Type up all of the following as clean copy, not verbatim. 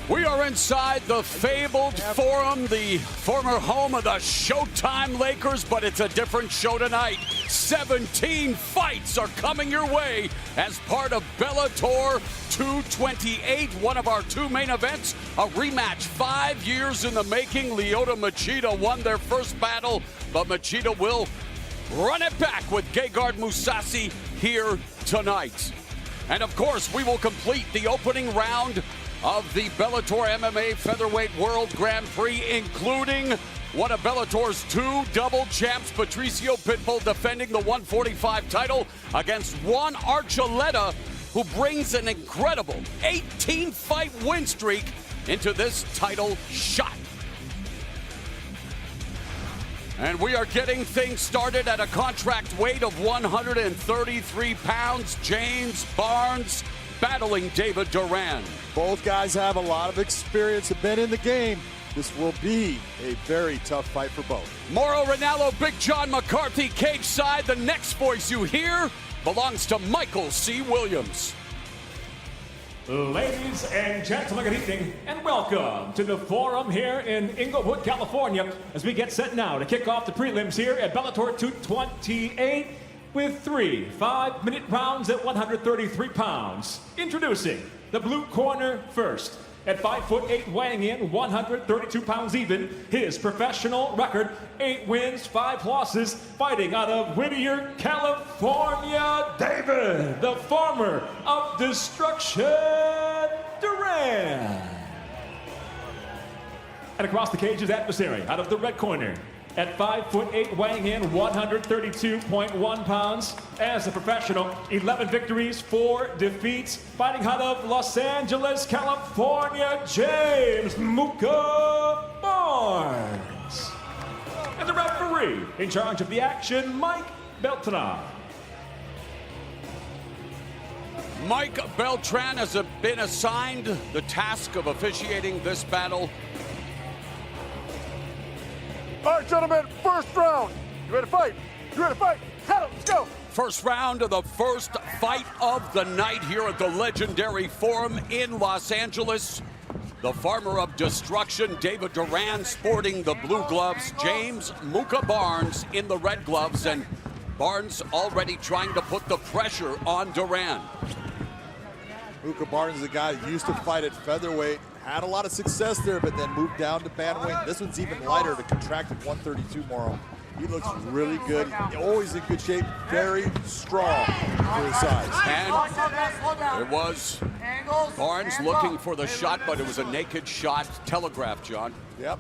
We are inside the fabled Forum, the former home of the Showtime Lakers, but it's a different show tonight. 17 fights are coming your way as part of Bellator 228, one of our two main events, a rematch 5 years in the making. Lyoto Machida won their first battle, but Machida will run it back with Gegard Mousasi here tonight. And of course, we will complete the opening round of the Bellator MMA Featherweight World Grand Prix, including one of Bellator's two double champs, Patricio Pitbull, defending the 145 title against Juan Archuleta, who brings an incredible 18-fight win streak into this title shot. And we are getting things started at a contract weight of 133 pounds. James Barnes battling David Duran. Both guys have a lot of experience, have been in the game. This will be a very tough fight for both. Mauro Ranallo, Big John McCarthy, cage side. The next voice you hear belongs to Michael C. Williams. Ladies and gentlemen, good evening and welcome to the Forum here in Inglewood, California, as we get set now to kick off the prelims here at Bellator 228 with 3 5-minute rounds at 133 pounds. Introducing the blue corner first. At 5'8", weighing in 132 pounds even, his professional record, 8 wins, 5 losses, fighting out of Whittier, California, David, the farmer of destruction, Duran. And across the cage is adversary out of the red corner. At 5'8", weighing in 132.1 pounds. As a professional, 11 victories, 4 defeats. Fighting out of Los Angeles, California, James Muka Barnes. And the referee in charge of the action, Mike Beltran. Mike Beltran has been assigned the task of officiating this battle. All right, gentlemen, first round. You ready to fight? You ready to fight? Let's go. First round of the first fight of the night here at the legendary Forum in Los Angeles. The farmer of destruction, David Duran, sporting the blue gloves. James Muka Barnes in the red gloves. And Barnes already trying to put the pressure on Duran. Muka Barnes is a guy that used to fight at featherweight. Had a lot of success there, but then moved down to bantamweight. This one's even lighter, to contracted 132 more. He looks really good, always in good shape, very strong for his size. And it was Barnes looking for the shot, but it was a naked shot telegraphed, John. Yep.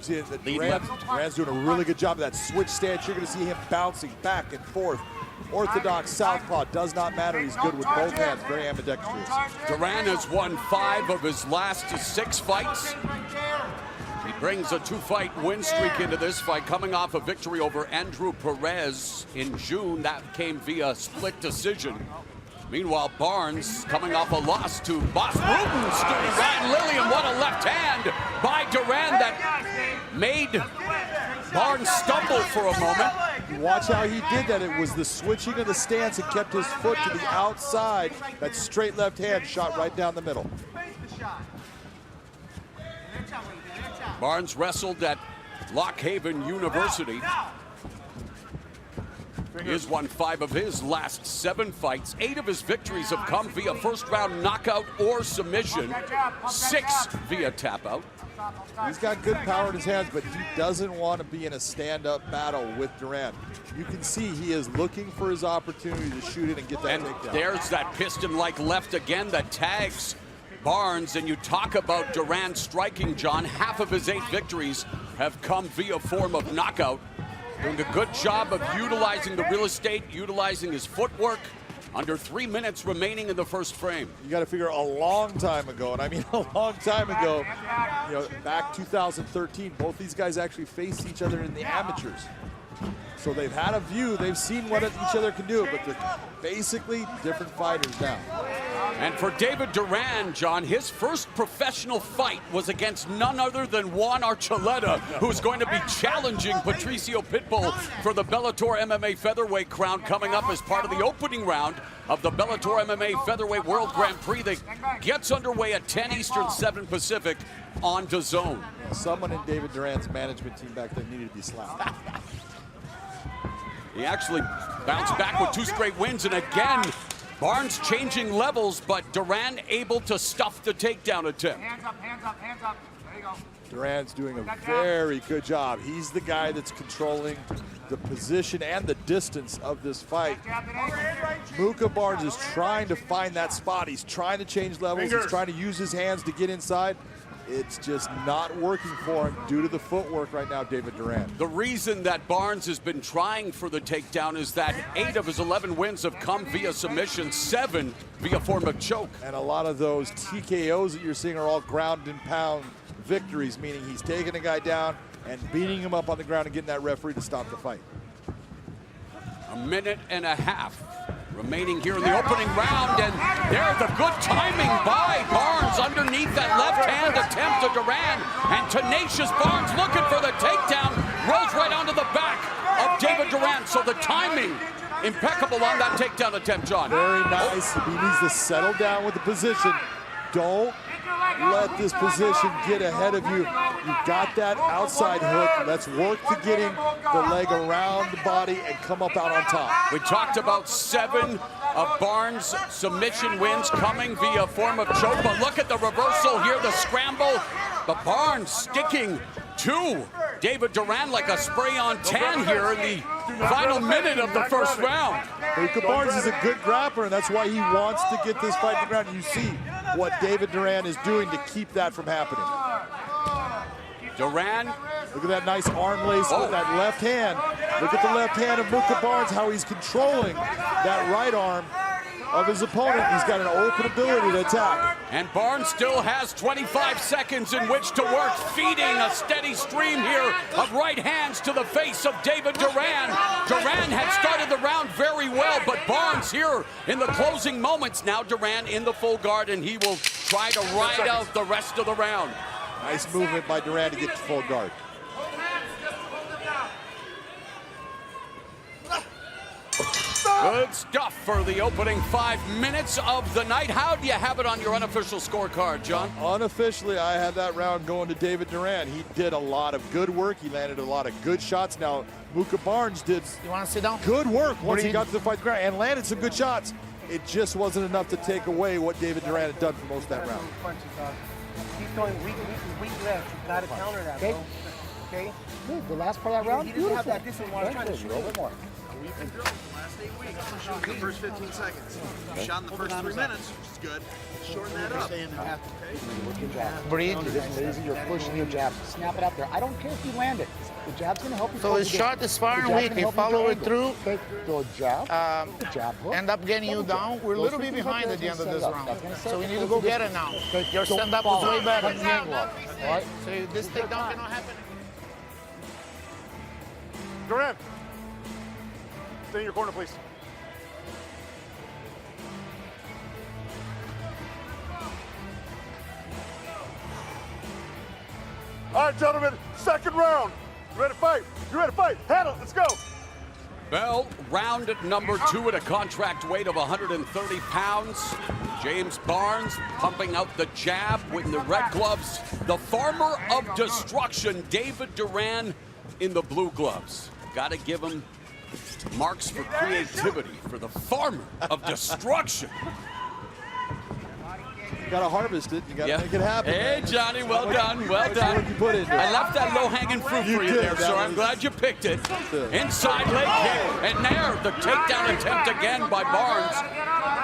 See, Duran's doing a really good job of that switch stance. You're going to see him bouncing back and forth. Orthodox southpaw, does not matter. He's good with both hands, very ambidextrous. Duran has won 5 of his last 6 fights. He brings a 2-fight win streak into this fight, coming off a victory over Andrew Perez in June. That came via split decision. Meanwhile, Barnes coming off a loss to Bas Rutten student Ryan Lillian. What a left hand by Duran that made Barnes stumble for a moment. Watch how he did that. It was the switching of the stance and kept his foot to the outside. That straight left hand shot right down the middle. Barnes wrestled at Lock Haven University. He has won 5 of his last 7 fights. 8 of his victories have come via first-round knockout or submission. 6 via tap-out. He's got good power in his hands, but he doesn't want to be in a stand-up battle with Duran. You can see he is looking for his opportunity to shoot it and get that takedown. And there's that piston-like left again that tags Barnes. And you talk about Duran striking, John. Half of his 8 victories have come via form of knockout. Doing a good job of utilizing the real estate, utilizing his footwork. Under 3 minutes remaining in the first frame. You got to figure a long time ago, and I mean a long time ago, you know, back 2013, both these guys actually faced each other in the amateurs. So they've had a view, they've seen what each other can do, but they're basically different fighters now. And for David Duran, John, his first professional fight was against none other than Juan Archuleta, who's going to be challenging Patricio Pitbull for the Bellator MMA featherweight crown coming up as part of the opening round of the Bellator MMA Featherweight World Grand Prix that gets underway at 10 Eastern, 7 Pacific on Dazn. Someone in David Duran's management team back there needed to be slapped. He actually bounced back with 2 straight wins, and again, Barnes changing levels, but Duran able to stuff the takedown attempt. Hands up, hands up, hands up. There you go. Duran's doing a very good job. He's the guy that's controlling the position and the distance of this fight. Muka Barnes is trying to find that spot. He's trying to change levels. He's trying to use his hands to get inside. It's just not working for him due to the footwork right now, David Duran. The reason that Barnes has been trying for the takedown is that 8 of his 11 wins have come via submission, 7 via form of choke. And a lot of those TKOs that you're seeing are all ground and pound victories, meaning he's taking a guy down and beating him up on the ground and getting that referee to stop the fight. A minute and a half remaining here in the opening round, and there's the good timing by Barnes underneath that left-hand attempt to Duran, and tenacious Barnes looking for the takedown, rolls right onto the back of David Duran, so the timing impeccable on that takedown attempt, John. Very nice. He needs to settle down with the position. Don't let this position get ahead of you. You've got that outside hook. Let's work to getting the leg around the body and come up out on top. We talked about 7 of Barnes' submission wins coming via form of choke, but look at the reversal here, the scramble. But Barnes sticking to David Duran like a spray-on tan here in the final minute of the first round. Muka Barnes is a good grappler, and that's why he wants to get this fight to the ground. You see what David Duran is doing to keep that from happening. Duran. Look at that nice arm lace with that left hand. Look at the left hand of Muka Barnes, how he's controlling that right arm of his opponent. He's got an open ability to attack. And Barnes still has 25 seconds in which to work, feeding a steady stream here of right hands to the face of David Duran. Duran had started the round very well, but Barnes here in the closing moments. Now Duran in the full guard, and he will try to ride out the rest of the round. Nice movement by Duran to get to full guard. Good stuff for the opening 5 minutes of the night. How do you have it on your unofficial scorecard, John? Unofficially, I had that round going to David Duran. He did a lot of good work. He landed a lot of good shots. Now, Muka Barnes did good work once he got to the fight ground and landed some good shots. It just wasn't enough to take away what David Duran had done for most of that round. He's going weak left. You gotta counter that, bro. Okay? Dude, the last part of that round, He doesn't have that distance while I'm trying to shoot. A little bit more. We've been drilling the last 8 weeks. Shoot the first 15 seconds. You shot in the first 3 minutes, which is good. Shorten that up. Good job. Breathe. You're just lazy. You're pushing your jab. Snap it out there. I don't care if you land it. The jab's going to help you. So his shot is far and weak. He follow it through. Take the jab. The jab hook. End up getting you down. We're a little bit behind at the end of this round. So we need to go get it now. Your stand-up was way better. All right. So this takedown cannot happen. Duran, stay in your corner, please. All right, gentlemen, second round. You ready to fight? You ready to fight? Handle it, let's go. Bell, round number 2 at a contract weight of 130 pounds. James Barnes pumping out the jab with the red gloves. The farmer of destruction, David Duran, in the blue gloves. Got to give him marks for creativity for the farmer of destruction. You got to harvest it. You got to make it happen. Hey, man. Johnny, well done, well done. What you put into it. I left that low-hanging fruit for you there, sir. I'm glad you picked it. Inside leg kick, and there, the takedown attempt again by Barnes.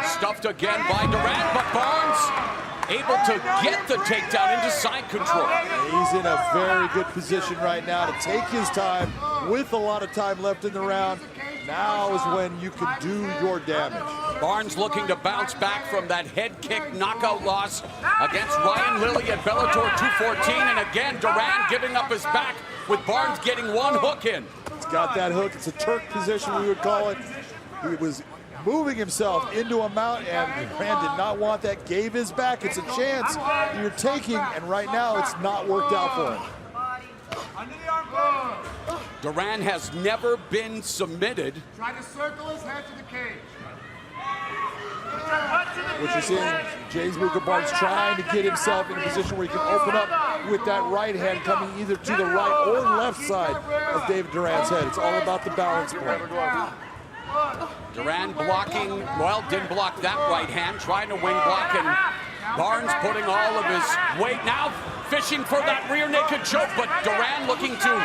Stuffed again by Duran, but Barnes able to get the takedown into side control. He's in a very good position right now to take his time with a lot of time left in the round. Now is when you can do your damage. Barnes looking to bounce back from that head kick knockout loss against Ryan Lilly at Bellator 214. And again, Duran giving up his back with Barnes getting one hook in. It's got that hook. It's a Turk position, we would call it. He was moving himself into a mount, and Duran did not want that. Gave his back. It's a chance you're taking, and right now it's not worked out for him. Duran has never been submitted. Try to circle his head to the cage. What you're seeing, James Mukabarnes trying to get himself in a position where he can open up with that right hand coming either to the right or left side of David Duran's head. It's all about the balance point. Duran blocking, well, didn't block that right hand, trying to wing block, and Barnes putting all of his weight now, fishing for that rear naked choke, but Duran looking to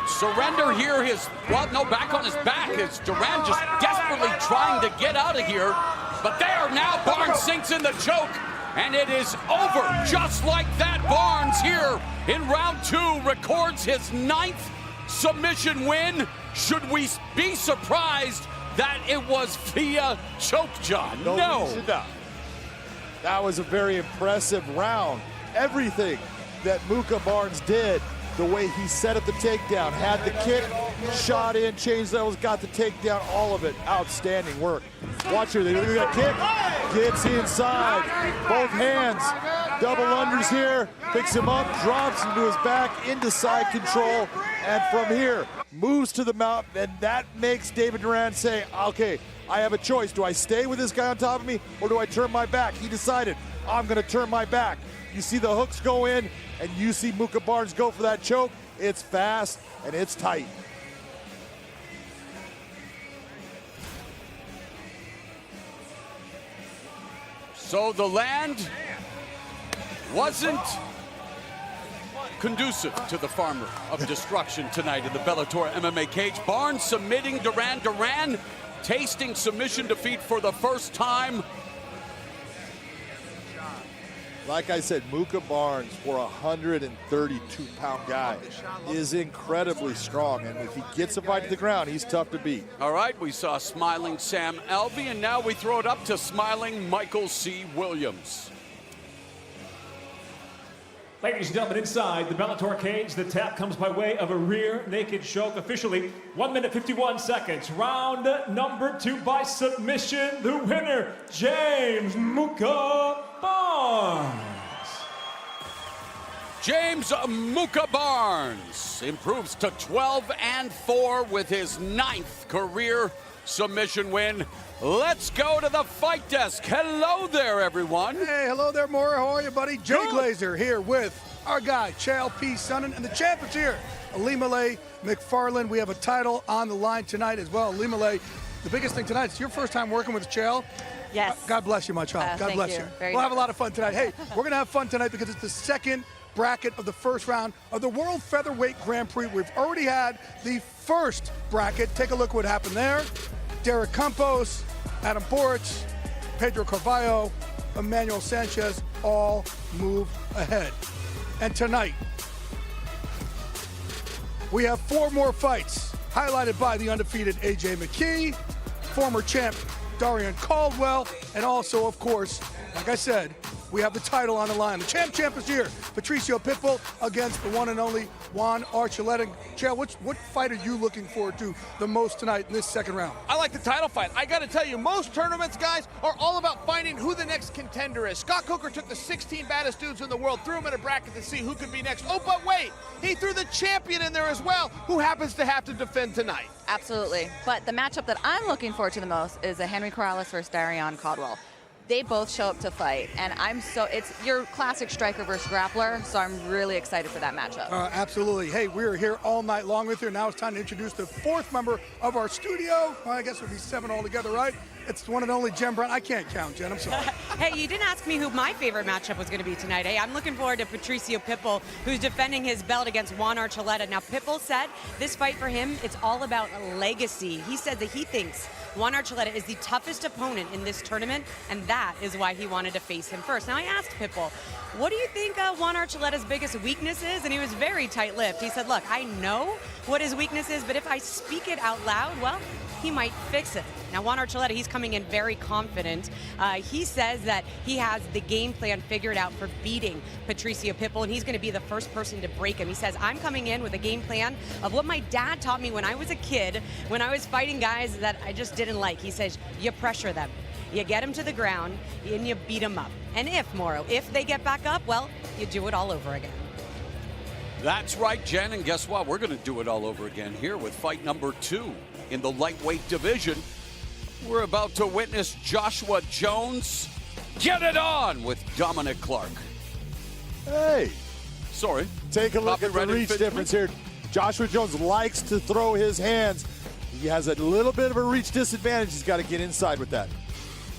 surrender here. Back on his back is Duran just desperately trying to get out of here, but there now Barnes sinks in the choke, and it is over just like that. Barnes here in round 2 records his 9th submission win. Should we be surprised that it was via choke, John? No. That was a very impressive round. Everything that Mukabarnes did, the way he set up the takedown, had the kick, shot in, changed levels, got the takedown, all of it. Outstanding work. Watch here, look at that kick. Gets inside, both hands. Double unders here, picks him up, drops him to his back, into side control, and from here, moves to the mount, and that makes David Duran say, okay, I have a choice. Do I stay with this guy on top of me, or do I turn my back? He decided, I'm gonna turn my back. You see the hooks go in, and you see Mukabarnes go for that choke. It's fast, and it's tight. So the land wasn't conducive to the farmer of destruction tonight in the Bellator MMA cage. Barnes submitting Duran. Duran tasting submission defeat for the first time. Like I said, Mukabarnes, for a 132-pound guy, is incredibly strong. And if he gets a fight to the ground, he's tough to beat. All right, we saw smiling Sam Alvey, and now we throw it up to smiling Michael C. Williams. Ladies and gentlemen, inside the Bellator cage, the tap comes by way of a rear naked choke. Officially, 1 minute 51 seconds. Round number 2 by submission. The winner, James Mukabarnes. James Mukabarnes improves to 12-4 with his 9th career submission win. Let's go to the fight desk. Hello there, everyone. Hey, hello there, Maura. How are you, buddy? Jay Glazer here with our guy, Chael P. Sonnen, and the champ is here, Ilima-Lei Macfarlane. We have a title on the line tonight as well. Ilima-Lei, the biggest thing tonight, it's your first time working with Chael. Yes. God bless you, my child. God bless you. We'll have a lot of fun tonight. Hey, we're going to have fun tonight because it's the second bracket of the first round of the World Featherweight Grand Prix. We've already had the first bracket. Take a look what happened there. Derek Campos, Adam Boric, Pedro Carvalho, Emmanuel Sanchez all move ahead. And tonight, we have 4 more fights, highlighted by the undefeated AJ McKee, former champ Darian Caldwell, and also, of course, like I said, we have the title on the line. The champ is here. Patricio Pitbull against the one and only Juan Archuleta. Chael, what fight are you looking forward to the most tonight in this second round? I like the title fight. I got to tell you, most tournaments, guys, are all about finding who the next contender is. Scott Coker took the 16 baddest dudes in the world, threw them in a bracket to see who could be next. Oh, but wait, he threw the champion in there as well, who happens to have to defend tonight. Absolutely. But the matchup that I'm looking forward to the most is a Henry Corrales versus Darian Caldwell. They both show up to fight, and it's your classic striker versus grappler, so I'm really excited for that matchup. Absolutely. Hey, we're here all night long with you. Now it's time to introduce the 4th member of our studio. Well, I guess it would be 7 altogether, right? It's the one and only Jen Brown. I can't count, Jen. I'm sorry. Hey, you didn't ask me who my favorite matchup was going to be tonight. Hey, I'm looking forward to Patricio Pitbull, who's defending his belt against Juan Archuleta. Now, Pitbull said this fight for him, it's all about legacy. He said that he thinks Juan Archuleta is the toughest opponent in this tournament, and that is why he wanted to face him first. Now, I asked Pitbull, what do you think Juan Archuleta's biggest weakness is? And he was very tight-lipped. He said, look, I know what his weakness is, but if I speak it out loud, well, he might fix it. Now, Juan Archuleta, he's coming in very confident. He says that he has the game plan figured out for beating Patricio Pitbull, and he's going to be the first person to break him. He says, I'm coming in with a game plan of what my dad taught me when I was a kid, when I was fighting guys that I just didn't like. He says, you pressure them. You get them to the ground, and you beat them up. And if they get back up, well, you do it all over again. That's right, Jen, and guess what? We're going to do it all over again here with fight number 2 in the lightweight division. We're about to witness Joshua Jones get it on with Dominic Clark. Hey. Sorry. Take a look at the reach difference here. Joshua Jones likes to throw his hands. He has a little bit of a reach disadvantage. He's got to get inside with that.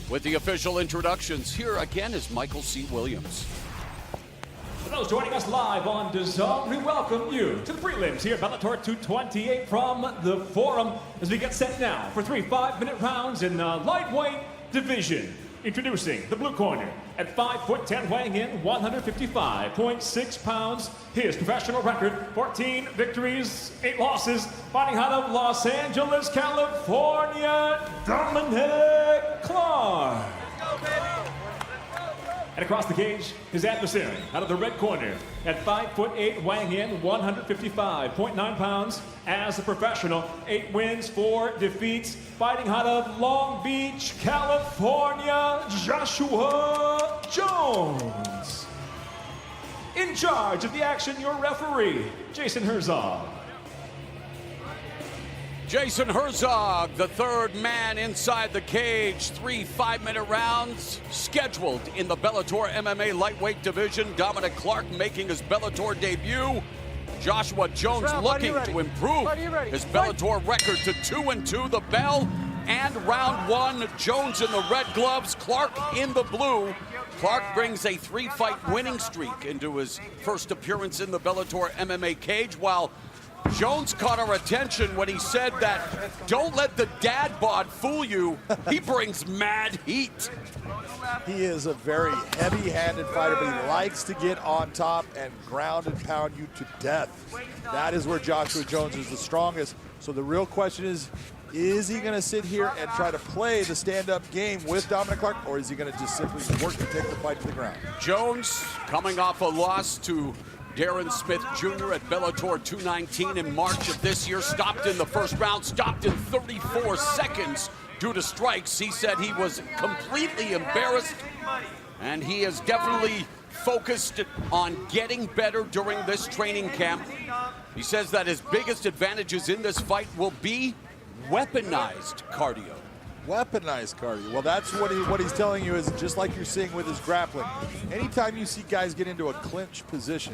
With the official introductions, here again is Michael C. Williams. For those joining us live on Dazn, we welcome you to the prelims here at Bellator 228 from the Forum as we get set now for 3 5-minute rounds in the lightweight division. Introducing the blue corner at 5'10", weighing in 155.6 pounds. His professional record, 14 victories, 8 losses. Fighting out of Los Angeles, California, Dominic Clark. And across the cage, his adversary out of the red corner at 5'8", weighing in 155.9 pounds. As a professional, 8 wins, 4 defeats. Fighting out of Long Beach, California, Joshua Jones. In charge of the action, your referee, Jason Herzog. Jason Herzog, the third man inside the cage. 3 5-minute rounds scheduled in the Bellator MMA lightweight division. Dominic Clark making his Bellator debut. Joshua Jones looking to improve his Bellator record to 2-2. The bell and round 1. Jones in the red gloves, Clark in the blue. Clark brings a 3-fight winning streak into his first appearance in the Bellator MMA cage, while Jones caught our attention when he said that don't let the dad bod fool you. He brings mad heat. He is a very heavy-handed fighter, but he likes to get on top and ground and pound you to death. That is where Joshua Jones is the strongest. So the real question is he going to sit here and try to play the stand-up game with Dominic Clark, or is he going to just simply work to take the fight to the ground? Jones coming off a loss to Darren Smith Jr. at Bellator 219 in March of this year. Stopped in the first round, stopped in 34 seconds due to strikes. He said he was completely embarrassed, and he is definitely focused on getting better during this training camp. He says that his biggest advantages in this fight will be weaponized cardio. Weaponized cardio. Well, that's what he's telling you, is just like you're seeing with his grappling. Anytime you see guys get into a clinch position,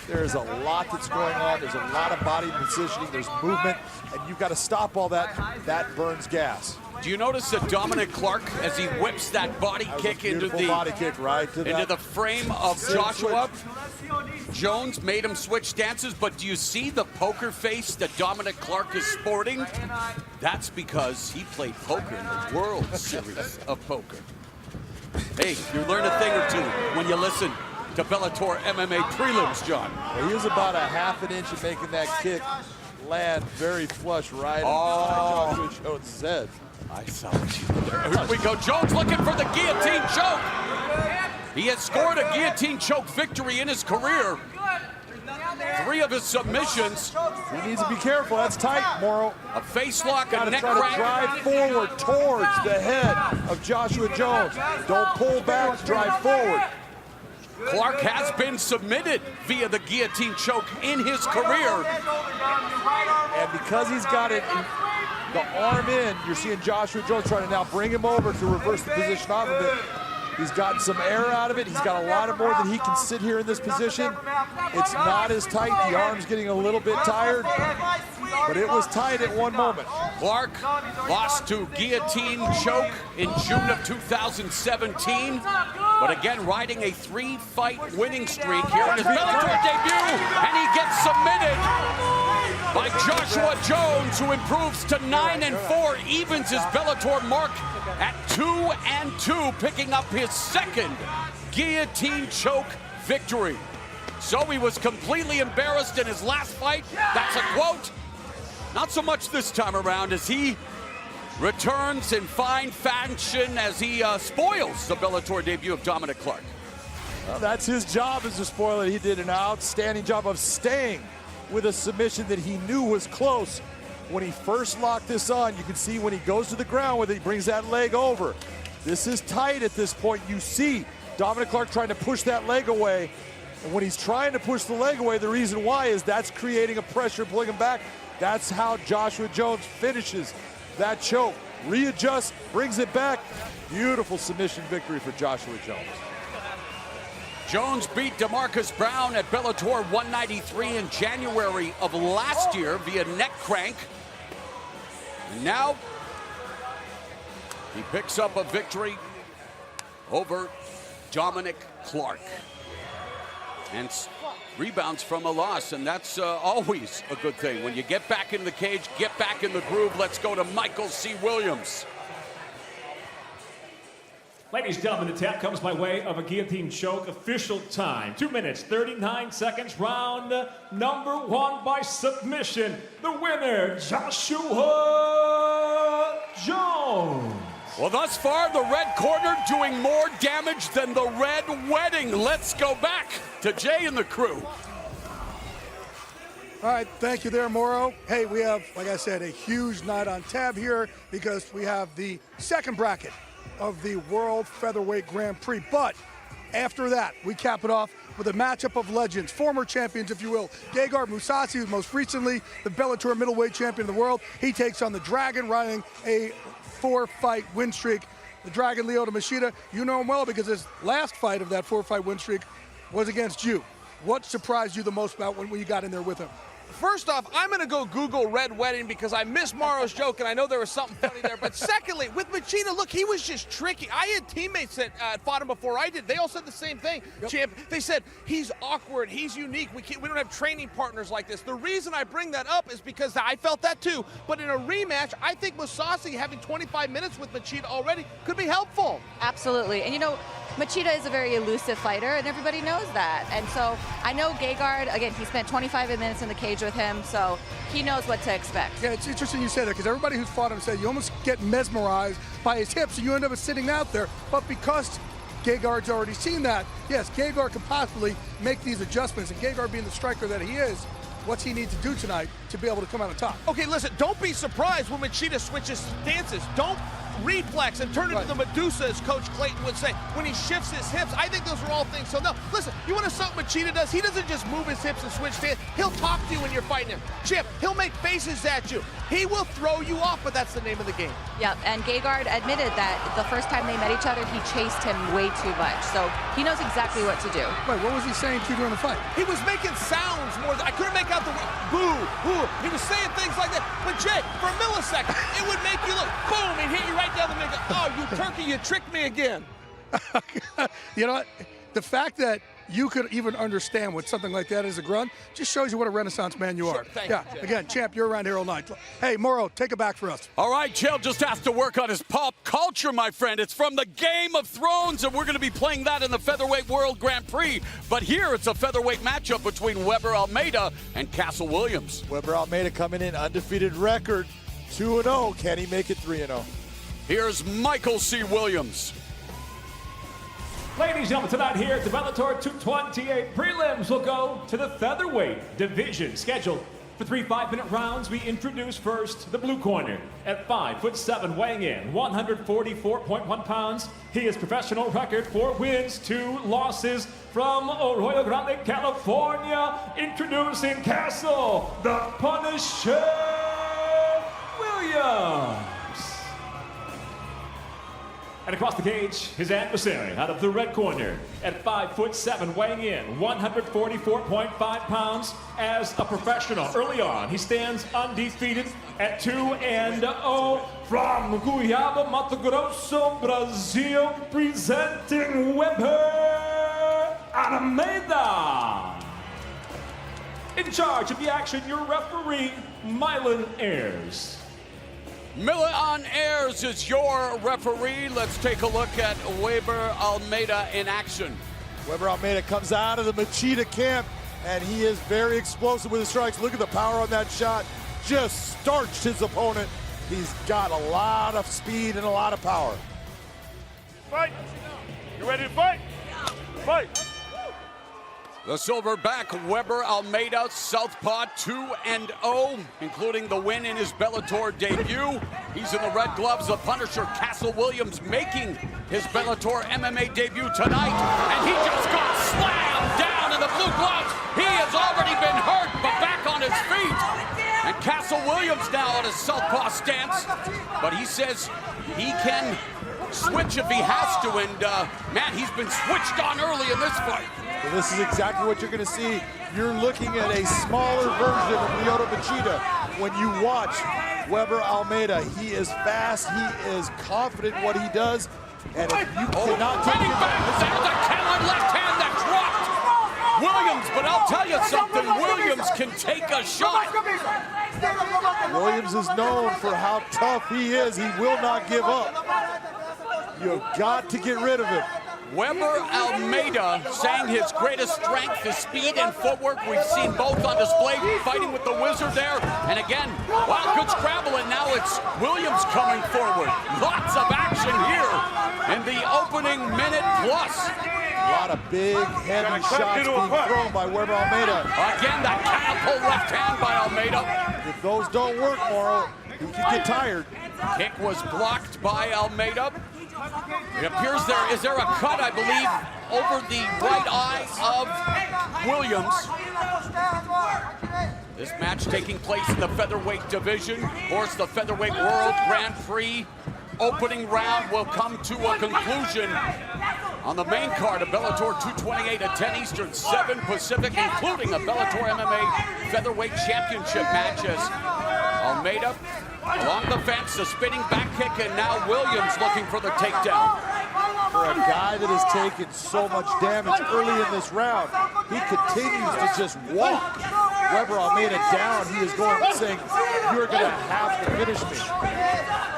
there is a lot that's going on. There's a lot of body positioning. There's movement, and you've got to stop all that. That burns gas. Do you notice that Dominic Clark, as he whips that body kick into the body kick right into the frame of Joshua, Jones made him switch stances, but do you see the poker face that Dominic Clark is sporting? That's because he played poker in the World Series of Poker. Hey, you learn a thing or two when you listen to Bellator MMA prelims, John. Well, he was about a half an inch of making that kick land very flush right on Joshua Jones' head. I saw you there. Here we go. Jones looking for the guillotine choke. He has scored a guillotine choke victory in his career. 3 of his submissions. He needs to be careful. That's tight, Morrow. A face lock, a neck crack. crack. Drive forward towards the head of Joshua Jones. Don't pull back, drive forward. Clark has been submitted via the guillotine choke in his career. And because he's got it in the arm in, you're seeing Joshua Jones trying to now bring him over to reverse the position off of it. He's gotten some air out of it. He's got a lot of more than he can sit here in this position. It's not as tight. The arm's getting a little bit tired, but it was tight at one moment. Clark lost to guillotine choke in June of 2017, but again riding a 3-fight winning streak here in his Bellator debut, and he gets submitted by Joshua Jones, who improves to 9-4, evens his Bellator mark at 2-2, picking up his second guillotine choke victory. So he was completely embarrassed in his last fight. That's a quote. Not so much this time around, as he returns in fine fashion as he spoils the Bellator debut of Dominic Clark. Well, that's his job, is to spoil it. He did an outstanding job of staying with a submission that he knew was close. When he first locked this on, you can see when he goes to the ground with it, he brings that leg over. This is tight at this point. You see Dominic Clark trying to push that leg away. And when he's trying to push the leg away, the reason why is that's creating a pressure, pulling him back. That's how Joshua Jones finishes that choke. Readjusts, brings it back. Beautiful submission victory for Joshua Jones. Jones beat DeMarcus Brown at Bellator 193 in January of last year via neck crank. And now he picks up a victory over Dominic Clark and rebounds from a loss, and that's always a good thing. When you get back in the cage, get back in the groove. Let's go to Michael C. Williams. Ladies and gentlemen, the tap comes by way of a guillotine choke. Official time, 2 minutes, 39 seconds. Round number 1 by submission. The winner, Joshua Jones. Well, thus far, the red corner doing more damage than the red wedding. Let's go back to Jay and the crew. All right, thank you there, Mauro. Hey, we have, like I said, a huge night on tab here because we have the second bracket of the World Featherweight Grand Prix. But after that, we cap it off with a matchup of legends, former champions, if you will. Gegard Mousasi, who's most recently the Bellator middleweight champion of the world. He takes on the Dragon, riding a 4-fight win streak. The Dragon, Lyoto Machida, you know him well because his last fight of that 4-fight win streak was against you. What surprised you the most about when you got in there with him? First off, I'm going to go Google Red Wedding because I missed Mauro's joke, and I know there was something funny there. But secondly, with Machida, look, he was just tricky. I had teammates that fought him before I did. They all said the same thing, champ. They said, he's awkward, he's unique. We don't have training partners like this. The reason I bring that up is because I felt that too. But in a rematch, I think Mousasi having 25 minutes with Machida already could be helpful. Absolutely. And you know, Machida is a very elusive fighter, and everybody knows that. And so I know Gegard, again, he spent 25 minutes in the cage with him, so he knows what to expect. Yeah, it's interesting you say that because everybody who's fought him said you almost get mesmerized by his hips, and you end up sitting out there. But because Gegard's already seen that, yes, Gegard could possibly make these adjustments, and Gegard being the striker that he is, what's he need to do tonight to be able to come out on top? Okay, listen, don't be surprised when Machida switches stances. Don't reflex and turn into the Medusa, as Coach Clayton would say, when he shifts his hips. I think those are all things. So, no, listen, you want to know something Machida does? He doesn't just move his hips and switch stance. He'll talk to you when you're fighting him. Chip, he'll make faces at you. He will throw you off, but that's the name of the game. Yeah, and Gegard admitted that the first time they met each other, he chased him way too much. So he knows exactly what to do. Wait, what was he saying to you during the fight? He was making sounds more than, I couldn't make out the boo, boo. He was saying things like that. But Jay, for a millisecond, it would make you look, boom, and hit you right down the middle. Oh, you turkey, you tricked me again. You know what? The fact that you could even understand what something like that is a grunt just shows you what a Renaissance man you are. Thank you, Jay. Again, champ, you're around here all night. Hey, Mauro, take it back for us. All right, Chael just has to work on his pop culture, my friend. It's from the Game of Thrones, and we're going to be playing that in the Featherweight World Grand Prix. But here, it's a featherweight matchup between Weber Almeida and Castle Williams. Weber Almeida coming in, undefeated record, 2-0. Can he make it 3-0? Here's Michael C. Williams. Ladies and gentlemen, tonight here at the Bellator 228 prelims, we'll go to the featherweight division. Scheduled for 3 5-minute rounds. We introduce first the blue corner at 5'7", weighing in 144.1 pounds. He has professional record 4 wins, 2 losses from Arroyo Grande, California. Introducing Castle, the Punisher Williams. And across the cage, his adversary out of the red corner at 5'7", weighing in 144.5 pounds. As a professional, early on, he stands undefeated at 2-0 from Cuiabá, Mato Grosso, Brazil, presenting Weber Almeida. In charge of the action, your referee, Milan Ayers. Milan Ayers is your referee. Let's take a look at Weber Almeida in action. Weber Almeida comes out of the Machida camp, and he is very explosive with his strikes. Look at the power on that shot. Just starched his opponent He's got a lot of speed and a lot of power. Fight! You ready to fight? Fight! The silverback Weber Almeida, southpaw 2-0, including the win in his Bellator debut. He's in the red gloves. The Punisher Castle Williams making his Bellator MMA debut tonight, and he just got slammed down in the blue gloves. He has already been hurt, but back on his feet. And Castle Williams now in his southpaw stance, but he says he can switch if he has to, and man, he's been switched on early in this fight. Well, this is exactly what you're going to see. You're looking at a smaller version of Lyoto Machida when you watch Weber Almeida. He is fast, he is confident in what he does, and if you cannot take him back, there's a counter left hand that dropped Williams, but I'll tell you something, Williams can take a shot. Williams is known for how tough he is. He will not give up. You've got to get rid of him. Weber Almeida saying his greatest strength is speed and footwork. We've seen both on display, fighting with the Wizard there. And again, wow, good scramble, and now it's Williams coming forward. Lots of action here in the opening minute plus. A lot of big, heavy shots being thrown by Weber Almeida. Again, that catapult left hand by Almeida. If those don't work, Morrow, he can get tired. Kick was blocked by Almeida. It appears is there a cut, I believe, over the right eye of Williams. This match taking place in the featherweight division. Of course, the Featherweight World Grand Prix opening round will come to a conclusion on the main card of Bellator 228 at 10 Eastern, 7 Pacific, including a Bellator MMA Featherweight Championship match as Almeida along the fence, the spinning back kick, and now Williams looking for the takedown. For a guy that has taken so much damage early in this round, he continues to just walk Weber Almeida down. He is going saying, you're going to have to finish me.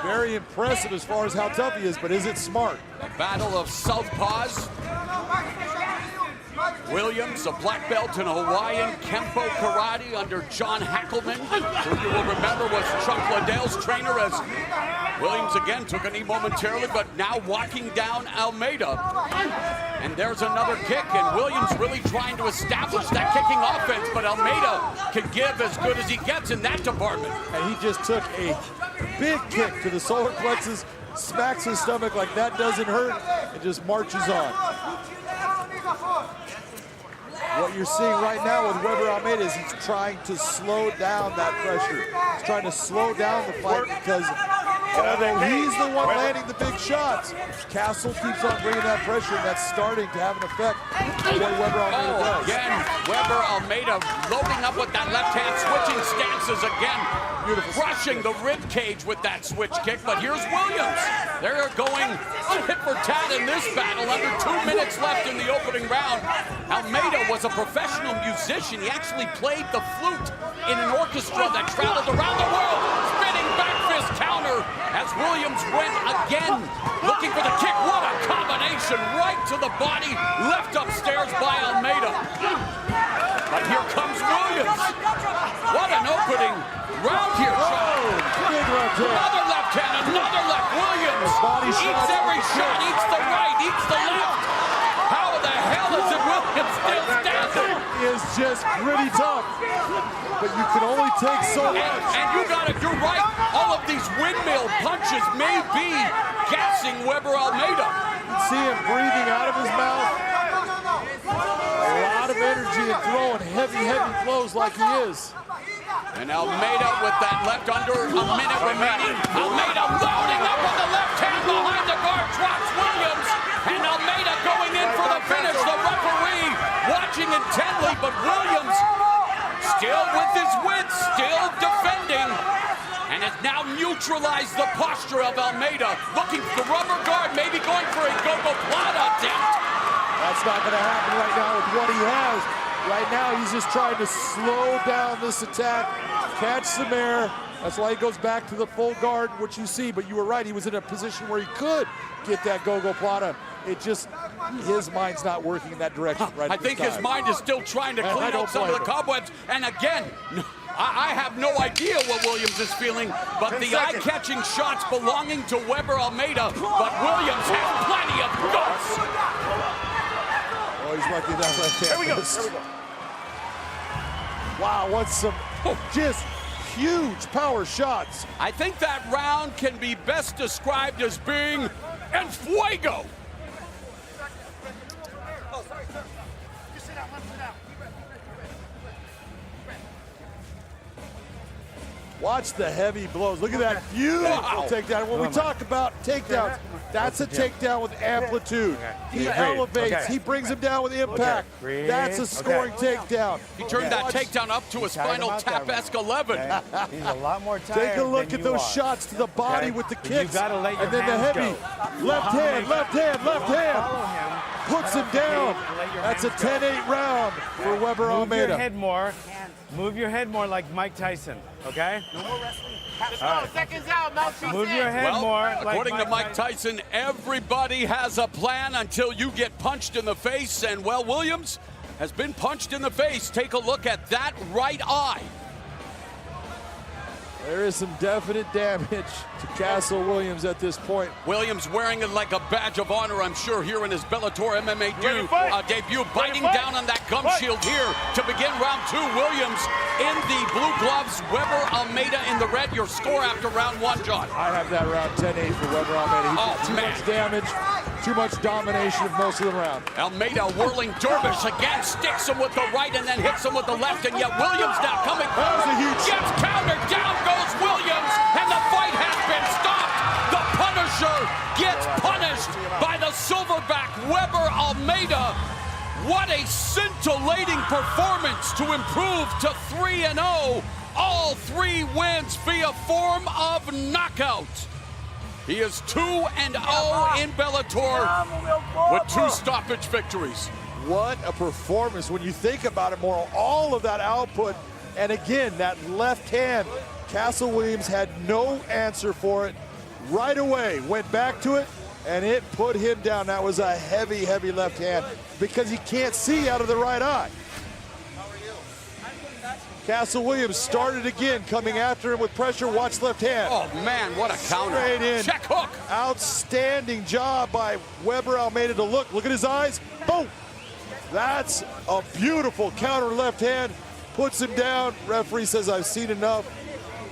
Very impressive as far as how tough he is, but is it smart? A battle of southpaws. Williams, a black belt in Hawaiian Kempo Karate under John Hackelman, who you will remember was Chuck Liddell's trainer, as Williams again took a knee momentarily, but now walking down Almeida. And there's another kick, and Williams really trying to establish that kicking offense, but Almeida can give as good as he gets in that department. And he just took a big kick to the solar plexus, smacks his stomach like that doesn't hurt, and just marches on. What you're seeing right now with Weber Almeida is he's trying to slow down that pressure. He's trying to slow down the fight because although he's the one landing the big shots, Castle keeps on bringing that pressure, and that's starting to have an effect on what Weber Almeida does. Again, Weber Almeida loading up with that left hand, switching stances again. Beautiful. Crushing the rib cage with that switch kick, but here's Williams. They're going tit for tat in this battle. Under 2 minutes left in the opening round. Almeida was a professional musician. He actually played the flute in an orchestra that traveled around the world. Spinning back fist counter as Williams went again, looking for the kick. What a combination, right to the body, left upstairs by Almeida. But here comes Williams. What an opening round here, Sean. Big left hand. Another left hand, another left. Williams eats every shot, eats the right, eats the left. How the hell is it Williams still standing? He is just pretty tough, but you can only take so much. And you're right, all of these windmill punches may be gassing Weber Almeida. You can see him breathing out of his mouth. A lot of energy and throwing heavy flows like he is. And Almeida with that left under a minute remaining. Almeida loading up with the left hand behind the guard, drops Williams. And Almeida going in for the finish. The referee watching intently, but Williams still with his wits, still defending. And has now neutralized the posture of Almeida. Looking for the rubber guard, maybe going for a gogoplata attempt. That's not going to happen right now with what he has. Right now, he's just trying to slow down this attack, catch some air. That's why he goes back to the full guard, which you see. But you were right, he was in a position where he could get that gogoplata. It just, his mind's not working in that direction right I think his mind is still trying to clean up some of the cobwebs. And again, I have no idea what Williams is feeling, but the eye-catching shots belonging to Weber Almeida, but Williams has plenty of guts. Oh, he's lucky that left hand. Here we go. Wow, what's some just huge power shots. I think that round can be best described as being en fuego. Watch the heavy blows. Look at that beautiful takedown. When we talk about takedowns, that's a takedown with amplitude. He elevates. He brings him down with impact. That's a scoring takedown. He turned that takedown up to a spinal tap-esque 11. He's a lot more tired. Take a look at those shots to the body with the kicks. And then the heavy left hand, left hand, left hand. Puts him down. That's a 10-8 round for Weber Almeida. Move your head more. Move your head more like Mike Tyson, okay? No more wrestling. Let's go. Seconds out. Mouthpiece Move your head more. According to Mike Tyson, everybody has a plan until you get punched in the face. And, well, Williams has been punched in the face. Take a look at that right eye. There is some definite damage to Castle Williams at this point. Williams wearing it like a badge of honor, I'm sure, here in his Bellator MMA debut, biting down on that gum shield here to begin round two. Williams in the blue gloves, Weber Almeida in the red. Your score after round one, John. I have that round 10-8 for Weber Almeida. Too much damage, too much domination of most of the round. Almeida whirling dervish again, sticks him with the right and then hits him with the left, and yet Williams now coming forward. That was a huge gets countered, down goes Williams, and the fight has been stopped. The Punisher gets punished by the silverback Weber Almeida. What a scintillating performance to improve to 3-0. All three wins via form of knockout. He is 2-0 in Bellator with 2 stoppage victories. What a performance when you think about it, Morrow. All of that output, and again, that left hand. Castle Williams had no answer for it right away. Went back to it, and it put him down. That was a heavy, heavy left hand because he can't see out of the right eye. Castle Williams started again, coming after him with pressure. Watch left hand. Oh, man, what a counter. Straight in. Check hook. Outstanding job by Weber Almeida to look. Look at his eyes. Boom. That's a beautiful counter left hand. Puts him down. Referee says, I've seen enough.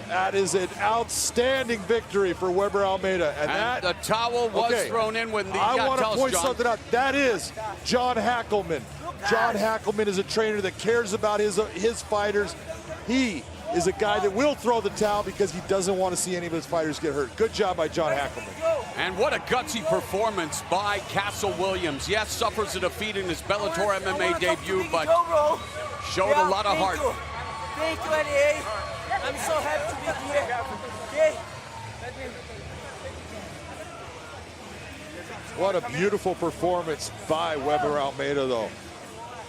That is an outstanding victory for Weber Almeida. And the towel was thrown in when the I want to point something out. That is John Hackelman. John Hackelman is a trainer that cares about his fighters. He is a guy that will throw the towel because he doesn't want to see any of his fighters get hurt. Good job by John Hackelman. And what a gutsy performance by Castle Williams. Yes, suffers a defeat in his Bellator MMA debut, but showed a lot of heart. Thank you, Eddie. I'm so happy to be here. Okay? What a beautiful performance by Weber Almeida, though.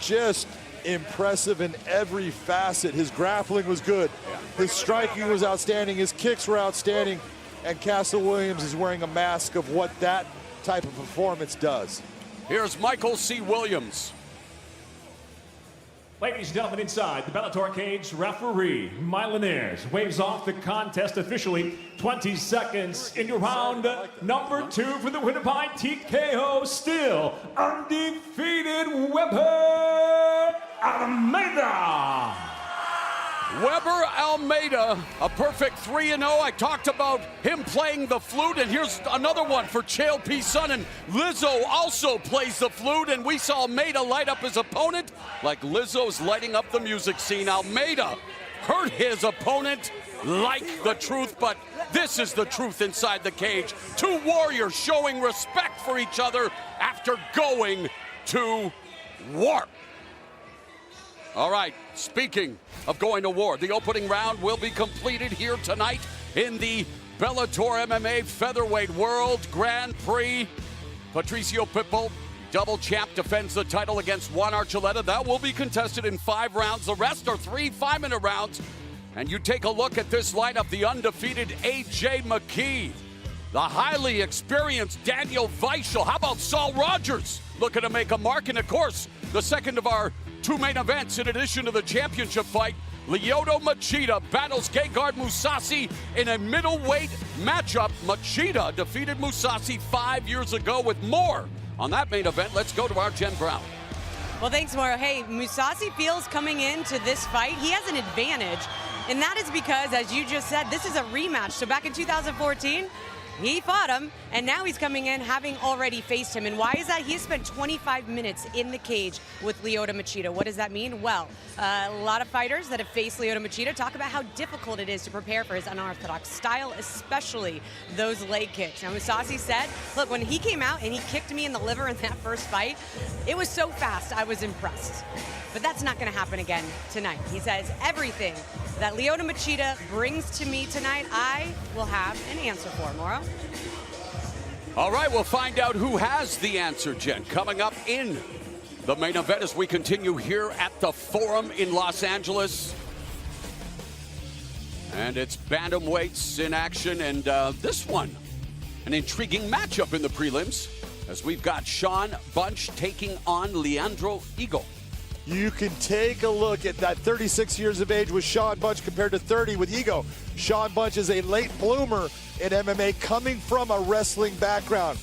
Just impressive in every facet. His grappling was good. His striking was outstanding. His kicks were outstanding. And Castle Williams is wearing a mask of what that type of performance does. Here's Michael C. Williams. Ladies and gentlemen, inside the Bellator cage, referee Milanares waves off the contest officially. 20 seconds into round number 2 for the winner by TKO. Still undefeated Weber Almeida. Weber Almeida, a perfect 3-0. I talked about him playing the flute, and here's another one for Chael P. Sonnen. Lizzo also plays the flute, and we saw Almeida light up his opponent like Lizzo's lighting up the music scene. Almeida hurt his opponent like the truth, but this is the truth inside the cage. 2 warriors showing respect for each other after going to war. All right, speaking of going to war, the opening round will be completed here tonight in the Bellator MMA Featherweight World Grand Prix. Patricio Pitbull, double champ, defends the title against Juan Archuleta. That will be contested in 5 rounds. The rest are 3 5-minute rounds. And you take a look at this lineup, the undefeated A.J. McKee, the highly experienced Daniel Weichel. How about Saul Rogers looking to make a mark? And, of course, the second of our 2 main events in addition to the championship fight, Lyoto Machida battles Gegard Mousasi in a middleweight matchup. Machida defeated Mousasi 5 years ago. With more on that main event, let's go to our Jen Brown. Well, thanks, Mauro. Hey, Mousasi feels coming into this fight, he has an advantage. And that is because, as you just said, this is a rematch. So back in 2014, he fought him, and now he's coming in having already faced him. And why is that? He has spent 25 minutes in the cage with Lyoto Machida. What does that mean? Well, a lot of fighters that have faced Lyoto Machida talk about how difficult it is to prepare for his unorthodox style, especially those leg kicks. Now, Mousasi said, look, when he came out and he kicked me in the liver in that first fight, it was so fast, I was impressed. But that's not going to happen again tonight. He says everything that Lyoto Machida brings to me tonight, I will have an answer for, Mauro. All right, we'll find out who has the answer, Jen, coming up in the main event as we continue here at the Forum in Los Angeles. And it's bantamweights in action, and this one, an intriguing matchup in the prelims, as we've got Sean Bunch taking on Leandro Higo. You can take a look at that 36 years of age with Sean Bunch compared to 30 with Higo. Sean Bunch is a late bloomer in MMA coming from a wrestling background.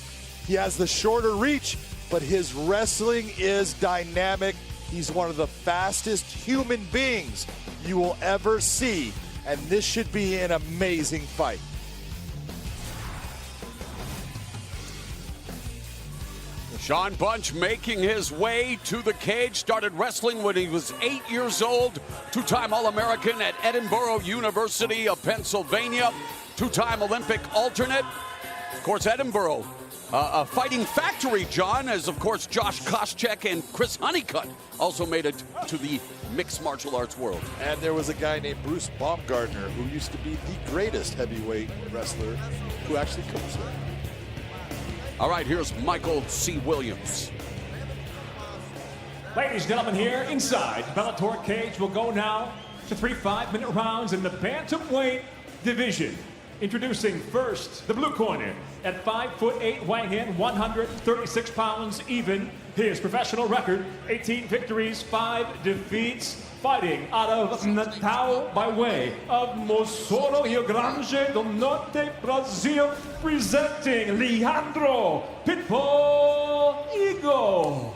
He has the shorter reach, but his wrestling is dynamic. He's one of the fastest human beings you will ever see, and this should be an amazing fight. Sean Bunch making his way to the cage, started wrestling when he was 8 years old, two-time All-American at Edinburgh University of Pennsylvania, two-time Olympic alternate. Of course, Edinburgh, a fighting factory, John, as of course Josh Koscheck and Chris Honeycutt also made it to the mixed martial arts world. And there was a guy named Bruce Baumgartner who used to be the greatest heavyweight wrestler who actually comes there. All right, here's Michael C. Williams. Ladies and gentlemen, here inside Bellator cage, we'll go now to 3 5-minute rounds in the bantamweight division. Introducing first, the blue corner, at 5'8", weighing in 136 pounds even. His professional record, 18 victories, 5 defeats. Fighting out of Natal by way of Mosoro, Rio Grande do Norte, Brazil, presenting Leandro Pitbull Higo.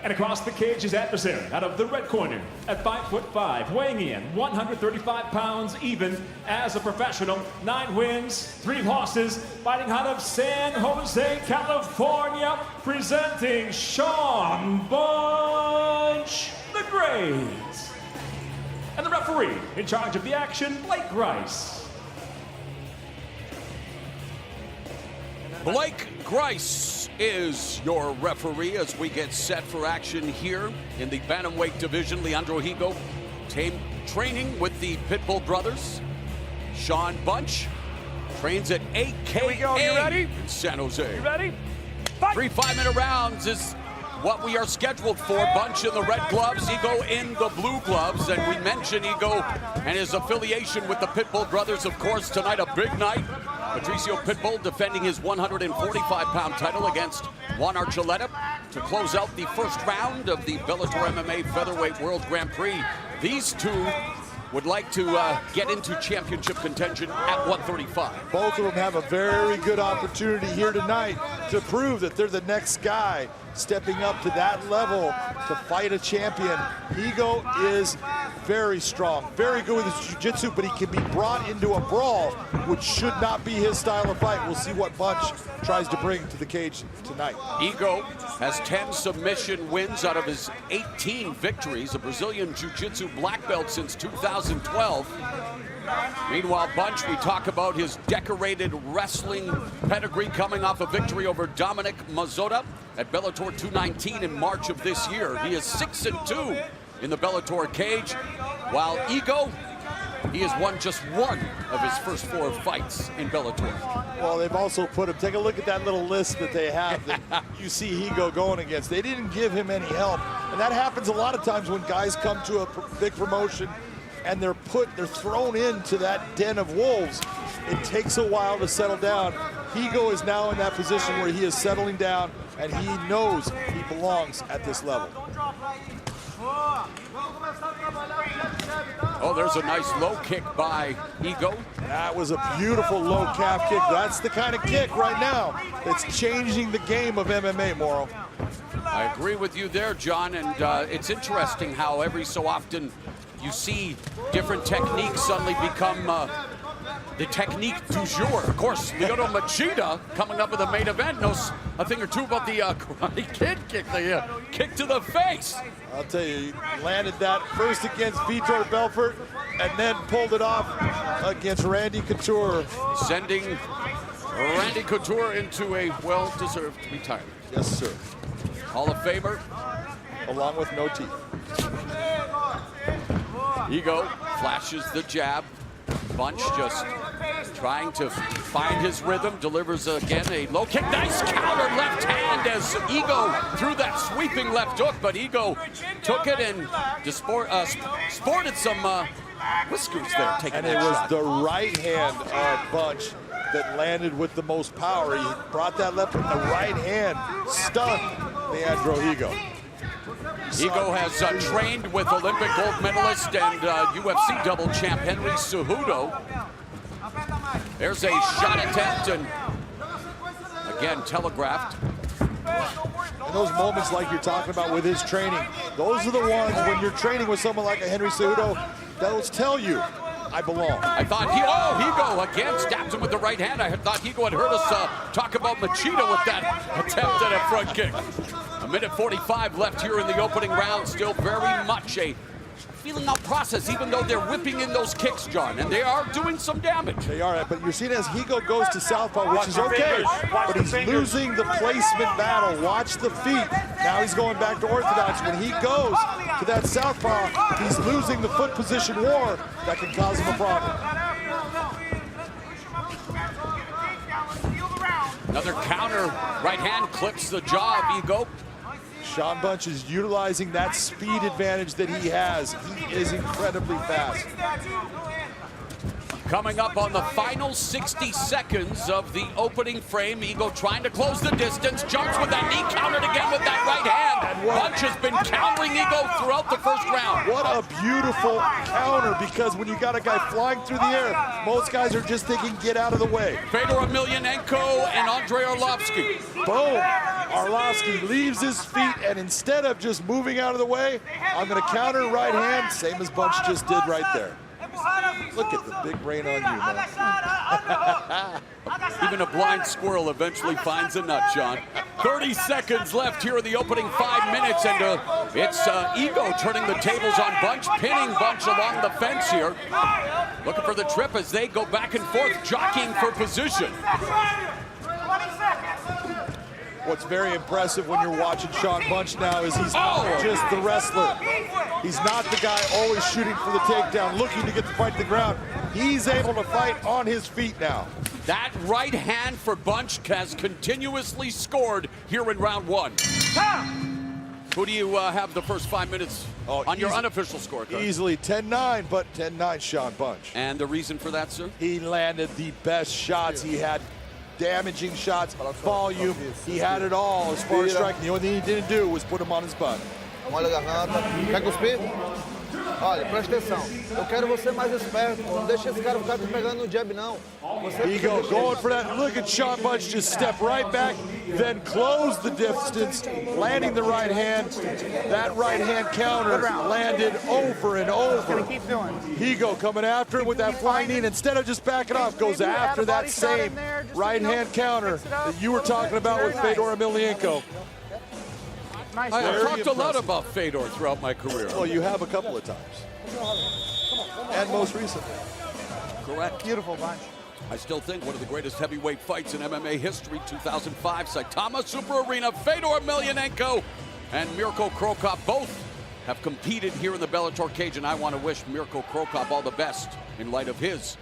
And across the cage, his adversary out of the red corner at 5'5", weighing in 135 pounds even as a professional, 9 wins, 3 losses, fighting out of San Jose, California, presenting Sean Bunch the Great. And the referee in charge of the action, Blake Grice. Blake Grice is your referee as we get set for action here in the bantamweight division. Leandro Higo training with the Pitbull brothers. Sean Bunch trains at AKA in San Jose. You ready? 3 5-minute rounds is what we are scheduled for. Bunch in the red gloves, Higo in the blue gloves. And we mentioned Higo and his affiliation with the Pitbull brothers. Of course, tonight a big night. Patricio Pitbull defending his 145-pound title against Juan Archuleta to close out the first round of the Bellator MMA Featherweight World Grand Prix. These two would like to get into championship contention at 135. Both of them have a very good opportunity here tonight to prove that they're the next guy stepping up to that level to fight a champion. Higo is very strong, very good with his jiu-jitsu, but he can be brought into a brawl, which should not be his style of fight. We'll see what Bunch tries to bring to the cage tonight. Higo has 10 submission wins out of his 18 victories, a Brazilian jiu-jitsu black belt since 2012. Meanwhile, Bunch, we talk about his decorated wrestling pedigree coming off a victory over Dominic Mazzotta at Bellator 219 in March of this year. He is 6-2 in the Bellator cage, while Higo, he has won just 1 of his first 4 fights in Bellator. Well, they've also put him, take a look at that little list that they have that you see Higo going against. They didn't give him any help, and that happens a lot of times when guys come to a big promotion and they're thrown into that den of wolves. It takes a while to settle down. Higo is now in that position where he is settling down and he knows he belongs at this level. Oh, there's a nice low kick by Ego. That was a beautiful low calf kick. That's the kind of kick right now that's changing the game of MMA, Morrow. I agree with you there, John, and it's interesting how every so often you see different techniques suddenly become the technique du jour. Of course, Lyoto Machida coming up with the main event knows a thing or two about the Karate Kid kick, the kick to the face. I'll tell you, he landed that first against Vitor Belfort and then pulled it off against Randy Couture. Sending Randy Couture into a well-deserved retirement. Yes, sir. Hall of Famer. Along with no teeth. Ego flashes the jab. Bunch just trying to find his rhythm, delivers again a low kick. Nice counter left hand as Ego threw that sweeping left hook, but Ego took it and sported some whiskers there. And it was the right hand of Bunch that landed with the most power. He brought that left with the right hand, stunned Leandro Ego. Ego has trained with Olympic gold medalist and UFC double champ Henry Cejudo. There's a shot attempt and again telegraphed. And those moments like you're talking about with his training, those are the ones when you're training with someone like a Henry Cejudo, those tell you, I belong. I thought Ego again stabs him with the right hand. I thought Ego had heard us talk about Machida with that attempt at a front kick. A minute 45 left here in the opening round. Still very much a feeling out process, even though they're whipping in those kicks, John, and they are doing some damage. They are, but you're seeing as Ego goes to southpaw, which is okay, but he's losing the placement battle. Watch the feet. Now he's going back to orthodox. When he goes to that southpaw, he's losing the foot position war that can cause him a problem. Another counter, right hand clips the jaw of Ego. Sean Bunch is utilizing that speed advantage that he has. He is incredibly fast. Coming up on the final 60 seconds of the opening frame, Ego trying to close the distance, jumps with that knee, countered again with that right hand. Bunch has been countering Ego throughout the first round. What a beautiful counter, because when you got a guy flying through the air, most guys are just thinking, get out of the way. Fedor Emelianenko and Andrei Arlovsky. Boom. Arlovsky leaves his feet, and instead of just moving out of the way, I'm going to counter right hand, same as Bunch just did right there. Look at the big brain on you, man. Even a blind squirrel eventually finds a nut, John. 30 seconds left here in the opening 5 minutes, and it's Ego turning the tables on Bunch, pinning Bunch along the fence here. Looking for the trip as they go back and forth, jockeying for position. What's very impressive when you're watching Sean Bunch now is he's not just the wrestler. He's not the guy always shooting for the takedown, looking to get the fight to the ground. He's able to fight on his feet now. That right hand for Bunch has continuously scored here in round one. Who do you have the first 5 minutes on your unofficial scorecard? Easily 10-9, but 10-9 Sean Bunch. And the reason for that, sir? He landed the best shots. He had damaging shots, volume. He had it all as far as striking. The only thing he didn't do was put him on his butt. Molha a garganta. Quer cuspir? Olha, presta atenção. Eu quero você mais esperto. Não deixa esse cara ficar te pegando no jab, não. Ego going for that. Look at Sean Bunch just step right back, then close the distance, landing the right hand. That right hand counter landed over and over. Keep doing. Ego coming after him with that flying knee, and instead of just backing off, goes after that same right hand counter that you were talking about with Fedor Emelianenko. I've talked a lot about Fedor throughout my career. Well, you have a couple of times. And most recently. Correct. Beautiful Bunch. I still think one of the greatest heavyweight fights in MMA history, 2005, Saitama Super Arena. Fedor Emelianenko and Mirko Cro Cop both have competed here in the Bellator cage, and I want to wish Mirko Cro Cop all the best in light of his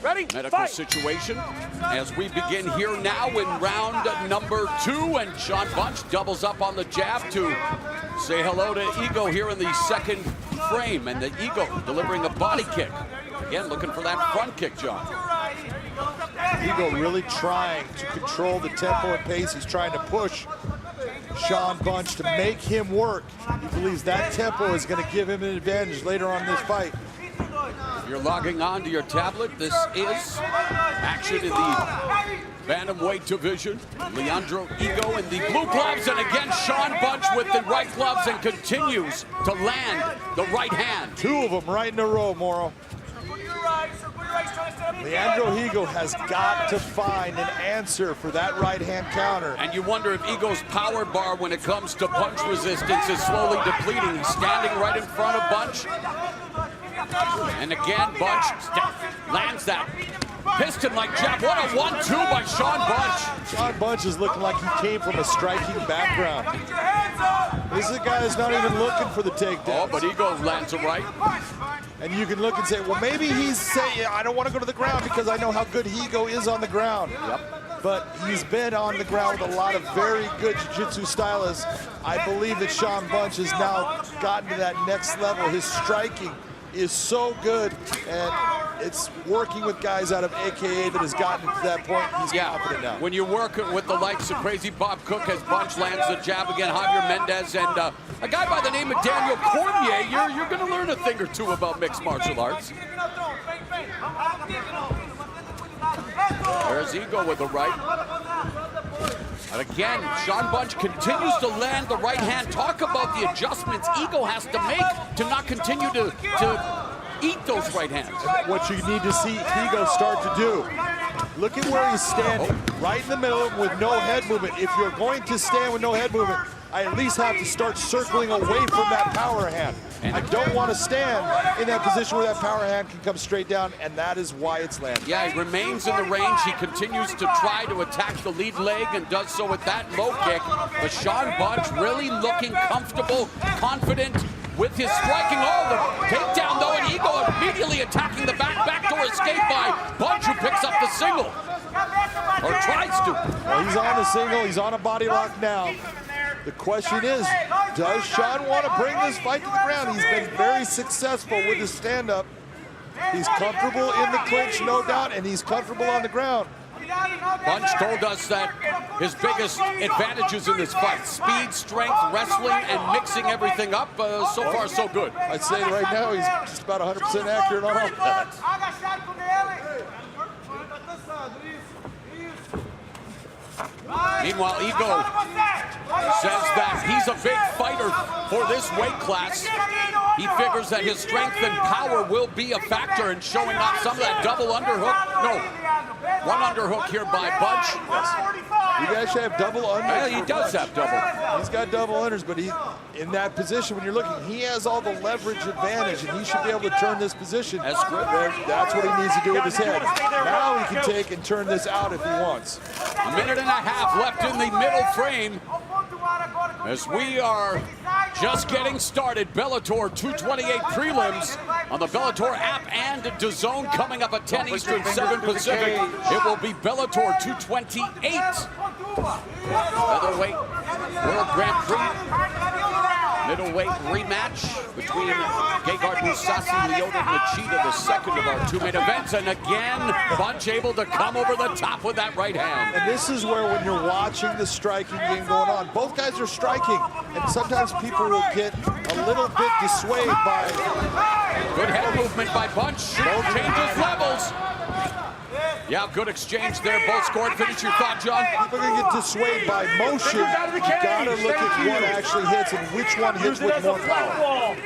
medical situation. As we begin here now in round number 2, and Sean Bunch doubles up on the jab to say hello to Ego here in the second frame, and the Ego delivering a body kick. Again, looking for that front kick, John. Ego really trying to control the tempo and pace. He's trying to push Sean Bunch to make him work. He believes that tempo is going to give him an advantage later on in this fight. If you're logging on to your tablet, this is action in the bantamweight division. Leandro Ego in the blue gloves, and again Sean Bunch with the right gloves, and continues to land the right hand. Two of them right in a row, Moro. Leandro Ego has got to find an answer for that right-hand counter. And you wonder if Ego's power bar when it comes to punch resistance is slowly depleting. He's standing right in front of Bunch. And again, Bunch lands that piston-like jab. What a 1-2 by Sean Bunch. Sean Bunch is looking like he came from a striking background. This is a guy that's not even looking for the takedown. Oh, but Ego lands it right. And you can look and say, well, maybe he's saying, I don't want to go to the ground because I know how good Ego is on the ground. Yep. But he's been on the ground with a lot of very good jiu-jitsu stylists. I believe that Sean Bunch has now gotten to that next level. His striking is so good, and it's working with guys out of AKA that has gotten to that point. He's confident now. When you're working with the likes of Crazy Bob Cook as Bunch lands the jab again, Javier Mendez, and a guy by the name of Daniel Cormier, you're going to learn a thing or two about mixed martial arts. There's Ego with the right. And again, Sean Bunch continues to land the right hand. Talk about the adjustments Ego has to make to not continue to eat those right hands. What you need to see Ego start to do, look at where he's standing, right in the middle with no head movement. If you're going to stand with no head movement, I at least have to start circling away from that power hand. I don't want to stand in that position where that power hand can come straight down, and that is why it's landing. Yeah, he remains in the range. He continues to try to attack the lead leg and does so with that low kick. But Sean Bunch really looking comfortable, confident with his striking. Oh, the takedown though, and Ego immediately attacking the backdoor escape by Bunch, who picks up the single, or tries to. Well, he's on the single, he's on a body lock now. The question is, does Sean want to bring this fight to the ground? He's been very successful with his stand-up. He's comfortable in the clinch, no doubt, and he's comfortable on the ground. Bunch told us that his biggest advantages in this fight: speed, strength, wrestling, and mixing everything up. So far, so good. I'd say right now he's just about 100% accurate on all that. Meanwhile, Ego says that he's a big fighter for this weight class. He figures that his strength and power will be a factor in showing off some of that double underhook. No, one underhook here by Bunch. You guys should have double unders. Yeah, he does have double. He's got double unders, but he, in that position, when you're looking, he has all the leverage advantage, and he should be able to turn this position. That's good. That's what he needs to do with his head. Now he can take and turn this out if he wants. A minute and a half left in the middle frame as we are just getting started. Bellator 228 prelims on the Bellator app and Dazn coming up at 10 Eastern, 7 Pacific. It will be Bellator 228 featherweight World Grand Prix middleweight rematch between Gegard Mousasi, Lyoto Machida, the second of our two main events. And again, Bunch able to come over the top with that right hand. And this is where, when you're watching the striking game going on, both guys are striking, and sometimes people will get a little bit dissuaded by... Good head movement by Bunch. Both changes levels. Yeah, good exchange there. Both scored. Finish your thought, John. People are going to get dissuaded by motion. You got to look at what actually hits and which one hits with more power.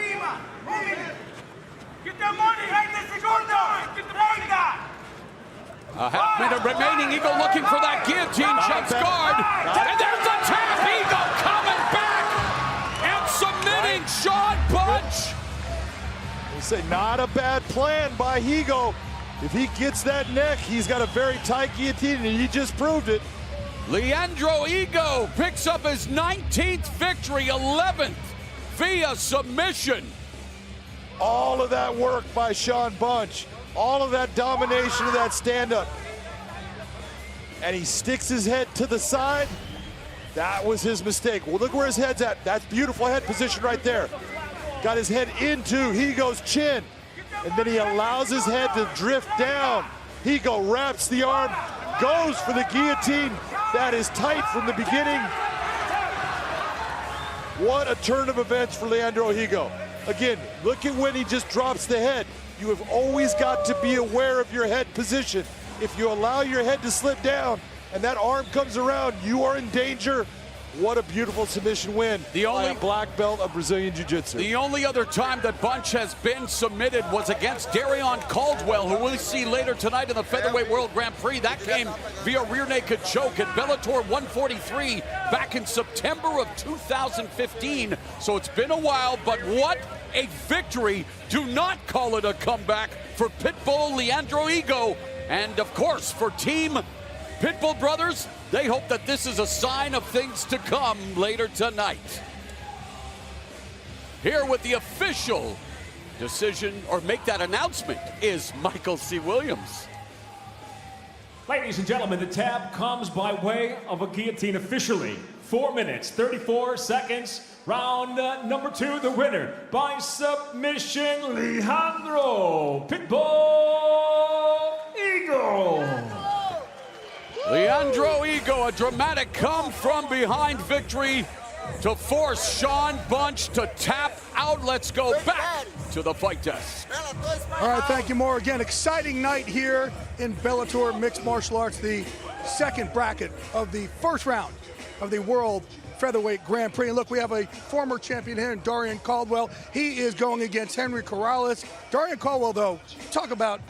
A half minute remaining. Ego looking for that guillotine. Jumps guard. And there's a tap. Ego coming back and submitting Sean Bunch. They say not a bad plan by Ego. If he gets that neck, he's got a very tight guillotine, and he just proved it. Leandro Ego picks up his 19th victory, 11th via submission. All of that work by Sean Bunch, all of that domination of that stand-up. And he sticks his head to the side. That was his mistake. Well, look where his head's at. That's beautiful head position right there. Got his head into Ego's chin. And then he allows his head to drift down. Ego wraps the arm, goes for the guillotine. That is tight from the beginning. What a turn of events for Leandro Higo. Again, look at when he just drops the head. You have always got to be aware of your head position. If you allow your head to slip down and that arm comes around, you are in danger. What a beautiful submission win by a black belt of Brazilian Jiu-Jitsu. The only other time that Bunch has been submitted was against Darion Caldwell, who we'll see later tonight in the Featherweight World Grand Prix. That came via rear naked choke at Bellator 143 back in September of 2015. So it's been a while, but what a victory. Do not call it a comeback for Pitbull Leandro Higo. And of course, for Team Pitbull Brothers, they hope that this is a sign of things to come later tonight. Here with the official decision, or make that announcement, is Michael C. Williams. Ladies and gentlemen, the tab comes by way of a guillotine officially. 4 minutes, 34 seconds. Round number 2, the winner by submission, Leandro Pitbull Higo. Leandro Higo, a dramatic come from behind victory to force Sean Bunch to tap out. Let's go back to the fight desk. All right, thank you, Mauro. Again, exciting night here in Bellator Mixed Martial Arts, the second bracket of the first round of the World Featherweight Grand Prix. And look, we have a former champion here in Darion Caldwell. He is going against Henry Corrales. Darion Caldwell, though, talk about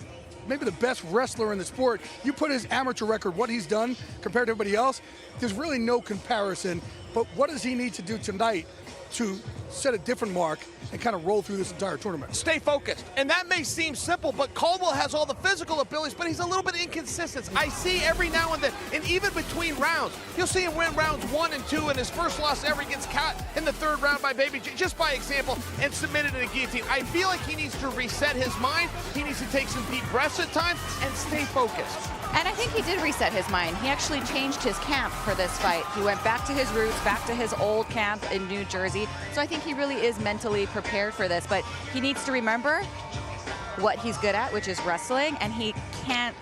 maybe the best wrestler in the sport. You put his amateur record, what he's done compared to everybody else, there's really no comparison. But what does he need to do tonight to set a different mark and kind of roll through this entire tournament? Stay focused. And that may seem simple, but Caldwell has all the physical abilities, but he's a little bit inconsistent. I see every now and then, and even between rounds, you'll see him win rounds 1 and 2, and his first loss ever gets caught in the 3rd round by Baby J, just by example, and submitted in a guillotine. I feel like he needs to reset his mind. He needs to take some deep breaths at times and stay focused. And I think he did reset his mind. He actually changed his camp for this fight. He went back to his roots, back to his old camp in New Jersey. So I think he really is mentally prepared for this, but he needs to remember what he's good at, which is wrestling, and he can't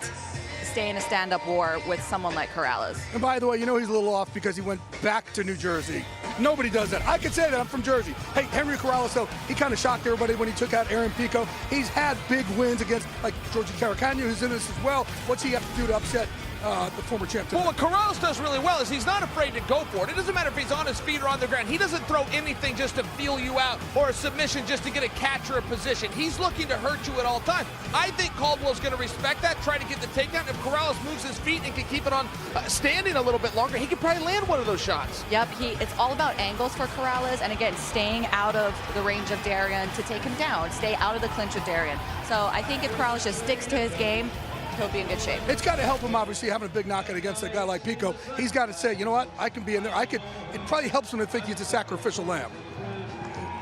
stay in a stand-up war with someone like Corrales. And by the way, you know he's a little off because he went back to New Jersey. Nobody does that. I can say that. I'm from Jersey. Hey, Henry Corrales, though, he kind of shocked everybody when he took out Aaron Pico. He's had big wins against, like, Georgie Caracagna, who's in this as well. What's he have to do to upset the former champ tonight? Well, what Corrales does really well is he's not afraid to go for it. It doesn't matter if he's on his feet or on the ground. He doesn't throw anything just to feel you out or a submission just to get a catch or a position. He's looking to hurt you at all times. I think Caldwell's going to respect that, try to get the takedown. If Corrales moves his feet and can keep it on standing a little bit longer, he could probably land one of those shots. Yep, it's all about angles for Corrales, and again, staying out of the range of Darion to take him down, stay out of the clinch with Darion. So I think if Corrales just sticks to his game, he'll be in good shape. It's got to help him, obviously, having a big knockout against a guy like Pico. He's got to say, you know what, I can be in there. It probably helps him to think he's a sacrificial lamb.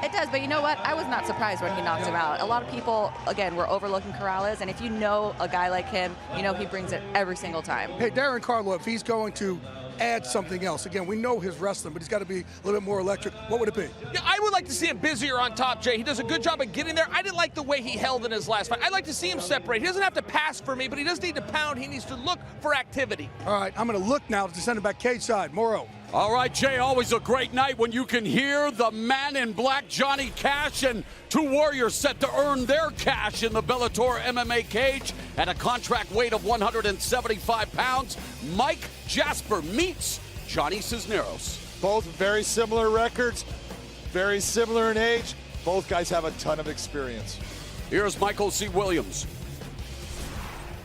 It does, but you know what? I was not surprised when he knocked him out. A lot of people, again, were overlooking Corrales, and if you know a guy like him, you know he brings it every single time. Hey, Darion Caldwell, if he's going to add something else, again, we know his wrestling, but he's got to be a little bit more electric. What would it be? Yeah, I would like to see him busier on top, Jay. He does a good job of getting there. I didn't like the way he held in his last fight. I'd like to see him separate. He doesn't have to pass for me, but he does need to pound. He needs to look for activity. All right, I'm going to look now to send him back cage side. Mauro. All right, Jay, always a great night when you can hear the man in black, Johnny Cash, and two warriors set to earn their cash in the Bellator MMA cage at a contract weight of 175 pounds. Mike Jasper meets Johnny Cisneros. Both very similar records, very similar in age. Both guys have a ton of experience. Here's Michael C. Williams.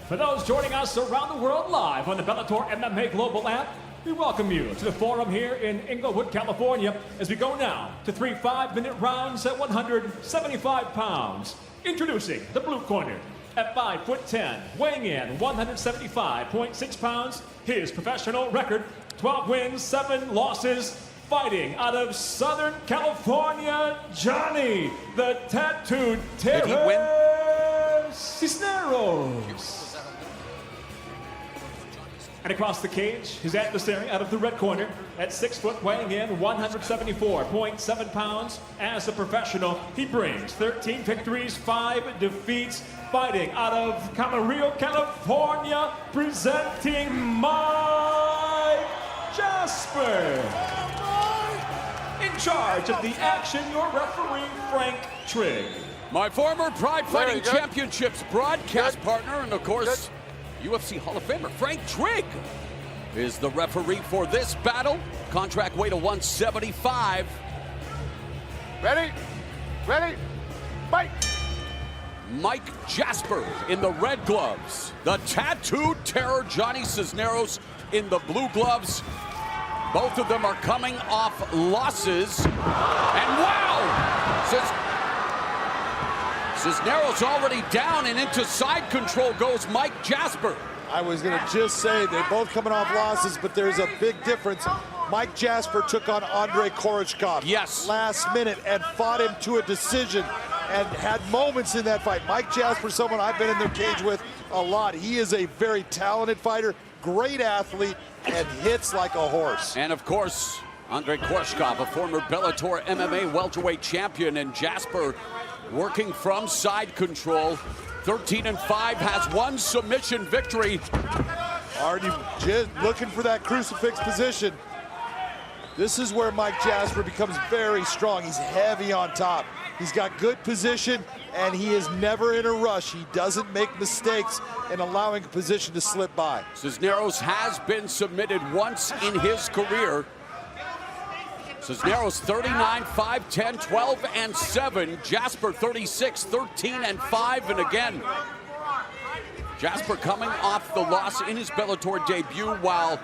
For those joining us around the world live on the Bellator MMA Global app, we welcome you to the forum here in Inglewood, California, as we go now to 3 5-minute rounds at 175 pounds. Introducing the blue corner at 5'10", weighing in 175.6 pounds. His professional record, 12 wins, 7 losses. Fighting out of Southern California, Johnny the Tattooed Terror Cisneros. And across the cage, his adversary out of the red corner at 6 foot, weighing in 174.7 pounds. As a professional, he brings 13 victories, 5 defeats. Fighting out of Camarillo, California, presenting Mike Jasper. in charge of the action, your referee, Frank Trigg. My former Pride Fighting Championships broadcast partner, and of course, UFC Hall of Famer Frank Trigg is the referee for this battle. Contract weight of 175. Ready? Ready? Fight! Mike Jasper in the red gloves. The tattooed terror, Johnny Cisneros, in the blue gloves. Both of them are coming off losses. And wow! Cisneros already down, and into side control goes Mike Jasper. I was going to just say they're both coming off losses, but there's a big difference. Mike Jasper took on Andrei Korochkov last minute and fought him to a decision and had moments in that fight. Mike Jasper, someone I've been in the cage with a lot. He is a very talented fighter, great athlete, and hits like a horse. And of course, Andrei Korochkov, a former Bellator MMA welterweight champion, and Jasper working from side control. 13-5, has one submission victory. Already just looking for that crucifix position. This is where Mike Jasper becomes very strong. He's heavy on top. He's got good position, and he is never in a rush. He doesn't make mistakes in allowing a position to slip by. Cisneros has been submitted once in his career. Cisneros 39, 5, 10, 12, and 7. Jasper 36, 13, and 5. And again, Jasper coming off the loss in his Bellator debut, while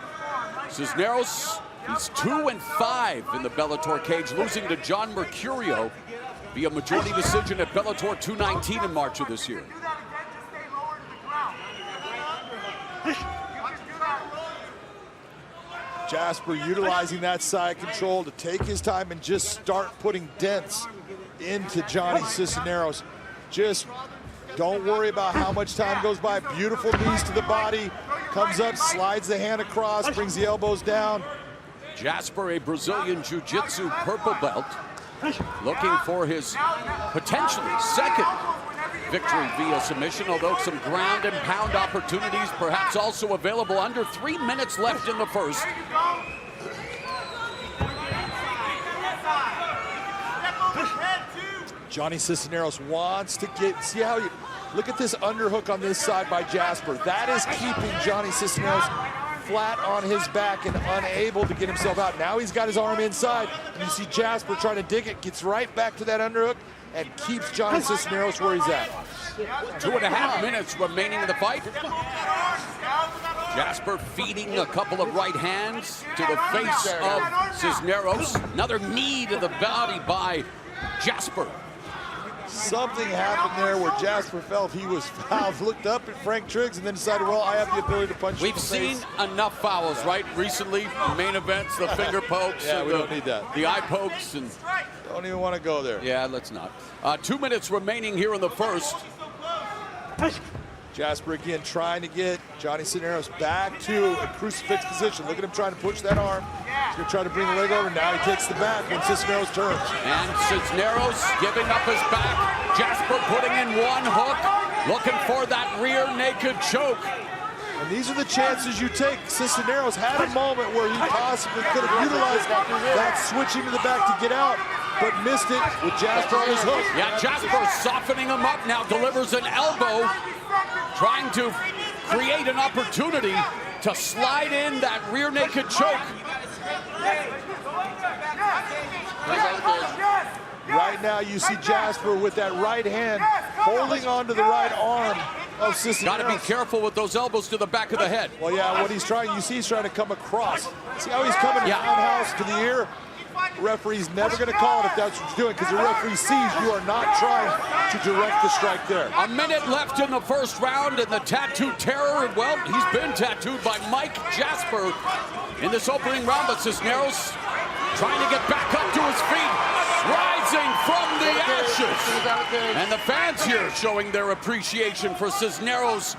Cisneros, he's 2 and 5 in the Bellator cage, losing to John Mercurio via majority decision at Bellator 219 in March of this year. Jasper utilizing that side control to take his time and just start putting dents into Johnny Cisneros. Just don't worry about how much time goes by. Beautiful knees to the body, comes up, slides the hand across, brings the elbows down. Jasper, a Brazilian Jiu-Jitsu purple belt, looking for his potentially second victory via submission, although some ground and pound opportunities perhaps also available. Under 3 minutes left in the first. Johnny Cisneros wants to get, see how you, look at this underhook on this side by Jasper. That is keeping Johnny Cisneros flat on his back and unable to get himself out. Now he's got his arm inside, and you see Jasper trying to dig it, gets right back to that underhook, and keeps Johnny Cisneros where he's at. 2.5 minutes remaining in the fight. Jasper feeding a couple of right hands to the face of Cisneros. Another knee to the body by Jasper. Something happened there where Jasper felt he was fouled, looked up at Frank Triggs, and then decided, well, I have the ability to punch. We've seen enough fouls, right? Recently, main events, the finger pokes. Yeah, we don't need that. The eye pokes. And don't even want to go there. Yeah, let's not. 2 minutes remaining here in the first. Jasper again trying to get Johnny Cisneros back to a crucifix position. Look at him trying to push that arm. He's going to try to bring the leg over. Now he takes the back when Cisneros turns. And Cisneros giving up his back. Jasper putting in one hook, looking for that rear naked choke. And these are the chances you take. Cisneros had a moment where he possibly could have utilized that switching to the back to get out, but missed it with Jasper on his hook. Yeah, Jasper softening him up now, delivers an elbow, trying to create an opportunity to slide in that rear naked choke. Right now you see Jasper with that right hand holding onto the right arm of Cisneros. Got to be careful with those elbows to the back of the head. Well, yeah, what he's trying, you see he's trying to come across. See how he's coming roundhouse to the ear? Referee's never going to call it if that's what you're doing, because the referee sees you are not trying to direct the strike there. A minute left in the first round, and the tattooed terror, well, he's been tattooed by Mike Jasper in this opening round, but Cisneros trying to get back up to his feet, rising from the ashes. And the fans here showing their appreciation for Cisneros'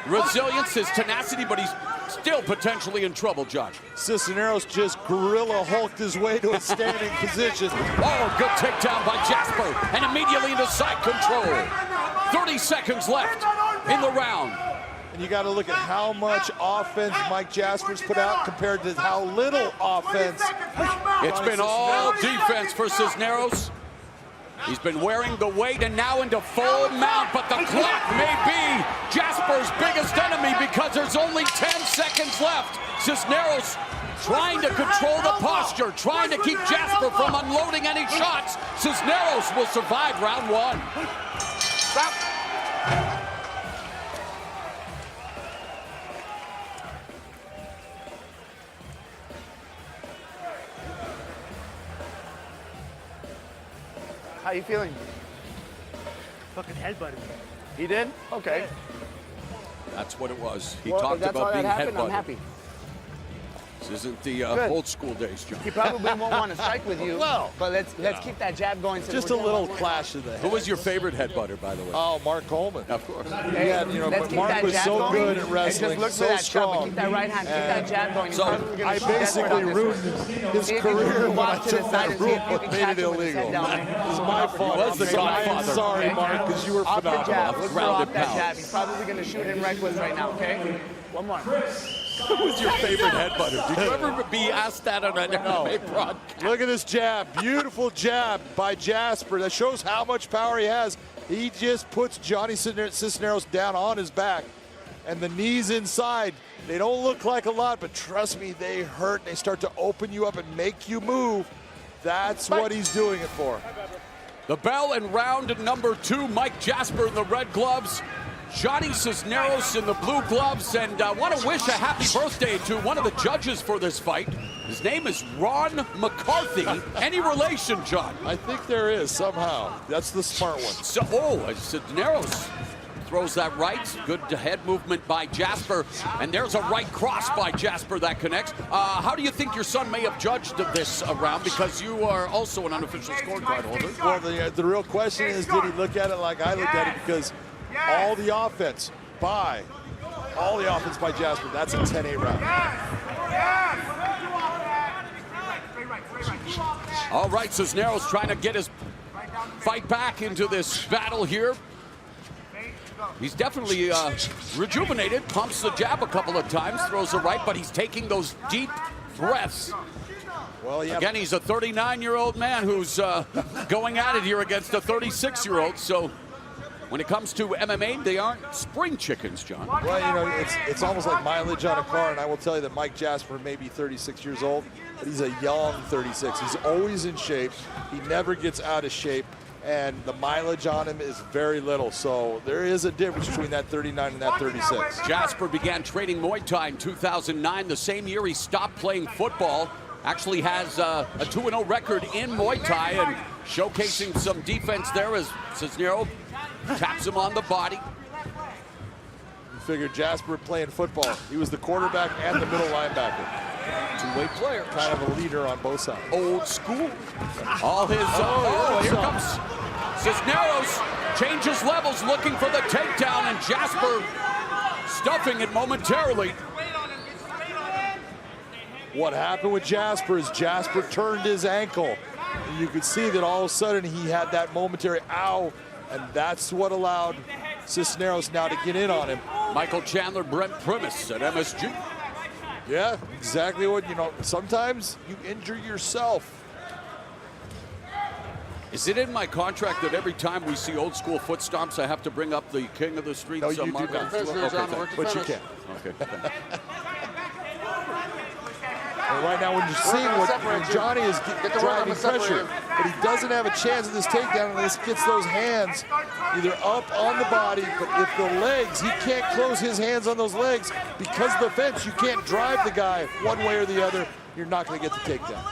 resilience, his tenacity, but he's still potentially in trouble, Josh. Cisneros just gorilla hulked his way to a standing position. Oh, good takedown by Jasper, and immediately into side control. 30 seconds left in the round. And you got to look at how much offense Mike Jasper's put out compared to how little offense It's been all defense for Cisneros. He's been wearing the weight and now into full mount, but the clock may be Jasper's biggest enemy because there's only 10 seconds left. Cisneros trying to control the posture, trying to keep Jasper from unloading any shots. Cisneros will survive round one. Stop. How you feeling? Fucking headbutted me. He did? Okay. That's what it was. He Well, talked if that's about all that being happened, I'm headbutted. happy. This isn't the Good. old school days, John. He probably won't want to strike with you. Well, but let's keep that jab going. So Just a little clash of the head. Who was your favorite headbutter, by the way? Oh, Mark Coleman. Of course. Yeah, you know, but Mark was so good at wrestling, And just look so for that strong. Shot, keep that right hand, keep that jab going. So, I basically ruined his career when I took that rule and made it illegal. It's my fault. was the I'm godfather. sorry, Mark, because you were Off the jab, phenomenal. look for Grounded off that pound. jab. He's probably going to shoot him reckless right now, okay? One more. Who was your favorite headbutter? Did you ever be asked that on an MMA broadcast? Look at this jab. Beautiful jab by Jasper. That shows how much power he has. He just puts Johnny Cisneros down on his back. And the knees inside, they don't look like a lot, but trust me, they hurt. They start to open you up and make you move. That's what he's doing it for. The bell in round number 2. Mike Jasper in the red gloves. Johnny Cisneros in the blue gloves, and I want to wish a happy birthday to one of the judges for this fight. His name is Ron McCarthy. Any relation, John? I think there is somehow. That's the smart one. So, Cisneros throws that right. Good head movement by Jasper, and there's a right cross by Jasper that connects. How do you think your son may have judged this round? Because you are also an unofficial scorecard holder. Well, the real question is, did he look at it like I looked at it? Because all the offense by Jasper, that's a 10-8 round. All right, Cisneros trying to get his fight back into this battle here. He's definitely rejuvenated, pumps the jab a couple of times, throws the right, but he's taking those deep breaths. Well, yeah. Again, he's a 39-year-old man who's going at it here against a 36-year-old, so when it comes to MMA, they aren't spring chickens, John. Well, you know, it's almost like mileage on a car, and I will tell you that Mike Jasper may be 36 years old, but he's a young 36. He's always in shape. He never gets out of shape, and the mileage on him is very little. So there is a difference between that 39 and that 36. Jasper began training Muay Thai in 2009, the same year he stopped playing football. Actually has a 2-0 record in Muay Thai and showcasing some defense there as Cisneros taps him on the body. You figured Jasper playing football. He was the quarterback and the middle linebacker. Two-way player. Kind of a leader on both sides. Old school. All his, here comes Cisneros. Changes levels, looking for the takedown, and Jasper stuffing it momentarily. What happened with Jasper is Jasper turned his ankle. And you could see that all of a sudden he had that momentary ow, and that's what allowed Cisneros now to get in on him. Michael Chandler, Brent Primus at MSG. Yeah, exactly what, you know, sometimes you injure yourself. Is it in my contract that every time we see old school foot stomps, I have to bring up the king of the streets? No, you do Mark? not. Okay, But you can. Okay. And right now, when you're seeing what Johnny is driving pressure, but he doesn't have a chance of this takedown unless he gets those hands either up on the body, but if the legs, he can't close his hands on those legs because of the fence. You can't drive the guy one way or the other. You're not going to get the takedown.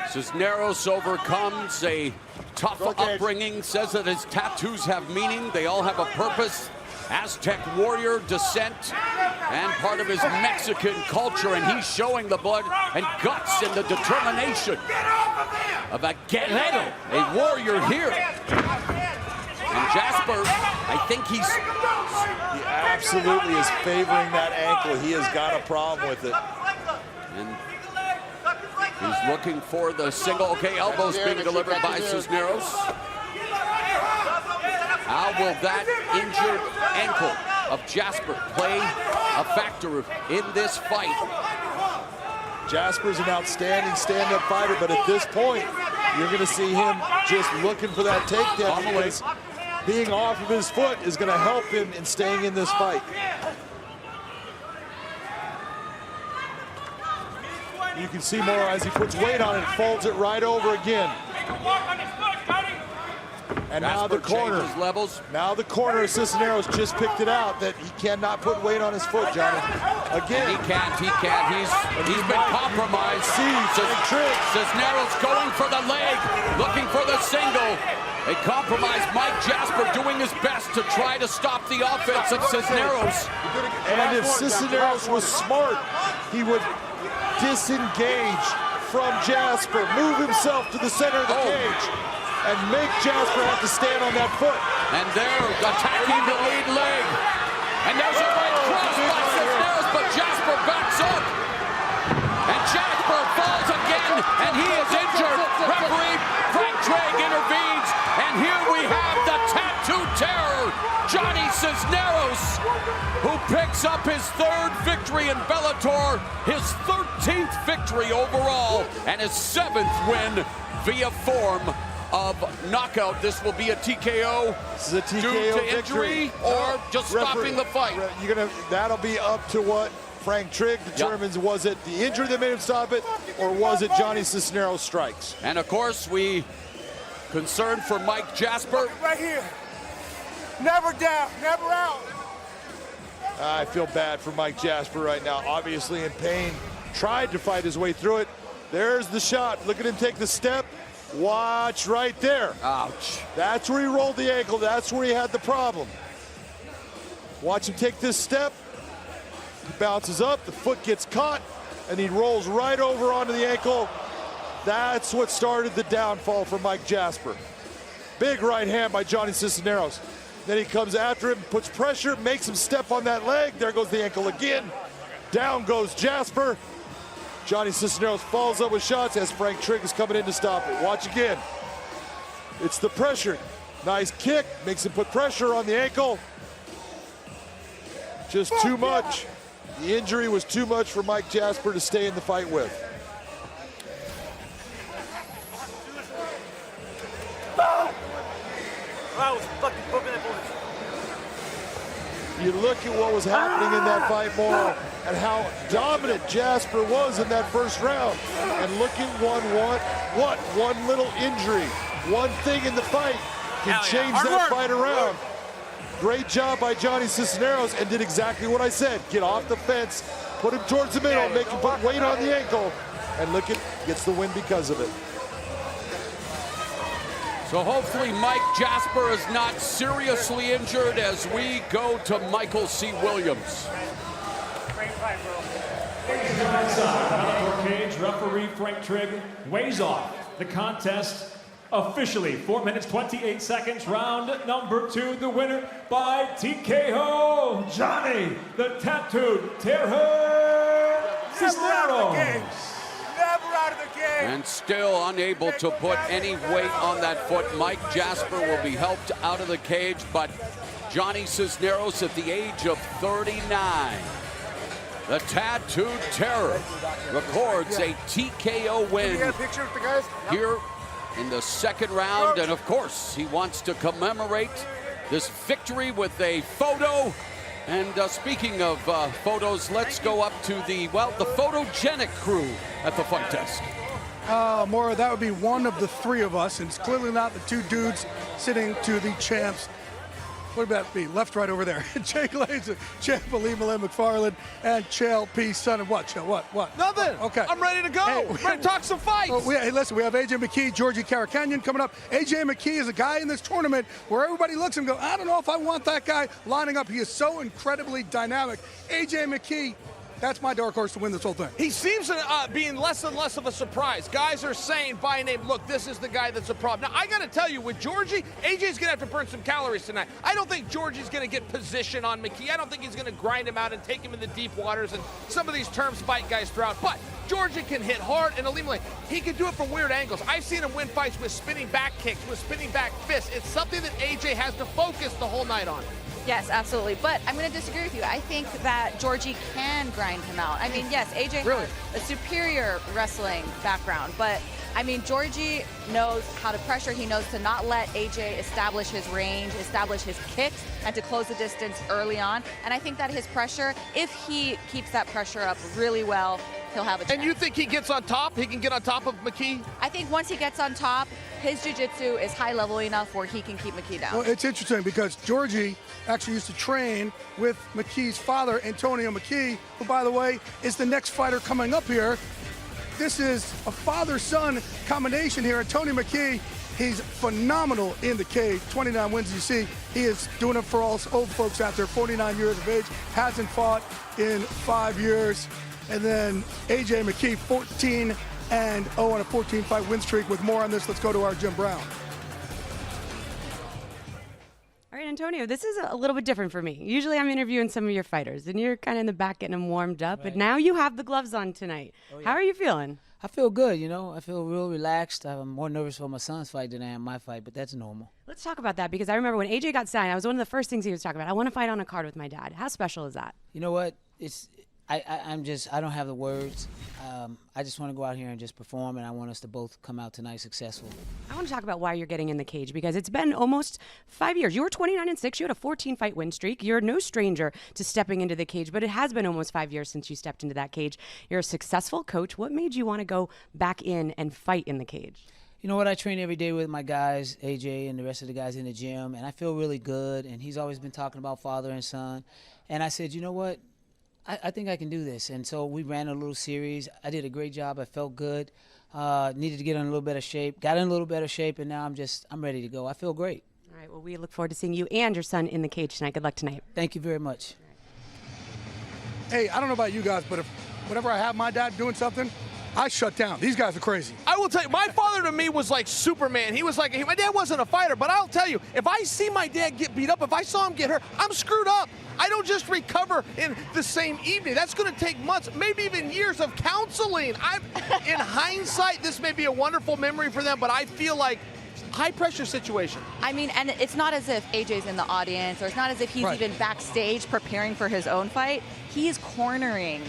Cisneros overcomes a tough upbringing, says that his tattoos have meaning. They all have a purpose. Aztec warrior descent and part of his Mexican culture, and he's showing the blood and guts and the determination of a guerrero, a warrior here. And Jasper, I think he absolutely is favoring that ankle. He has got a problem with it. And he's looking for the single. Okay, elbows being delivered by Cisneros. How will that injured ankle of Jasper play a factor in this fight? Jasper's an outstanding stand-up fighter, but at this point, you're going to see him just looking for that takedown because being off of his foot is going to help him in staying in this fight. You can see more as he puts weight on it, folds it right over again. And now the corner. Levels. Now the corner of Cisneros just picked it out that he cannot put weight on his foot, Johnny. Again. He can't. He's been compromised. Cisneros going for the leg, looking for the single. A compromised Mike Jasper doing his best to try to stop the offense of Cisneros. And if Cisneros was smart, he would disengage from Jasper, move himself to the center of the cage, and make Jasper have to stand on that foot. And they're attacking the lead leg. And there's a right cross by Cisneros, but Jasper backs up. And Jasper falls again, and he is injured. Referee Frank Trigg intervenes, and here we have the tattoo terror, Johnny Cisneros, who picks up his 3rd victory in Bellator, his 13th victory overall, and his 7th win via form of knockout. This will be a TKO. This is a TKO due to victory. injury or just stopping the fight. That'll be up to what Frank Trigg determines. Yep. Was it the injury that made him stop it, or was it Johnny Cisneros strikes? And of course, we concerned for Mike Jasper. Right here. Never down, never out. I feel bad for Mike Jasper right now. Obviously in pain. Tried to fight his way through it. There's the shot. Look at him take the step. Watch right there. Ouch. That's where he rolled the ankle. That's where he had the problem. Watch him take this step. He bounces up, the foot gets caught, and he rolls right over onto the ankle. That's what started the downfall for Mike Jasper. Big right hand by Johnny Cisneros. Then he comes after him, puts pressure, makes him step on that leg. There goes the ankle again. Down goes Jasper. Johnny Cisneros falls up with shots as Frank Trigg is coming in to stop it. Watch again. It's the pressure. Nice kick, makes him put pressure on the ankle. Just too much. The injury was too much for Mike Jasper to stay in the fight with. You look at what was happening in that fight, Morrow, and how dominant Jasper was in that first round. And look at one little injury, one thing in the fight can change that fight around. Great job by Johnny Cisneros, and did exactly what I said. Get off the fence, put him towards the middle, make him put weight on the ankle, and look at, gets the win because of it. So hopefully Mike Jasper is not seriously injured as we go to Michael C. Williams. Bellator cage, referee Frank Trigg weighs off the contest officially. 4 minutes, 28 seconds, round number 2. The winner by TKO, Johnny the Tattooed Terror Cisneros. Never out of the game. And still unable to put any weight on that foot. Mike Jasper will be helped out of the cage, but Johnny Cisneros at the age of 39, the Tattooed Terror, records a TKO win here in the 2nd round. And of course, he wants to commemorate this victory with a photo. And speaking of photos, let's go up to the photogenic crew at the fight desk. Maura, that would be one of the 3 of us, and it's clearly not the 2 dudes sitting to the champs. What would that be? Left, right over there. Jake Laser, Champ Ali Malin McFarland, and Chael P. Son of what? Chael, what? Nothing. Okay. I'm ready to go. Hey, ready to talk some fights. Hey, listen, we have AJ McKee, Georgie Karakanian coming up. AJ McKee is a guy in this tournament where everybody looks and goes, I don't know if I want that guy lining up. He is so incredibly dynamic. AJ McKee, that's my dark horse to win this whole thing. He seems to being less and less of a surprise. Guys are saying by name, look, this is the guy that's a problem. Now, I got to tell you, with Georgie, AJ's going to have to burn some calories tonight. I don't think Georgie's going to get position on McKee. I don't think he's going to grind him out and take him in the deep waters and some of these terms fight guys throw out. But Georgie can hit hard, and Ali Malin, he can do it from weird angles. I've seen him win fights with spinning back kicks, with spinning back fists. It's something that AJ has to focus the whole night on. Yes, absolutely. But I'm going to disagree with you. I think that Georgie can grind him out. I mean, yes, AJ has a superior wrestling background, but I mean, Georgie knows how to pressure. He knows to not let AJ establish his range, establish his kicks, and to close the distance early on. And I think that his pressure, if he keeps that pressure up really well, he'll have a chance. And you think he gets on top? He can get on top of McKee? I think once he gets on top, his jiu-jitsu is high level enough where he can keep McKee down. Well, it's interesting because Georgie actually used to train with McKee's father, Antonio McKee, who, by the way, is the next fighter coming up here. This is a father-son combination here. Tony McKee, he's phenomenal in the cage. 29 wins, you see. He is doing it for all us old folks out there, 49 years of age, hasn't fought in 5 years. And then AJ McKee, 14-0 on a 14-fight win streak. With more on this, let's go to our Jim Brown. All right, Antonio, this is a little bit different for me. Usually I'm interviewing some of your fighters, and you're kind of in the back getting them warmed up, but now you have the gloves on tonight. How are you feeling? I feel good, you know. I feel real relaxed. I'm more nervous for my son's fight than I am my fight, but that's normal. Let's talk about that, because I remember when AJ got signed, I was one of the first things he was talking about. I want to fight on a card with my dad. How special is that? You know what? I don't have the words. I just want to go out here and just perform, and I want us to both come out tonight successful. I want to talk about why you're getting in the cage, because it's been almost 5 years. You were 29-6. You had a 14-fight win streak. You're no stranger to stepping into the cage, but it has been almost 5 years since you stepped into that cage. You're a successful coach. What made you want to go back in and fight in the cage? You know what? I train every day with my guys, AJ and the rest of the guys in the gym, and I feel really good, and he's always been talking about father and son. And I said, you know what? I think I can do this. And so we ran a little series. I did a great job. I felt good. Needed to get in a little better shape. Got in a little better shape, and now I'm ready to go. I feel great. All right, well, we look forward to seeing you and your son in the cage tonight. Good luck tonight. Thank you very much. Hey, I don't know about you guys, but whenever I have my dad doing something, I shut down. These guys are crazy. I will tell you, my father to me was like Superman. He was like, my dad wasn't a fighter, but I'll tell you, if I see my dad get beat up, if I saw him get hurt, I'm screwed up. I don't just recover in the same evening. That's going to take months, maybe even years of counseling. In hindsight, this may be a wonderful memory for them, but I feel like high-pressure situation. I mean, and it's not as if AJ's in the audience, or it's not as if he's even backstage preparing for his own fight. He's cornering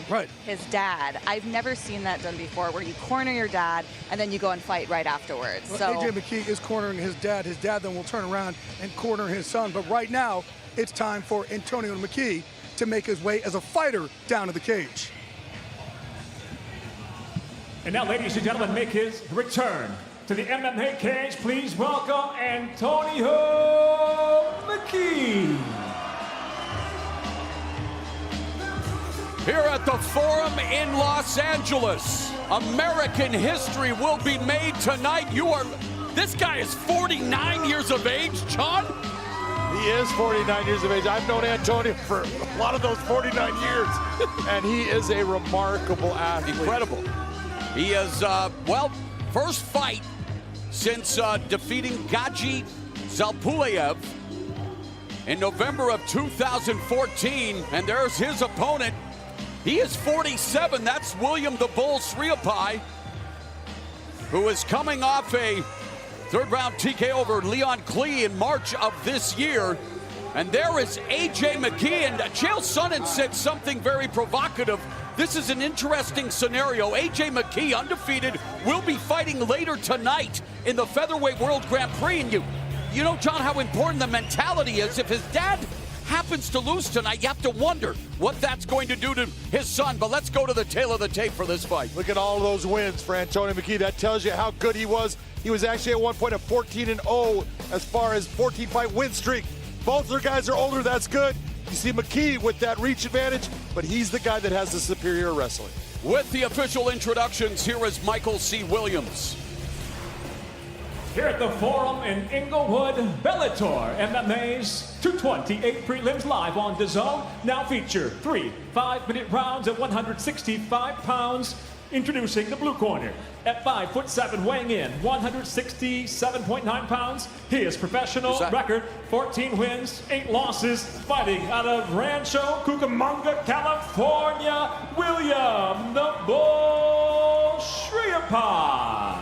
his dad. I've never seen that done before, where you corner your dad and then you go and fight right afterwards. Well, so AJ McKee is cornering his dad. His dad then will turn around and corner his son. But right now, it's time for Antonio McKee to make his way as a fighter down to the cage. And now, ladies and gentlemen, make his return to the MMA cage. Please welcome Antonio McKee. Here at the Forum in Los Angeles, American history will be made tonight. This guy is 49 years of age, John? He is 49 years of age. I've known Antonio for a lot of those 49 years, and he is a remarkable athlete. Incredible. He is, first fight since defeating Gaji Zalpulev in November of 2014, and there's his opponent. He is 47. That's William the Bull Sriapai, who is coming off a third-round TKO over Leon Klee in March of this year. And there is AJ McKee, and Chael Sonnen said something very provocative. This is an interesting scenario. AJ McKee, undefeated, will be fighting later tonight in the Featherweight World Grand Prix. And you know, John, how important the mentality is. If his dad happens to lose tonight, you have to wonder what that's going to do to his son. But let's go to the tail of the tape for this fight. Look at all of those wins for Antonio McKee. That tells you how good he was. He was actually at one point a 14-0 as far as 14-fight win streak. Both their guys are older. That's good. You see McKee with that reach advantage, but he's the guy that has the superior wrestling. With the official introductions, here is Michael C. Williams. Here at the Forum in Inglewood, Bellator MMA's 228 prelims live on Dazn now feature 3 5-minute rounds at 165 pounds. Introducing the blue corner at 5'7", weighing in 167.9 pounds. His professional record: 14 wins, 8 losses. Fighting out of Rancho Cucamonga, California, William the Bull Sriapai.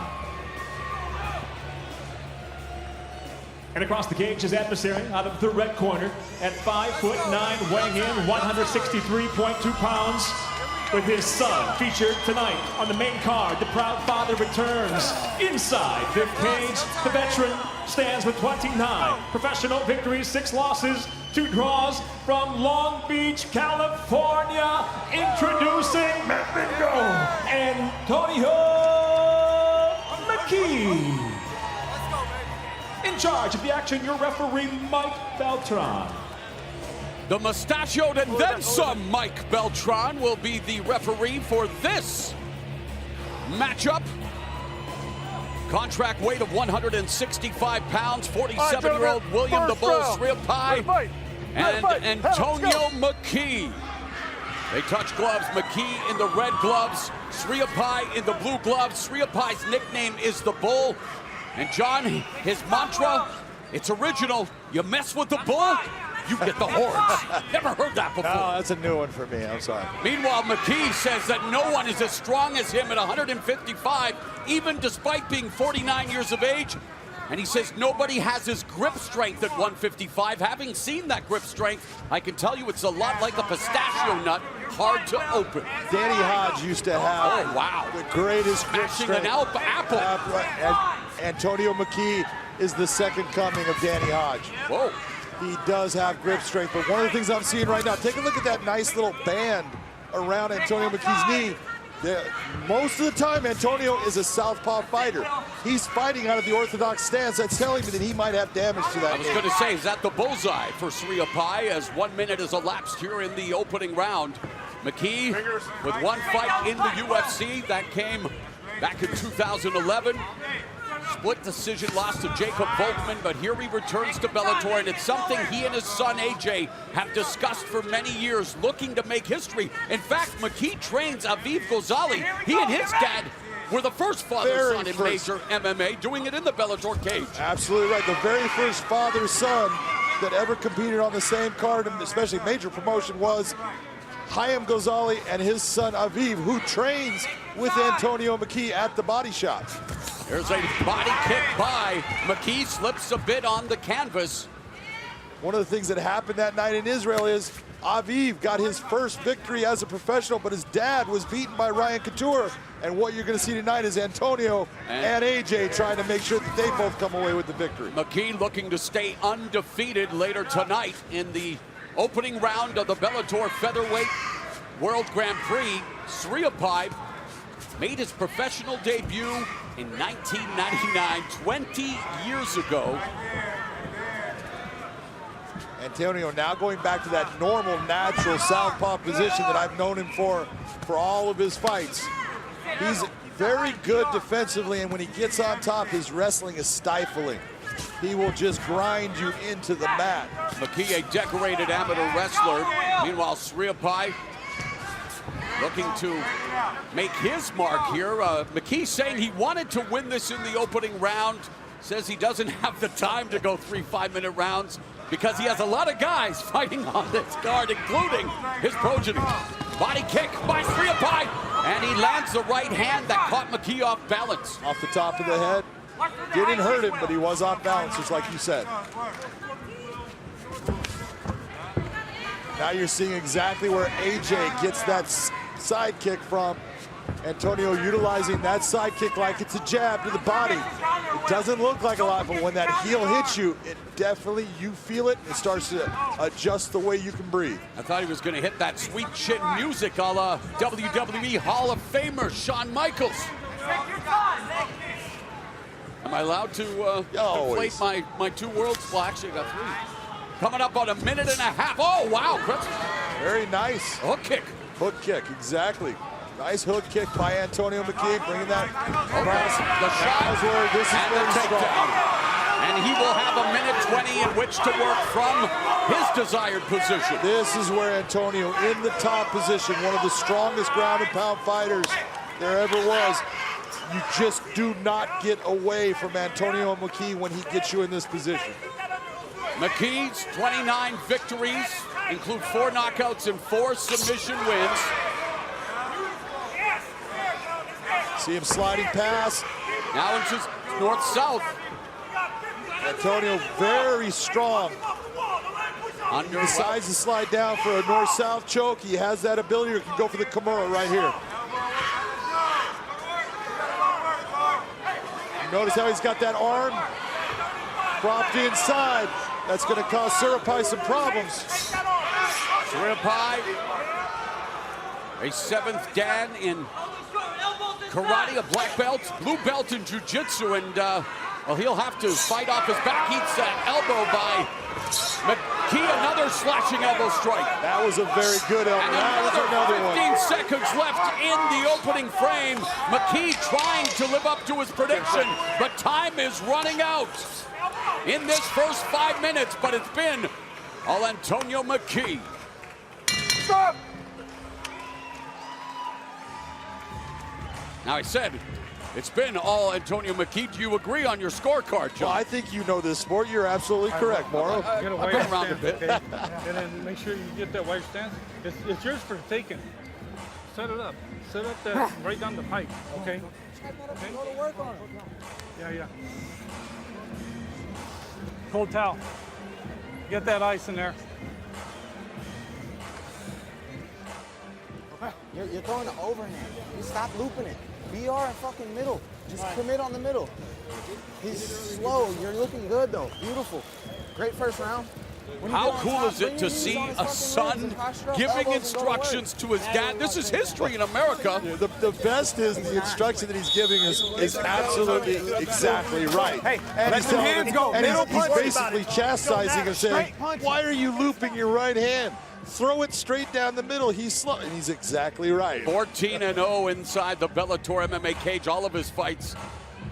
And across the cage, his adversary out of the red corner at 5'9", weighing in 163.2 pounds. With his son featured tonight on the main card, the proud father returns inside the cage. The veteran stands with 29 professional victories, 6 losses, 2 draws from Long Beach, California. Introducing Antonio McKee. In charge of the action, your referee, Mike Beltran. The mustachioed and then some Mike Beltran will be the referee for this matchup. Contract weight of 165 pounds, 47-year-old William the Bull Sriapai and Antonio McKee. They touch gloves, McKee in the red gloves, Sriapai in the blue gloves. Sriapai's nickname is the Bull. And John, his mantra, it's original. You mess with the bull, you get the horns. Never heard that before. No, that's a new one for me. I'm sorry. Meanwhile, McKee says that no one is as strong as him at 155, even despite being 49 years of age. And he says nobody has his grip strength at 155. Having seen that grip strength, I can tell you it's a lot like a pistachio nut, hard to open. Danny Hodge used to have the greatest grip strength. An apple. And Antonio McKee is the second coming of Danny Hodge. Whoa. He does have grip strength, but one of the things I'm seeing right now, take a look at that nice little band around Antonio McKee's knee. Most of the time, Antonio is a southpaw fighter. He's fighting out of the orthodox stance. That's telling me that he might have damage to that. I was going to say, is that the bullseye for Sriapai as 1 minute has elapsed here in the opening round? McKee with one fight in the UFC that came back in 2011. Split decision loss to Jacob Volkman, but here he returns to Bellator, and it's something he and his son AJ have discussed for many years, looking to make history. In fact, McKee trains Aviv Ghazali. He and his dad were the first father-son in major MMA, doing it in the Bellator cage. Absolutely right. The very first father-son that ever competed on the same card, especially major promotion, was Chaim Ghazali and his son Aviv, who trains with Antonio McKee at the Body Shop. There's a body kick by McKee, slips a bit on the canvas. One of the things that happened that night in Israel is Aviv got his first victory as a professional, but his dad was beaten by Ryan Couture. And what you're going to see tonight is Antonio and AJ trying to make sure that they both come away with the victory. McKee looking to stay undefeated later tonight in the opening round of the Bellator Featherweight World Grand Prix. Sriapai made his professional debut in 1999, 20 years ago. Antonio now going back to that normal, natural southpaw position that I've known him for all of his fights. He's very good defensively, and when he gets on top, his wrestling is stifling. He will just grind you into the mat. McKee, a decorated amateur wrestler. Meanwhile, Sriapai looking to make his mark here. McKee saying he wanted to win this in the opening round. Says he doesn't have the time to go 3 5-minute rounds because he has a lot of guys fighting on this card, including his progeny. Body kick by Sriapai, and he lands the right hand that caught McKee off balance. Off the top of the head. Didn't hurt him, but he was off balance, just like you said. Now you're seeing exactly where AJ gets that side kick from. Antonio utilizing that side kick like it's a jab to the body. It doesn't look like a lot, but when that heel hits you, it definitely, you feel it. It starts to adjust the way you can breathe. I thought he was going to hit that sweet chin music a la WWE Hall of Famer Shawn Michaels. Am I allowed to inflate my 2 worlds? Well, actually, I got 3. Coming up on a minute and a half. Oh, wow, Chris. Very nice. Hook kick. Hook kick, exactly. Nice hook kick by Antonio McKee, bringing that across. The shot where this is and the takedown. And he will have a minute 20 in which to work from his desired position. This is where Antonio, in the top position, one of the strongest ground and pound fighters there ever was. You just do not get away from Antonio McKee when he gets you in this position. McKee's 29 victories include 4 knockouts and 4 submission wins. See him sliding past. Now it's just north-south. Antonio very strong. He decides to slide down for a north-south choke. He has that ability, or can go for the Kimura right here. Notice how he's got that arm propped inside. That's going to cause Surapai some problems. Surapai, a 7th Dan in karate, a black belt, blue belt in jiu-jitsu, and well, he'll have to fight off his back. Eats that elbow by McKee, another slashing elbow strike. That was a very good elbow. And another 15 seconds left in the opening frame. McKee trying to live up to his prediction, but time is running out in this first 5 minutes, but it's been all Antonio McKee. Stop! Now, I said it's been all Antonio McKee. Do you agree on your scorecard, John? Well, I think you know this sport. You're absolutely correct, Mauro. Get a I've been around a bit. Okay? And then make sure you get that wide stance. It's yours for the taking. Set it up. Set up that right down the pipe, okay? Yeah. Cold towel. Get that ice in there. You're throwing the overhand. You stop looping it. BR in fucking middle. Just commit on the middle. He's slow. You're looking good though. Beautiful. Great first round. How cool is it to see a son giving instructions to his dad? This is history in America. The best is the instruction that he's giving is absolutely exactly right. Hey, and let them hands go. And Middle he's punch. basically chastising him, saying, why are you looping your right hand? Throw it straight down the middle. He's slow, and he's exactly right. 14-0 inside the Bellator MMA cage. All of his fights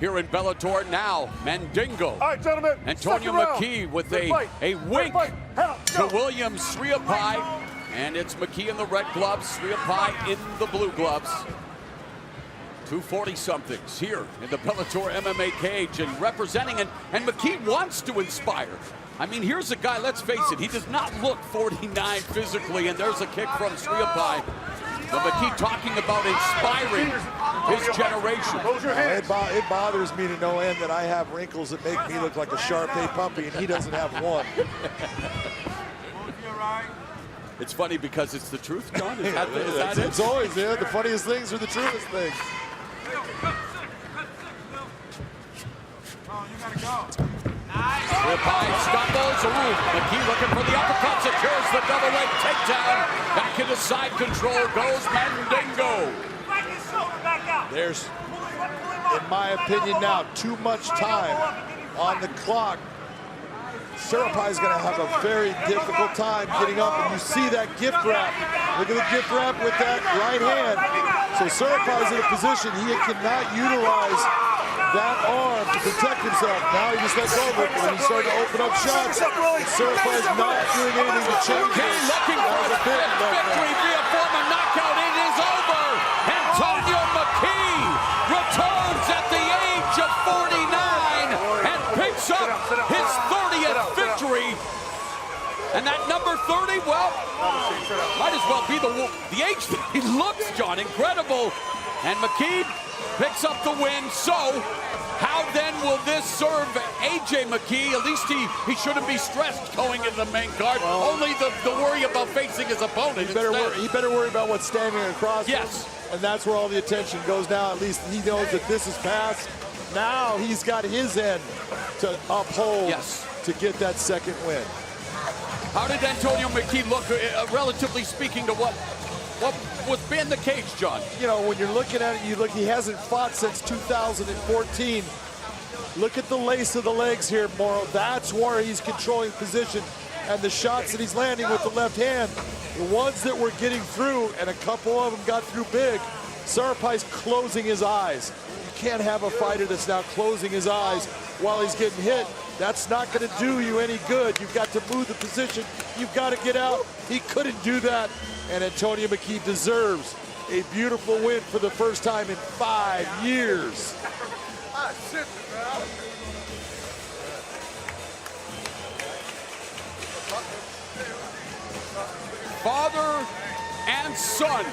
here in Bellator. Now, Mandingo. All right, gentlemen. Antonio McKee with a wink to William Sriapai. And it's McKee in the red gloves, Sriapai in the blue gloves. 240-somethings here in the Bellator MMA cage and representing, and McKee wants to inspire. I mean, here's a guy, let's face it, he does not look 49 physically, and there's a kick from Sriapai. But McKee talking about inspiring his generation. It bothers me to no end that I have wrinkles that make me look like a Shar-Pei puppy, and he doesn't have one. It's funny because it's the truth, John. Is that it? It's always there. The funniest things are the truest things. Sriapai stumbles. Ooh, McKee looking for the uppercut, secures the double leg takedown. Back into side control goes Mandingo. There's, in my opinion now, too much time on the clock. Surapai is going to have a very difficult time getting up, and you see that gift wrap. Look at the gift wrap with that right hand. So Surapai is in a position he cannot utilize that arm to protect himself. Now he just lets go of it, and he's starting to open up shots. Surapai is not doing anything to change it. Looking for the victory via form of knockout. It is over. Antonio McKee returns at the age of 49 and picks up his 30th victory. And that number 30, well, might as well be the age that he looks, John. Incredible. And McKee picks up the win. So, how then will this serve AJ McKee? At least he shouldn't be stressed going into the main card. Only the worry about facing his opponent. He better worry about what's standing across him. Yes. And that's where all the attention goes now. At least he knows that this is past. Now he's got his end to uphold to get that second win. How did Antonio McKee look, relatively speaking, to what was been the cage, John? You know, when you're looking at it, he hasn't fought since 2014. Look at the lace of the legs here, Mauro. That's where he's controlling position. And the shots that he's landing with the left hand, the ones that were getting through, and a couple of them got through big, Sarapai's closing his eyes. You can't have a fighter that's now closing his eyes while he's getting hit. That's not going to do you any good. You've got to move the position. You've got to get out. He couldn't do that. And Antonio McKee deserves a beautiful win for the first time in 5 years. Father and son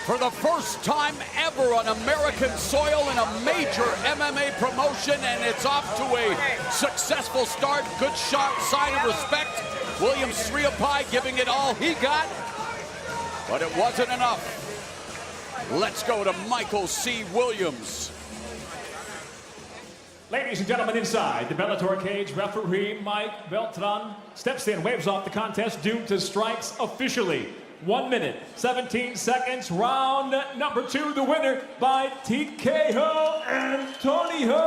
For the first time ever on American soil in a major MMA promotion, and it's off to a successful start. Good shot, sign of respect. William Sriapai giving it all he got, but it wasn't enough. Let's go to Michael C. Williams. Ladies and gentlemen, inside the Bellator cage, referee Mike Beltran steps in, waves off the contest due to strikes officially. 1 minute, 17 seconds, round number 2, the winner by TKO, Antonio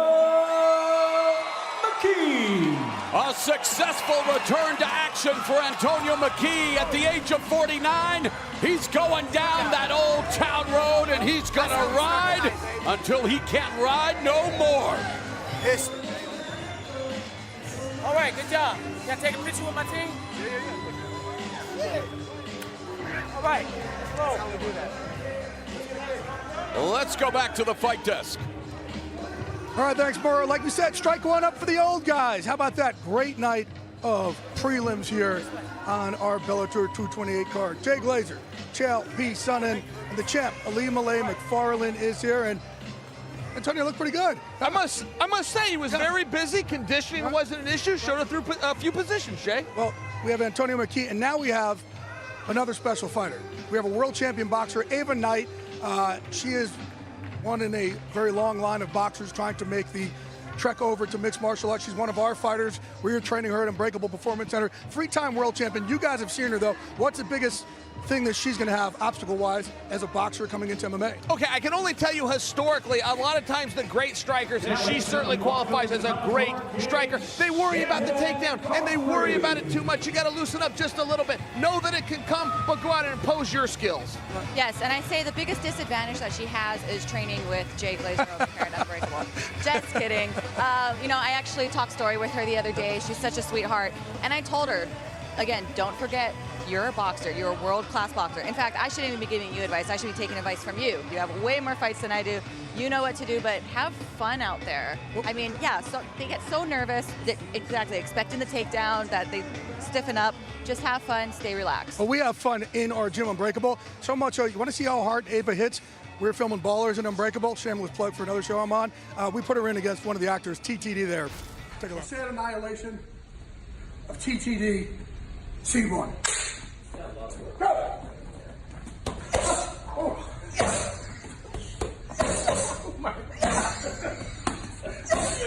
McKee. A successful return to action for Antonio McKee at the age of 49. He's going down that old town road, and he's gonna ride until he can't ride no more. All right, good job. Can I take a picture with my team? Yeah. All right, let's go. Do that. Let's go back to the fight desk. All right, thanks, Burrow. Like we said, strike one up for the old guys. How about that? Great night of prelims here on our Bellator 228 card. Jay Glazer, Chael P. Sonnen, and the champ, Ali Malay McFarlane is here, and Antonio looked pretty good. I must say he was very busy. Conditioning wasn't an issue. Showed it through a few positions, Jay. Well, we have Antonio McKee, and now we have another special fighter. We have a world champion boxer, Ava Knight. She is one in a very long line of boxers trying to make the trek over to mixed martial arts. She's one of our fighters. We are training her at Unbreakable Performance Center. 3-time world champion. You guys have seen her, though. What's the biggest thing that she's going to have obstacle-wise as a boxer coming into MMA? Okay, I can only tell you historically, a lot of times the great strikers, and she certainly qualifies as a great striker, they worry about the takedown, and they worry about it too much. You got to loosen up just a little bit. Know that it can come, but go out and impose your skills. Yes, and I say the biggest disadvantage that she has is training with Jay Glazer over here at Unbreakable. Just kidding. You know, I actually talked story with her the other day. She's such a sweetheart, and I told her, again, don't forget, you're a boxer. You're a world-class boxer. In fact, I shouldn't even be giving you advice. I should be taking advice from you. You have way more fights than I do. You know what to do, but have fun out there. I mean, yeah, so they get so nervous, that exactly, expecting the takedown, that they stiffen up. Just have fun, stay relaxed. Well, we have fun in our gym, Unbreakable. So much so, you want to see how hard Ava hits? We're filming Ballers in Unbreakable. Shameless plug for another show I'm on. We put her in against one of the actors, TTD there. Take a look. Sad annihilation of TTD, C1. Go! Oh. Oh my God.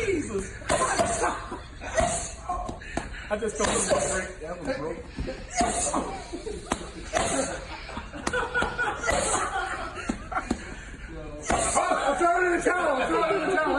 Jesus. I just don't know what break. That was broke. I'm throwing in the towel. I'm throwing in the towel.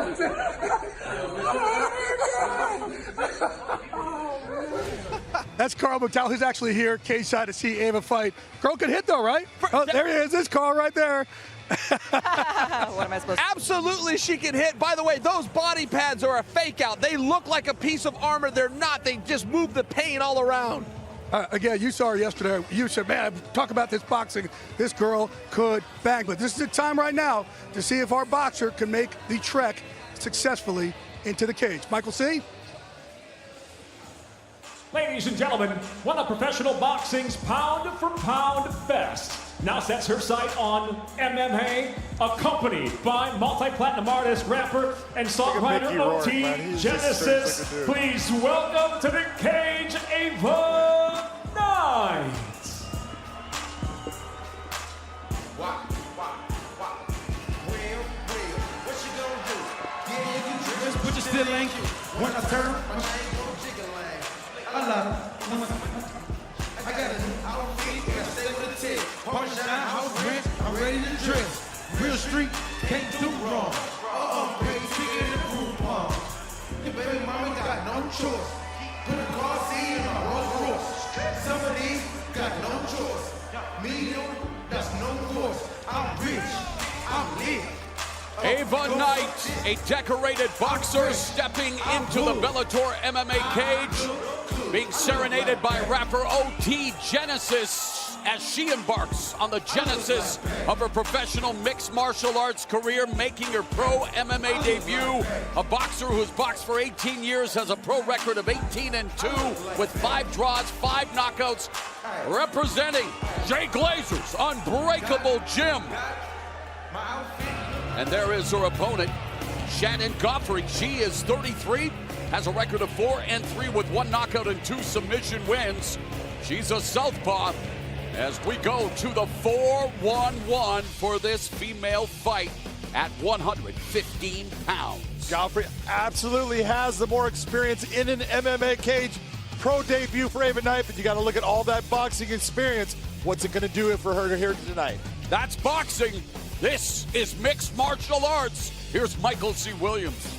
That's Carl McDowell, who's actually here, cage-side to see Ava fight. Girl could hit, though, right? Oh, there he is. This Carl right there. What am I supposed to do? Absolutely, she can hit. By the way, those body pads are a fake out. They look like a piece of armor. They're not. They just move the paint all around. Again, you saw her yesterday. You said, man, talk about this boxing. This girl could bang. But this is the time right now to see if our boxer can make the trek successfully into the cage. Michael C.? Ladies and gentlemen, one of professional boxing's pound-for-pound best now sets her sight on MMA, accompanied by multi-platinum artist, rapper, and songwriter OT Genesis. Please welcome to the cage, Ava Knight. Just put your still link when I turn. I got a new outfit, I stay with a tip. Party shine, house rent, I'm ready to dress. Real street, can't do wrong. Great ticket in the group palm. Your baby mama got no choice. Put a car seat in my Rolls Royce. Some of these got no choice. Medium, that's no course. I'm rich, I'm lit. Ava Knight, a decorated boxer, stepping into the Bellator MMA cage, being serenaded by rapper OT Genesis. as she embarks on the genesis of her professional mixed martial arts career, making her pro MMA debut. A boxer who's boxed for 18 years, has a pro record of 18-2 with 5 draws, 5 knockouts, representing Jay Glazer's Unbreakable Gym. And there is her opponent, Shannon Godfrey. She is 33, has a record of 4-3 with 1 knockout and 2 submission wins. She's a southpaw as we go to the 4-1-1 for this female fight at 115 pounds. Godfrey absolutely has the more experience in an MMA cage. Pro debut for Ava Knight, but you got to look at all that boxing experience. What's it going to do for her here tonight? That's boxing. This is mixed martial arts. Here's Michael C. Williams.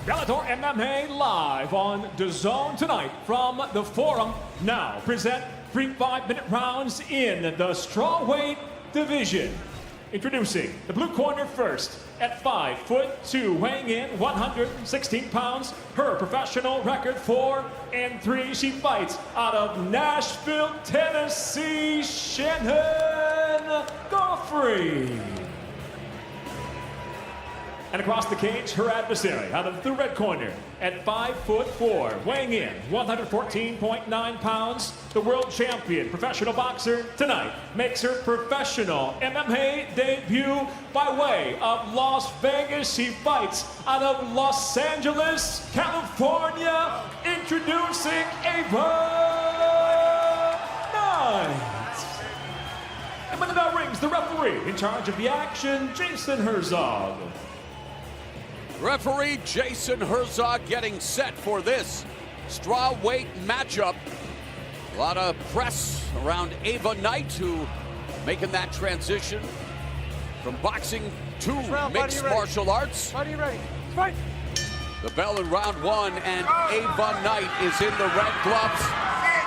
Bellator MMA live on Dazn tonight from the Forum. Now present 3 5-minute rounds in the strawweight division. Introducing the blue corner first at 5'2", weighing in 116 pounds. Her professional record 4-3. She fights out of Nashville, Tennessee. Shannon Godfrey. And across the cage, her adversary out of the red corner at 5'4", weighing in 114.9 pounds. The world champion professional boxer tonight makes her professional MMA debut by way of Las Vegas. She fights out of Los Angeles, California. Introducing Ava Knight. And when the bell rings, the referee in charge of the action, Jason Herzog. Referee Jason Herzog getting set for this strawweight matchup. A lot of press around Ava Knight, who making that transition from boxing to mixed martial arts. Are you ready? Fight! The bell in round 1, and Ava Knight is in the red gloves.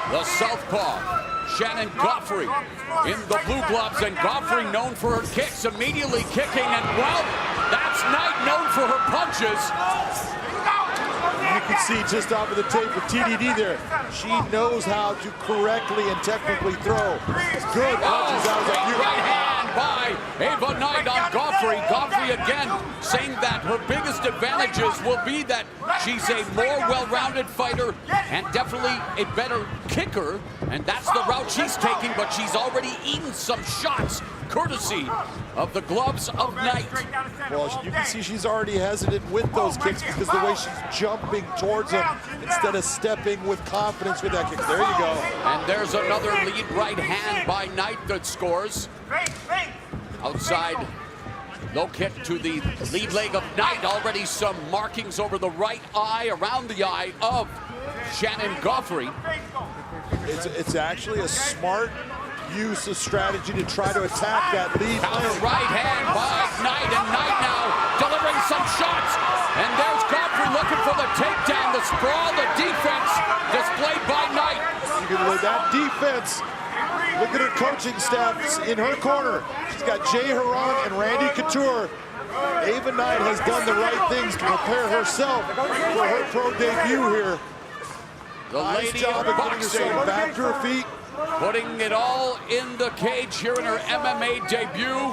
The southpaw, Shannon Godfrey, in the blue gloves, and Godfrey known for her kicks, immediately kicking, and well, that's Knight known for her punches. You can see just off of the tape with TDD there, she knows how to correctly and technically throw. Good punches out of the right hand by Ava Knight on Godfrey. Godfrey again saying that her biggest advantages will be that she's a more well-rounded fighter and definitely a better kicker, and that's the route she's taking, but she's already eaten some shots courtesy of the gloves of Knight. Well, you can see she's already hesitant with those kicks because the way she's jumping towards them instead of stepping with confidence with that kick. There you go. And there's another lead right hand by Knight that scores. Outside, low kick to the lead leg of Knight. Already some markings over the right eye, around the eye of Shannon Godfrey. It's actually a smart use of strategy to try to attack that lead. Right hand by Knight, and Knight now delivering some shots. And there's Godfrey looking for the takedown, the sprawl, the defense displayed by Knight. You can look at that defense. Look at her coaching staff in her corner. She's got Jay Haran and Randy Couture. Ava Knight has done the right things to prepare herself for her pro debut here. The lady of boxing back to her feet. Putting it all in the cage here in her MMA debut.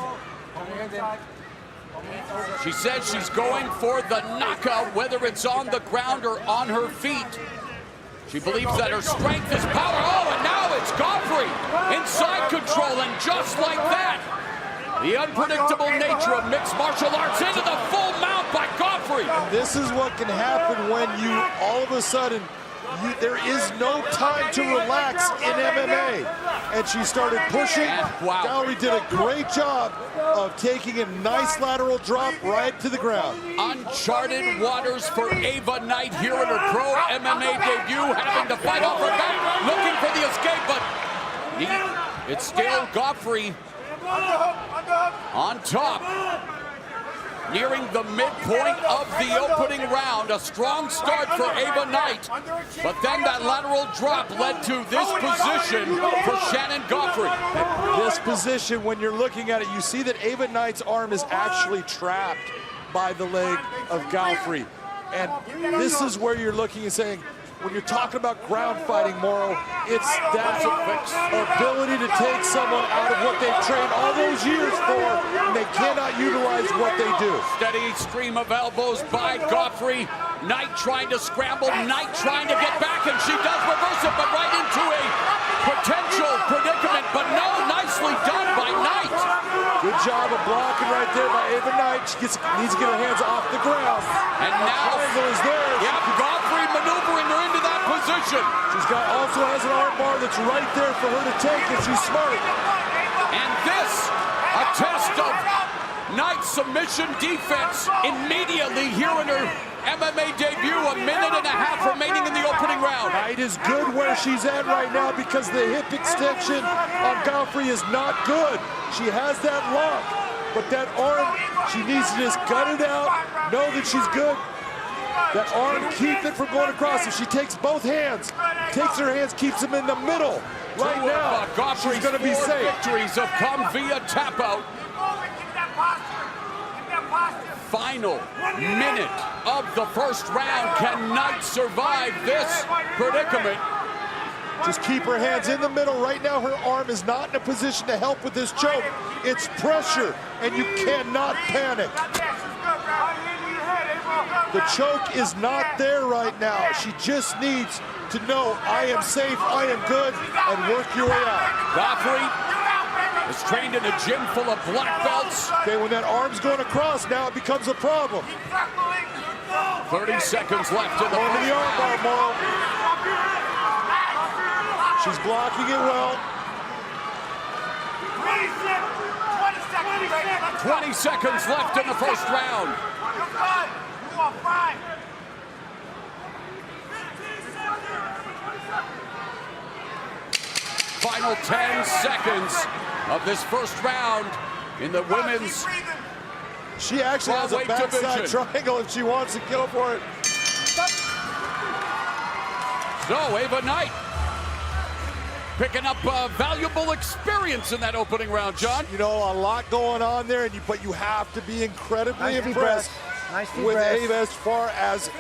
She says she's going for the knockout, whether it's on the ground or on her feet. She believes that her strength is power. Oh, and now it's Godfrey inside control, and just like that, the unpredictable nature of mixed martial arts into the full mount by Godfrey. And this is what can happen when you all of a sudden there is no time to relax in MMA. And she started pushing. Godfrey did a great job of taking a nice lateral drop right to the ground. Uncharted waters for Ava Knight here in her pro MMA debut, having to fight off her back, looking for the escape, but it's still Godfrey on top. Nearing the midpoint of the opening round. A strong start for Ava Knight, but then that lateral drop led to this position for Shannon Godfrey. This position, when you're looking at it, you see that Ava Knight's arm is actually trapped by the leg of Godfrey. And this is where you're looking and saying, when you're talking about ground fighting, Morrow, it's that ability to take someone out of what they've trained all those years for, and they cannot utilize what they do. Steady stream of elbows by Godfrey. Knight trying to scramble, Knight trying to get back, and she does reverse it, but right into a potential predicament, but no, nicely done by Knight. Good job of blocking right there by Ava Knight. She needs to get her hands off the ground. And now is there. Yep, Godfrey maneuvering her into that position. She's also has an arm bar that's right there for her to take if she's smart. And this, a test of Knight's submission defense immediately here in her MMA debut, a minute and a half remaining in the opening round. Knight is good where she's at right now because the hip extension on Godfrey is not good. She has that lock, but that arm, she needs to just gut it out, know that she's good. That arm, keep it from going across. If she takes both hands, takes her hands, keeps them in the middle. Right now, Godfrey's she's going to be safe. Victories have come via tap out. Final minute of the first round. Can Knight survive this predicament? Just keep her hands in the middle. Right now, her arm is not in a position to help with this choke. It's pressure, and you cannot panic. The choke is not there right now. She just needs to know, I am safe, I am good, and work your way out. Godfrey is trained in a gym full of black belts. Okay, when that arm's going across, now it becomes a problem. 30 seconds left in the first round. Arm bar, Morrow. She's blocking it well. 20 seconds left in the first round. Final 10 seconds of this first round in the women's. She actually has a backside triangle if she wants to go for it. So Ava Knight picking up valuable experience in that opening round, John. You know, a lot going on there, but you have to be incredibly impressed with Ava as far as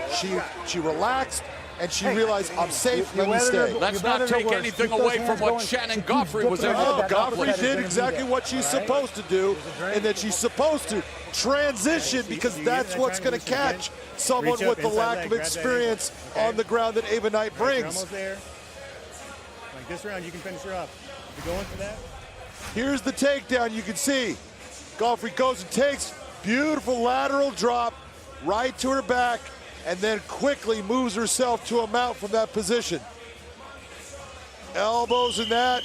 she relaxed and she realized, I'm safe, let me stay. Let's not take anything away from what Shannon Godfrey was able to Godfrey accomplish. did exactly what she's supposed to do, and that she's supposed to transition, because that's what's going to catch someone with the lack of experience on the ground that Ava Knight brings. Almost there. Like this round, you can finish her up. You going for that? Here's the takedown. You can see Godfrey goes and takes beautiful lateral drop right to her back, and then quickly moves herself to a mount from that position. Elbows in that,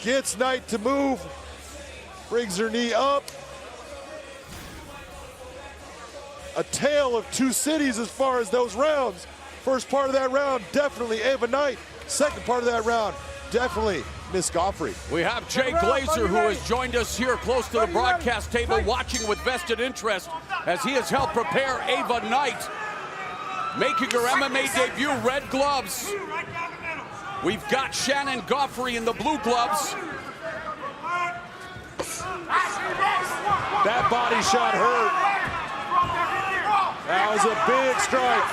gets Knight to move, brings her knee up. A tale of two cities as far as those rounds. First part of that round, definitely Ava Knight. Second part of that round, definitely Miss Godfrey. We have Jay Glazer, who has joined us here close to the broadcast table, watching with vested interest as he has helped prepare Ava Knight, making her MMA debut, red gloves. We've got Shannon Godfrey in the blue gloves. That body shot hurt. That was a big strike.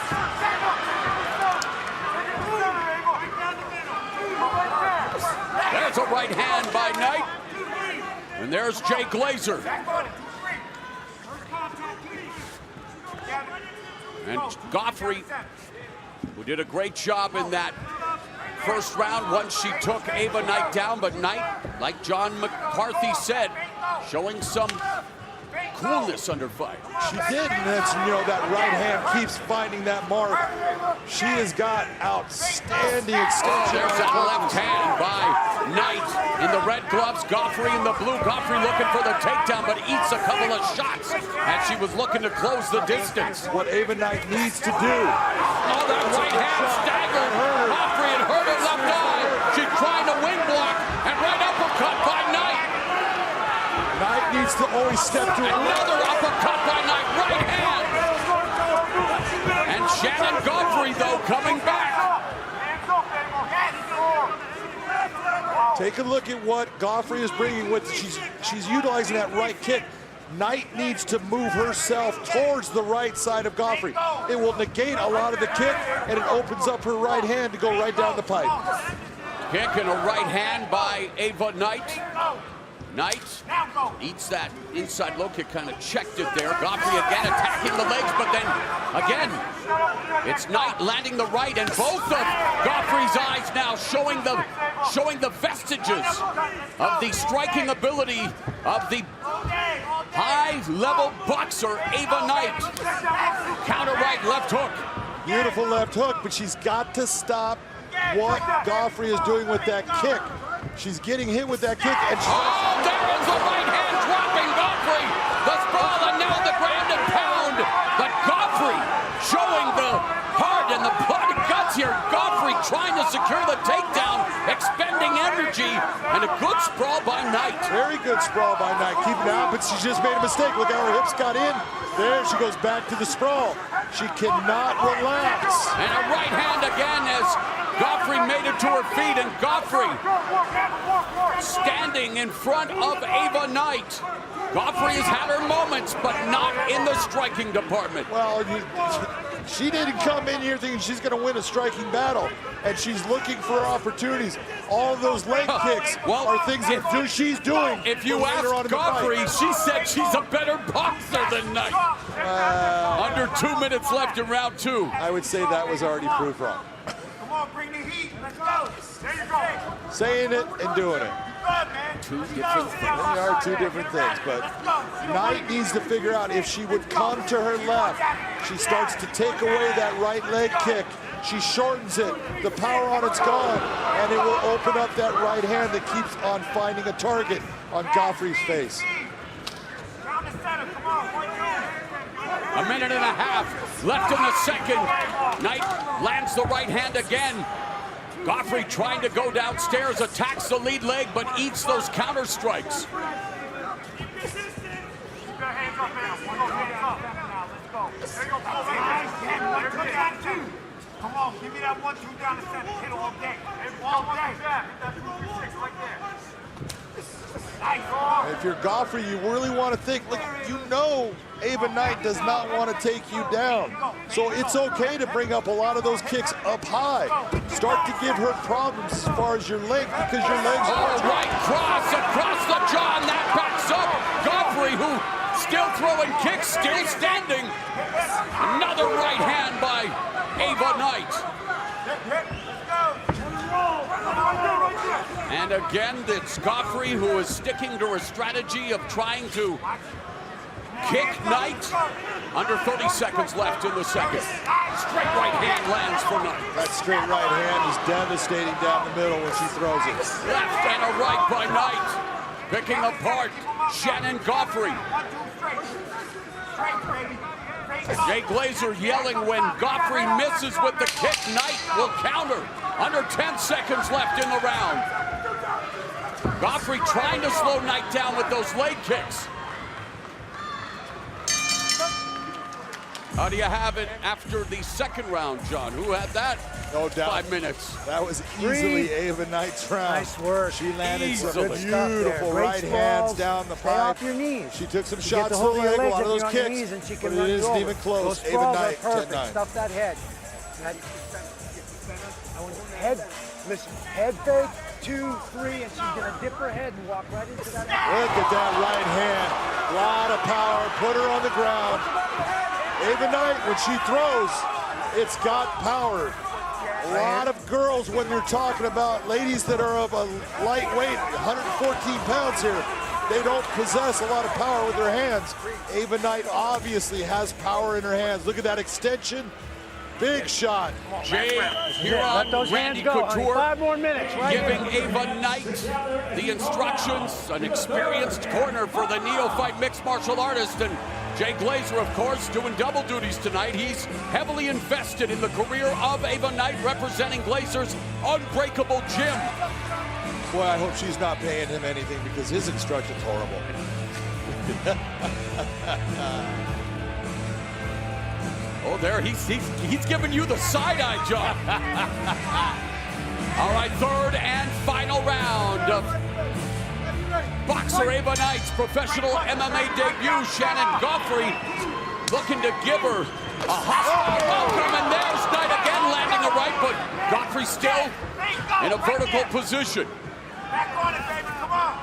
There's a right hand by Knight. And there's Jay Glazer. And Godfrey, who did a great job in that first round once she took Ava Knight down, but Knight, like John McCarthy said, showing some coolness under fight. She did, and that's, you know, that right hand keeps finding that mark. She has got outstanding extension. There's that left hand by Knight in the red gloves, Godfrey in the blue. Godfrey looking for the takedown, but eats a couple of shots as she was looking to close the distance. What Ava Knight needs to do. Oh, that right hand staggered Godfrey and hurt her left eye. She's trying to wing block, and right uppercut by Knight. Knight needs to always step to it. Another uppercut by Knight, right hand. And Shannon Godfrey, though, coming back. Take a look at what Godfrey is bringing with. She's utilizing that right kick. Knight needs to move herself towards the right side of Godfrey. It will negate a lot of the kick, and it opens up her right hand to go right down the pipe. Kick and a right hand by Ava Knight. Knight eats that inside low kick, kind of checked it there. Godfrey again attacking the legs, but then again, it's Knight landing the right, and both of Godfrey's eyes now showing the vestiges of the striking ability of the high-level boxer Ava Knight. Counter right, left hook. Beautiful left hook, but she's got to stop what Godfrey is doing with that kick. She's getting hit with that kick, and she... Oh, there is a right hand dropping Godfrey. The sprawl, and now the ground and pound. But Godfrey showing the heart and the blood and guts here. Godfrey trying to secure the takedown, expending energy, and a good sprawl by Knight. Very good sprawl by Knight. Keeping it out, but she just made a mistake. Look how her hips got in. There, she goes back to the sprawl. She cannot relax. And a right hand again as Godfrey made it to her feet, and Godfrey standing in front of Ava Knight. Godfrey has had her moments, but not in the striking department. Well, she didn't come in here thinking she's going to win a striking battle, and she's looking for opportunities. All of those leg kicks are things that she's doing. If you ask Godfrey, she said she's a better boxer than Knight. Under 2 minutes left in round 2. I would say that was already proved wrong. Come on, bring the heat. Let's go. There you go. Saying it and doing it. Two different things. They are two different things, but Knight needs to figure out if she would come to her left. She starts to take away that right leg kick. She shortens it. The power on it's gone, and it will open up that right hand that keeps on finding a target on Godfrey's face. A minute and a half left in the second. Knight lands the right hand again. Godfrey trying to go downstairs, attacks the lead leg, but eats those counter strikes. Come on, give me that 1-2 down the center. Hit all day. All day. Right there. If you're Godfrey, you really want to think, look, you know Ava Knight does not want to take you down. So it's okay to bring up a lot of those kicks up high. Start to give her problems as far as your length, because your legs are... Right cross across the jaw, and that backs up Godfrey, who still throwing kicks, still standing. Another right hand by Ava Knight. And again, it's Godfrey who is sticking to her strategy of trying to kick Knight. Under 30 seconds left in the second. Straight right hand lands for Knight. That straight right hand is devastating down the middle when she throws it. Left and a right by Knight. Picking apart Shannon Godfrey. Jay Glazer yelling when Godfrey misses with the kick. Knight will counter. Under 10 seconds left in the round. Godfrey trying to slow Knight down with those leg kicks. How do you have it after the second round, John? Who had that? No doubt. 5 minutes. That was easily Ava Knight's round. Nice work. She landed some Good stuff beautiful there. right Great hands sprawls. down the Stay pipe. off your knees. She took some You shots get to hold the of your leg, a legs lot of if those you're on your kicks, knees and she but can it run you isn't over. even close. Those Ava sprawls are Knight, perfect. 10-9. Stuff that head. Head, listen, head fake, 2, 3, and she's gonna dip her head and walk right into that. Look at that right hand. A lot of power. Put her on the ground. Ava Knight, when she throws, it's got power. A lot of girls, when you're talking about ladies that are of a lightweight, 114 pounds here, they don't possess a lot of power with their hands. Ava Knight obviously has power in her hands. Look at that extension. Big shot. Jay here on Randy Couture, 5 more minutes, right giving here. Ava Knight the instructions, an experienced corner for the neophyte mixed martial artist, and Jay Glazer, of course, doing double duties tonight. He's heavily invested in the career of Ava Knight, representing Glazer's Unbreakable Gym. Boy, I hope she's not paying him anything, because his instruction's horrible. Oh, there, he's giving you the side-eye, John. All right, third and final round of Boxer Ava Knight's professional MMA debut, Shannon Godfrey, looking to give her a hostile welcome, and there's Knight again landing a right, but Godfrey still in a vertical position. Back on it, baby, come on.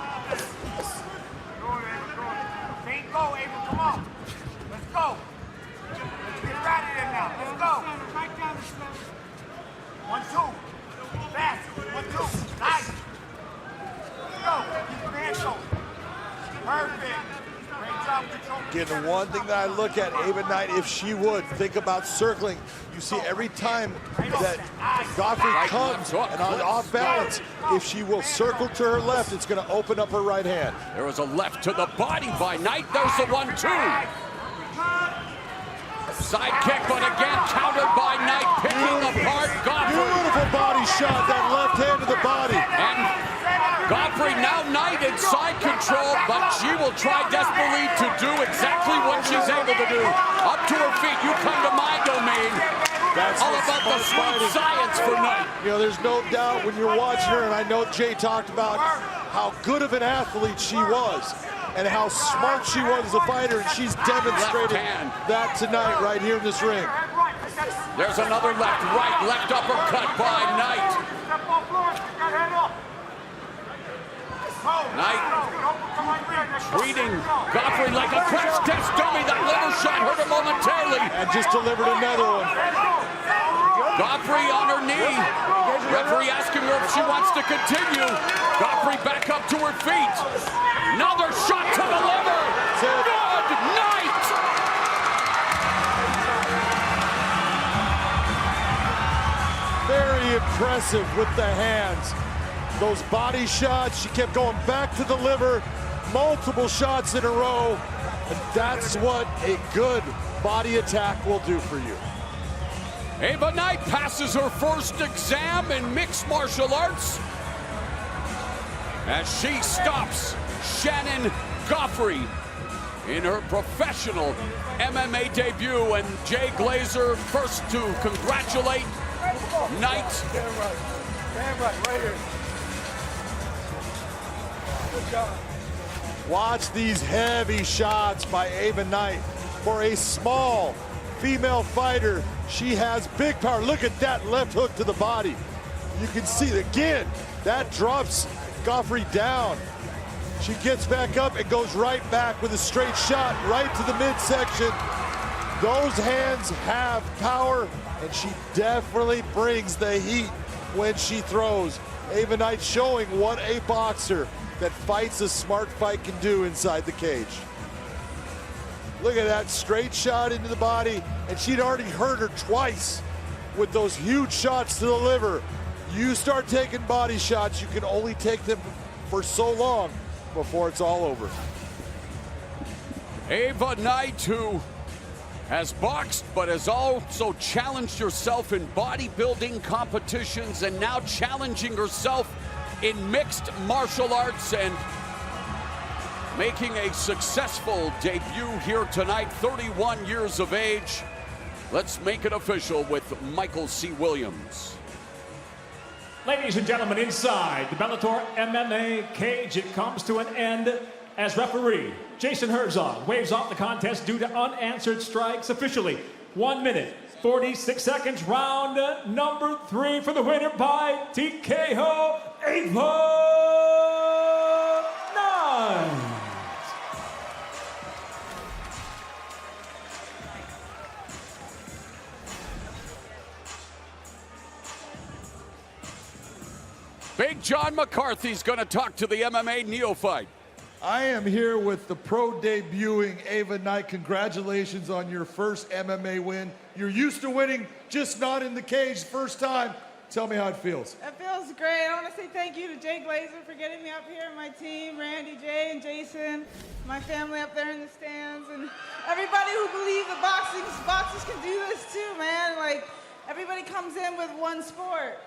Feet go, Ava, come on. Let's go. Let's get her out of there now. Let's go. 1, 2. Fast. 1, 2. Nice. Let's go. Keep your hands going. Perfect. Great job, control. Again, the one thing that I look at, Ava Knight, if she would think about circling, you see every time that Godfrey comes and on off balance, if she will circle to her left, it's going to open up her right hand. There was a left to the body by Knight. There's the 1-2. Side kick, but again countered by Knight, picking apart Godfrey. Beautiful body shot, that left hand to the body. And Godfrey now Knight in side control, but she will try desperately to do exactly what she's able to do. Up to her feet, you come to my domain. That's all about the sweet science for Knight. You know, there's no doubt when you're watching her, and I know Jay talked about how good of an athlete she was and how smart she was as a fighter, and she's demonstrated that tonight right here in this ring. There's another left uppercut by Knight. Knight treating Godfrey like a crash test dummy. That liver shot hurt her momentarily. And just delivered another one. Godfrey on her knee. Referee asking her if she wants to continue. Godfrey back up to her feet. Another shot to the liver. Good night. Very impressive with the hands. Those body shots, she kept going back to the liver, multiple shots in a row, and that's what a good body attack will do for you. Ava Knight passes her first exam in mixed martial arts as she stops Shannon Godfrey in her professional MMA debut. And Jay Glazer first to congratulate Knight. Stand right here. Good job. Watch these heavy shots by Ava Knight. For a small female fighter, she has big power. Look at that left hook to the body. You can see again, that drops Godfrey down. She gets back up and goes right back with a straight shot right to the midsection. Those hands have power, and she definitely brings the heat when she throws. Ava Knight showing what a boxer that fights a smart fight can do inside the cage. Look at that straight shot into the body, and she'd already hurt her twice with those huge shots to the liver. You start taking body shots, you can only take them for so long before it's all over. Ava Knight, who has boxed but has also challenged herself in bodybuilding competitions and now challenging herself in mixed martial arts and making a successful debut here tonight, 31 years of age. Let's make it official with Michael C. Williams. Ladies and gentlemen, inside the Bellator MMA cage, it comes to an end as referee Jason Herzog waves off the contest due to unanswered strikes officially. 1 minute, 46 seconds, round number 3 for the winner by TKO, Ava Knight. Big John McCarthy's going to talk to the MMA neophyte. I am here with the pro debuting Ava Knight. Congratulations on your first MMA win. You're used to winning, just not in the cage first time. Tell me how it feels. It feels great. I want to say thank you to Jay Glazer for getting me up here, and my team, Randy, Jay, and Jason, my family up there in the stands, and everybody who believes that boxers can do this too, man. Like, everybody comes in with one sport,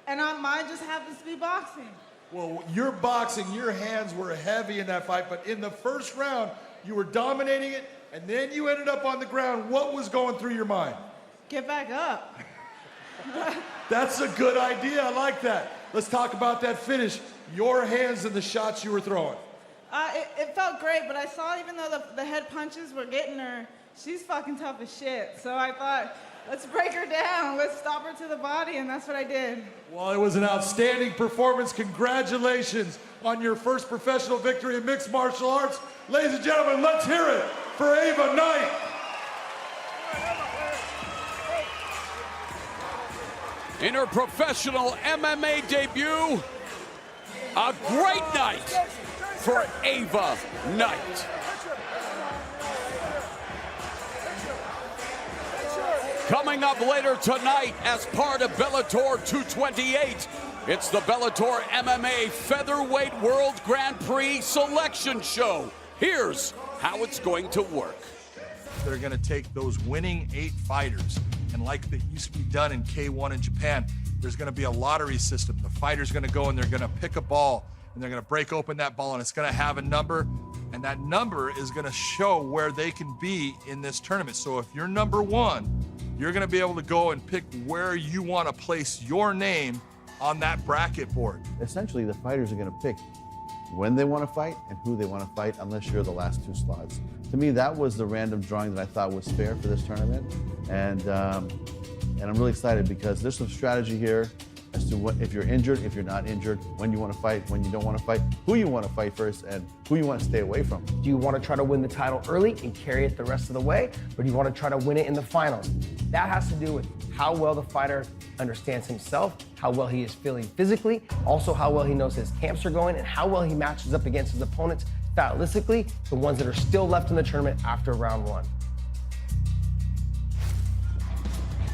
and mine just happens to be boxing. Well, you're boxing, your hands were heavy in that fight, but in the first round, you were dominating it, and then you ended up on the ground. What was going through your mind? Get back up. That's a good idea. I like that. Let's talk about that finish. Your hands and the shots you were throwing. It felt great, but I saw even though the head punches were getting her, she's fucking tough as shit. So I thought, let's break her down. Let's stop her to the body, and that's what I did. Well, it was an outstanding performance. Congratulations on your first professional victory in mixed martial arts. Ladies and gentlemen, let's hear it for Ava Knight. In her professional MMA debut, a great night for Ava Knight. Coming up later tonight as part of Bellator 228, it's the Bellator MMA Featherweight World Grand Prix Selection Show. Here's how it's going to work. They're going to take those winning 8 fighters, and like it used to be done in K1 in Japan, there's going to be a lottery system. The fighter's going to go and they're going to pick a ball, and they're going to break open that ball, and it's going to have a number, and that number is going to show where they can be in this tournament. So if you're number 1, you're going to be able to go and pick where you want to place your name on that bracket board. Essentially, the fighters are going to pick when they want to fight and who they want to fight, unless you're the last 2 slots. To me, that was the random drawing that I thought was fair for this tournament, and I'm really excited because there's some strategy here as to what, if you're injured, if you're not injured, when you want to fight, when you don't want to fight, who you want to fight first, and who you want to stay away from. Do you want to try to win the title early and carry it the rest of the way, or do you want to try to win it in the finals? That has to do with how well the fighter understands himself, how well he is feeling physically, also how well he knows his camps are going, and how well he matches up against his opponents stylistically, the ones that are still left in the tournament after round 1.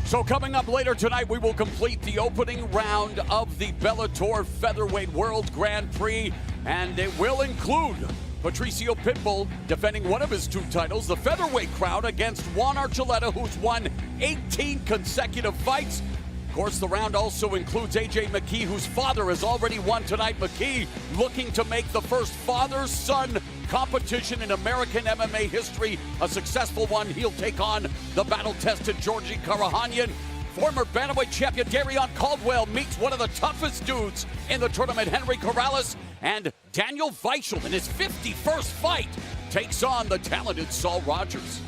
So coming up later tonight, we will complete the opening round of the Bellator Featherweight World Grand Prix, and it will include Patricio Pitbull defending one of his 2 titles, the featherweight crown, against Juan Archuleta, who's won 18 consecutive fights. Of course, the round also includes AJ McKee, whose father has already won tonight. McKee looking to make the first father-son competition in American MMA history a successful one. He'll take on the battle-tested Georgi Karahanyan. Former bantamweight champion Darion Caldwell meets one of the toughest dudes in the tournament, Henry Corrales. And Daniel Weichel, in his 51st fight, takes on the talented Saul Rogers.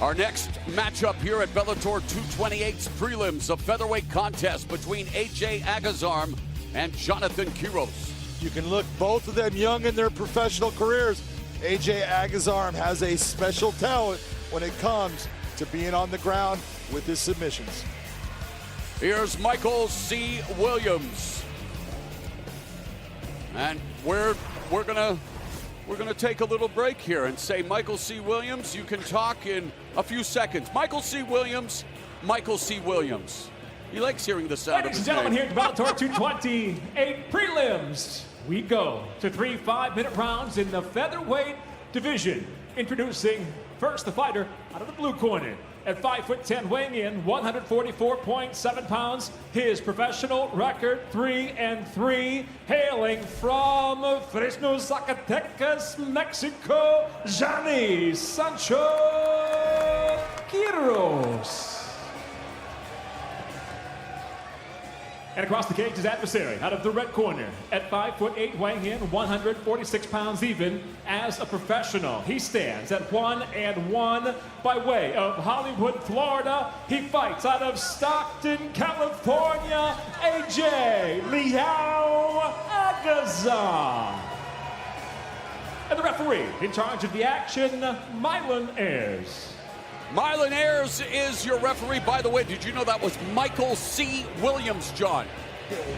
Our next matchup here at Bellator 228's prelims, a featherweight contest between AJ Agazarm and Jonathan Quiros. You can look both of them young in their professional careers. AJ Agazarm has a special talent when it comes to being on the ground with his submissions. Here's Michael C. Williams. And we're gonna take a little break here and say, Michael C. Williams, you can talk in a few seconds. Michael C. Williams, Michael C. Williams. He likes hearing the sound Ladies of his and gentlemen, name. here at Bellator 228 prelims, we go to 3 5-minute rounds in the featherweight division. Introducing first the fighter out of the blue corner. At 5'10", weighing in 144.7 pounds, his professional record 3-3, hailing from Fresno, Zacatecas, Mexico, Johnny Sancho Quiros. And across the cage, his adversary out of the red corner at 5'8", weighing in 146 pounds even. As a professional, he stands at 1-1 by way of Hollywood, Florida. He fights out of Stockton, California, AJ Liao Agazarm. And the referee in charge of the action, Mylan Ayers. Mylan Ayers is your referee. By the way, did you know that was Michael C. Williams, John?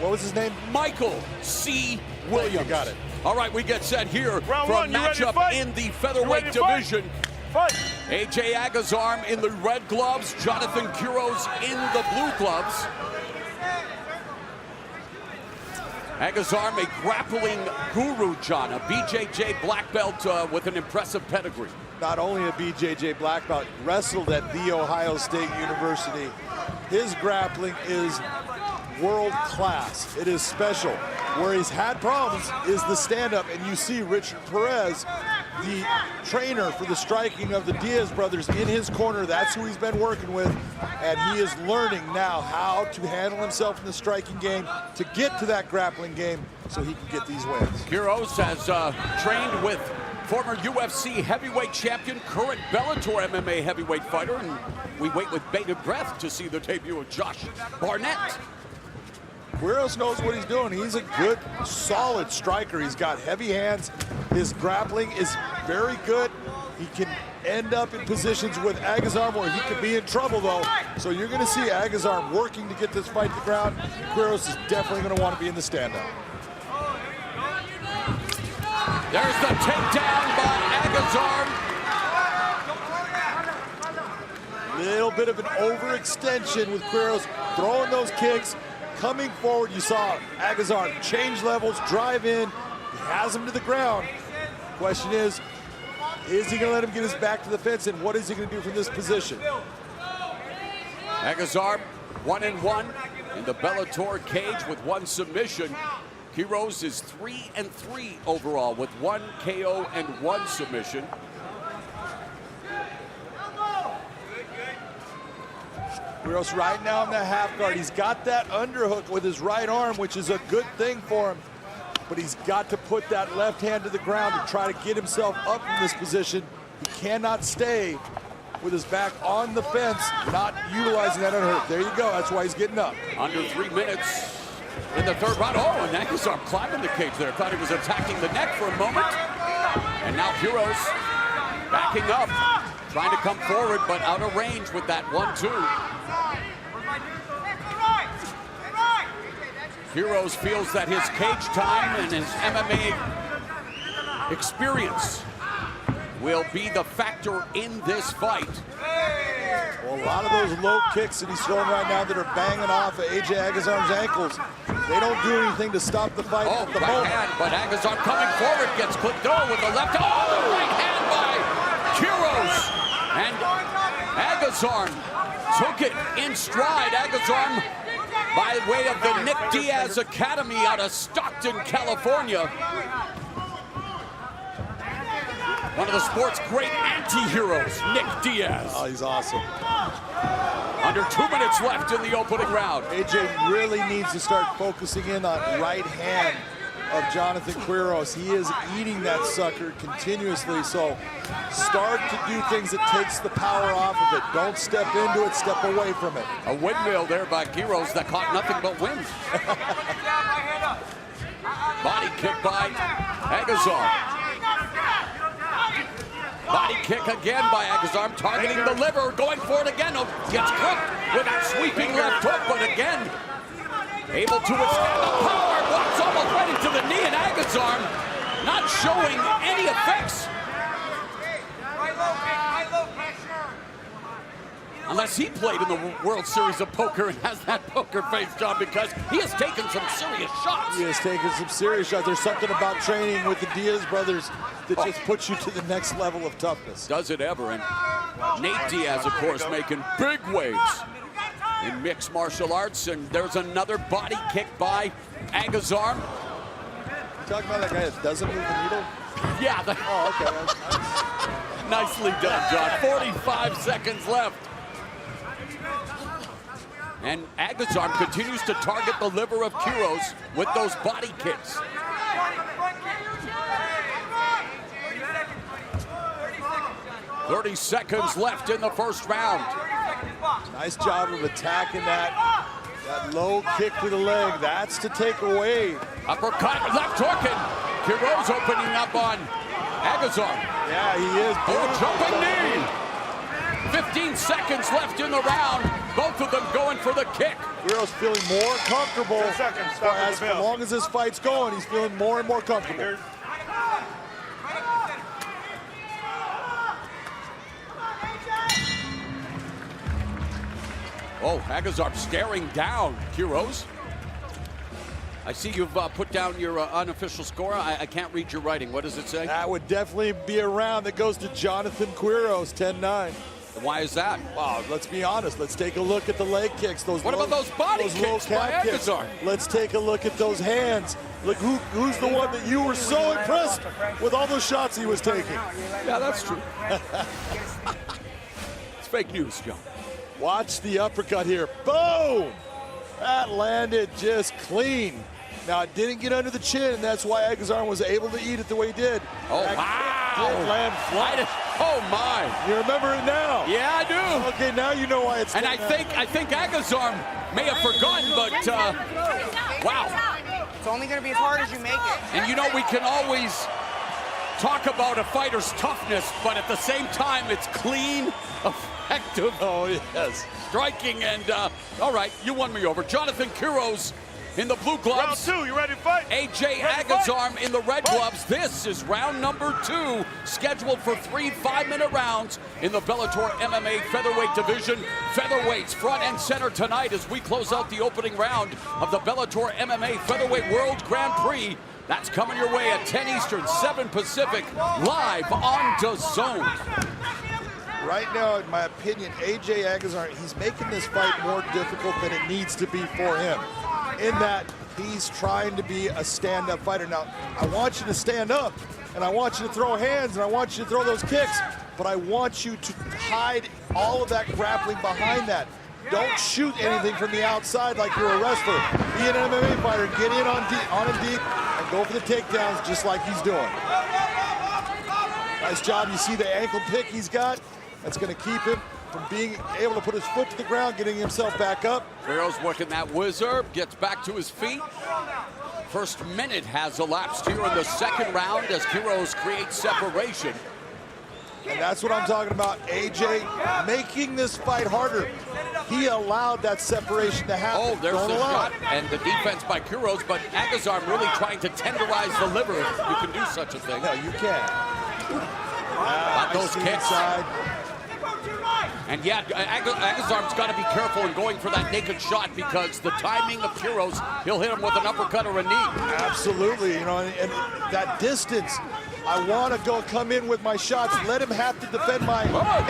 What was his name? Michael C. Williams. You got it. All right, we get set here Round for a one, you ready to matchup fight? in the You featherweight ready to fight? division. Fight. AJ Agazarm in the red gloves, Jonathan Quiros in the blue gloves. Agazarm, a grappling guru, John, a BJJ black belt with an impressive pedigree. Not only a BJJ black belt, wrestled at The Ohio State University. His grappling is world class. It is special. Where he's had problems is the stand-up, and you see Richard Perez the trainer for the striking of the Diaz brothers in his corner. That's who he's been working with, and he is learning now how to handle himself in the striking game to get to that grappling game so he can get these wins. Quiros has trained with former UFC heavyweight champion, current Bellator MMA heavyweight fighter, and we wait with bated breath to see the debut of Josh Barnett. Quiros knows what he's doing. He's a good, solid striker. He's got heavy hands. His grappling is very good. He can end up in positions with Agazarm where he could be in trouble, though. So you're going to see Agazarm working to get this fight to the ground. Quiros is definitely going to want to be in the stand-up. There's the takedown by Agazarm. Little bit of an overextension with Quiros throwing those kicks. Coming forward, you saw Agazarm change levels, drive in. He has him to the ground. Question is he going to let him get his back to the fence, and what is he going to do from this position? Agazarm 1-1 in the Bellator cage with 1 submission. Quiros is 3-3 overall with 1 KO and 1 submission. Quiros right now in the half guard. He's got that underhook with his right arm, which is a good thing for him. But he's got to put that left hand to the ground to try to get himself up in this position. He cannot stay with his back on the fence, not utilizing that underhook. There you go. That's why he's getting up. Under 3 minutes in the third round. Oh, and Agazarm climbing the cage there. Thought he was attacking the neck for a moment. And now Quiros backing up, trying to come forward, but out of range with that 1-2. Quiros feels that his cage time and his MMA experience will be the factor in this fight. Well, a lot of those low kicks that he's throwing right now that are banging off of AJ Agazarm's ankles, they don't do anything to stop the fight at the moment. Hand, but Agazarm coming forward gets clipped over with the left. Oh, the right hand by Quiros. And Agazarm took it in stride. Agazarm by way of the Nick Diaz Academy out of Stockton, California. One of the sport's great anti-heroes, Nick Diaz. Oh, he's awesome. Under 2 minutes left in the opening round. AJ really needs to start focusing in on right hand of Jonathan Quiros. He is eating that sucker continuously, so start to do things that takes the power off of it. Don't step into it, step away from it. A windmill there by Quiros that caught nothing but wind. Body kick by Agazarm. Body kick again by Agazarm, targeting the liver, going for it again. Oh, gets cooked with that sweeping left hook, but again, able to withstand the power. Walks almost right into the knee, and Agazarm not showing any effects. Unless he played in the World Series of Poker and has that poker face, John, because he has taken some serious shots. He has taken some serious shots. There's something about training with the Diaz brothers that just puts you to the next level of toughness. Does it ever? And Nate Diaz, of course, making big waves in mixed martial arts. And there's another body kick by Agazarm. You talking about that guy that doesn't move the needle? Yeah. Oh, okay. Nicely done, John. 45 seconds left. And Agazarm continues to target the liver of Quiros with those body kicks. 30 seconds left in the first round. Nice job of attacking that low kick to the leg. That's to take away. Uppercut, left hook, and Quiros opening up on Agazarm. Yeah, he is. Oh, jumping knee. 15 seconds left in the round. Both of them going for the kick. Quiros feeling more comfortable. As long as this fight's going, he's feeling more and more comfortable. Oh, Agazarm staring down Quiros. I see you've put down your unofficial score. I can't read your writing. What does it say? That would definitely be a round that goes to Jonathan Quiros, 10-9. Why is that? Wow, let's be honest. Let's take a look at the leg kicks. What about those body kicks by Agazarm? Let's take a look at those hands. Look, who's the one that you were so impressed with all those shots he was taking? Yeah, that's true. It's fake news, John. Watch the uppercut here. Boom! That landed just clean. Now, it didn't get under the chin, and that's why Agazarm was able to eat it the way he did. Oh, wow! Did land flat. Oh, my. You remember it now? Yeah, I do. Okay, now you know why it's. And I think Agazarm may have forgotten, but wow. It's only going to be as hard as you make it. And you know, we can always talk about a fighter's toughness, but at the same time, it's clean, effective. Oh, yes. Striking, and all right, you won me over. Jonathan Quiros in the blue gloves. Round 2, you ready to fight? AJ Agazarm in the red gloves. This is round number 2, scheduled for 3 5-minute rounds in the Bellator MMA featherweight division. Featherweights front and center tonight as we close out the opening round of the Bellator MMA Featherweight World Grand Prix. That's coming your way at 10 Eastern, 7 Pacific, live on Dazn. Right now, in my opinion, AJ Agazarm, he's making this fight more difficult than it needs to be for him. In that he's trying to be a stand-up fighter. Now, I want you to stand up, and I want you to throw hands, and I want you to throw those kicks, but I want you to hide all of that grappling behind that. Don't shoot anything from the outside like you're a wrestler. Be an MMA fighter, get in on him deep, and go for the takedowns just like he's doing. Nice job. You see the ankle pick he's got? That's going to keep him from being able to put his foot to the ground, getting himself back up. Quiros working that whizzer, gets back to his feet. First minute has elapsed here in the second round as Quiros creates separation. And that's what I'm talking about. AJ making this fight harder. He allowed that separation to happen. Oh, there's the shot and the defense by Quiros, but Agazarm really trying to tenderize the liver, if you can do such a thing. No, you can. Those kicks. Inside. And yeah, Agazarm's got to be careful in going for that naked shot because the timing of Quiros, he'll hit him with an uppercut or a knee. Absolutely, you know, and that distance, I want to come in with my shots, let him have to defend my hands.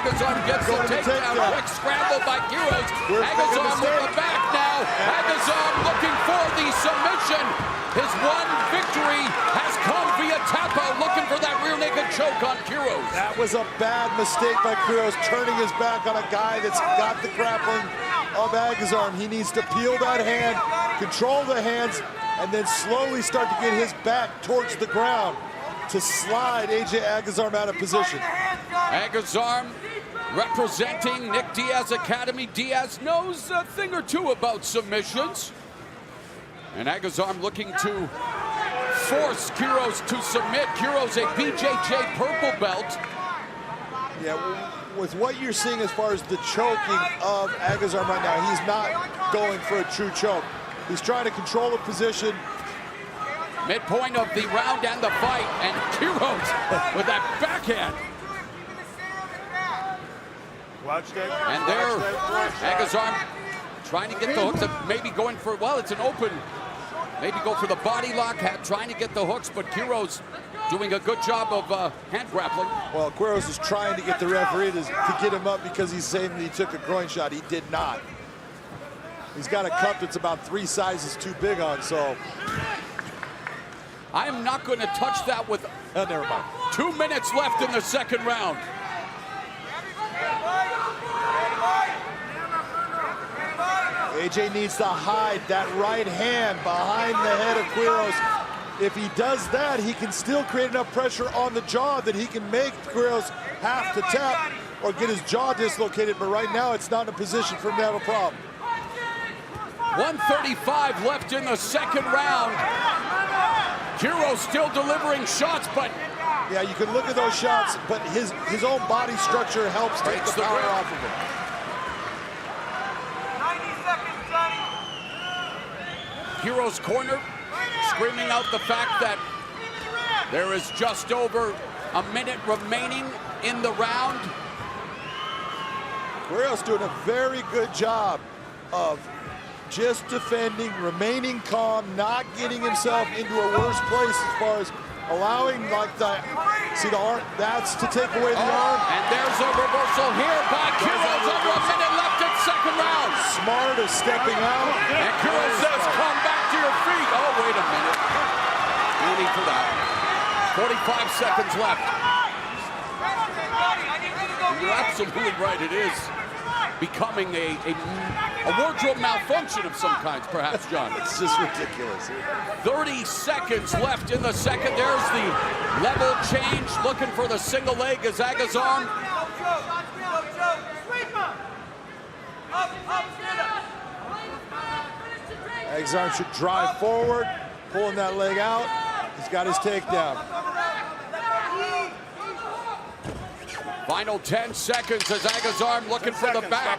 Agazarm gets the takedown, quick scramble by Quiros. Agazarm with the back now. Agazarm looking for the submission. His one victory has come via tap out, looking for that rear naked choke on Quiros. That was a bad mistake by Quiros, turning his back on a guy that's got the grappling of Agazarm. He needs to peel that hand, control the hands, and then slowly start to get his back towards the ground to slide AJ Agazarm out of position. Agazarm representing Nick Diaz Academy. Diaz knows a thing or two about submissions. And Agazarm looking to force Quiros to submit. Quiros a BJJ purple belt. Yeah, with what you're seeing as far as the choking of Agazarm right now, he's not going for a true choke. He's trying to control the position. Midpoint of the round and the fight, and Quiros with that backhand. Watch that. And there, Agazarm trying to get the hooks, maybe going for, well, it's an open, maybe go for the body lock, trying to get the hooks, but Quiros doing a good job of hand grappling. Well, Quiros is trying to get the referee to get him up because he's saying that he took a groin shot. He did not. He's got a cup that's about 3 sizes too big on, so. I am not going to touch that with, never mind. 2 minutes left in the second round. AJ needs to hide that right hand behind the head of Quiros. If he does that, he can still create enough pressure on the jaw that he can make Quiros have to tap or get his jaw dislocated, but right now it's not in a position for him to have a problem. 1:35 left in the second round. Quiros still delivering shots, but yeah, you can look at those shots, but his own body structure helps take the power off of him. 90 seconds, Johnny. Quiros cornered, screaming out the fact that there is just over a minute remaining in the round. Quiros doing a very good job of just defending, remaining calm, not getting himself into a worse place as far as allowing like the, see the arm, that's to take away the arm. And there's a reversal here by Quiros, over a minute left in second round. Smart of stepping out. And Quiros says, come back to to your feet. Oh, wait a minute. No need for that. 45 seconds left. You're absolutely right. It is becoming a wardrobe malfunction of some kinds, perhaps, John. It's just ridiculous. 30 seconds left in the second. There's the level change. Looking for the single leg as Agazarm. Agazarm should drive forward, pulling that leg out. He's got his takedown. Final 10 seconds as Agazarm looking for the back.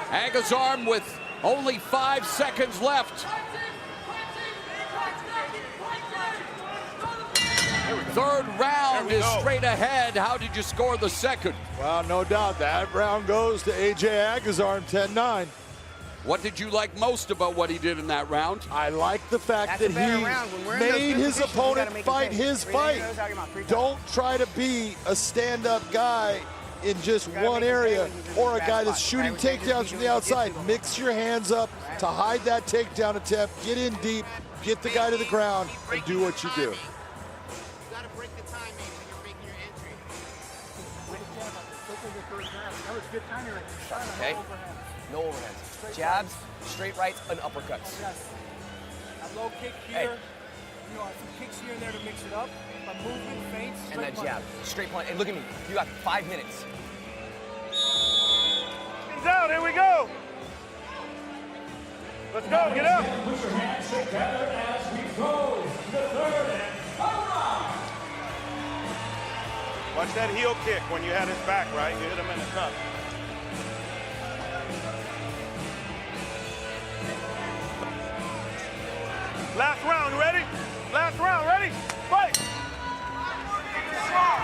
Agazarm with only 5 seconds left. Third round is straight ahead. How did you score the second? Well, no doubt that round goes to AJ Agazarm, 10-9. What did you like most about what he did in that round? I like the fact that he made his opponent fight his fight. Don't try to be a stand-up guy in just one area or a guy that's shooting takedowns from the outside. Mix your hands up to hide that takedown attempt, get in deep, get the guy to the ground, and do what you do. Okay, no overhands. Jabs, straight rights, and uppercuts. A low kick here, you know, some kicks here and there to mix it up. A movement, feints, and that jab, straight punch. And look at me, you got 5 minutes. He's out, here we go. Let's go, get up. Put your hands together as we go to the third and final round. Watch that heel kick when you had his back, right? You hit him in the cup. Last round, ready? Last round, ready? Fight!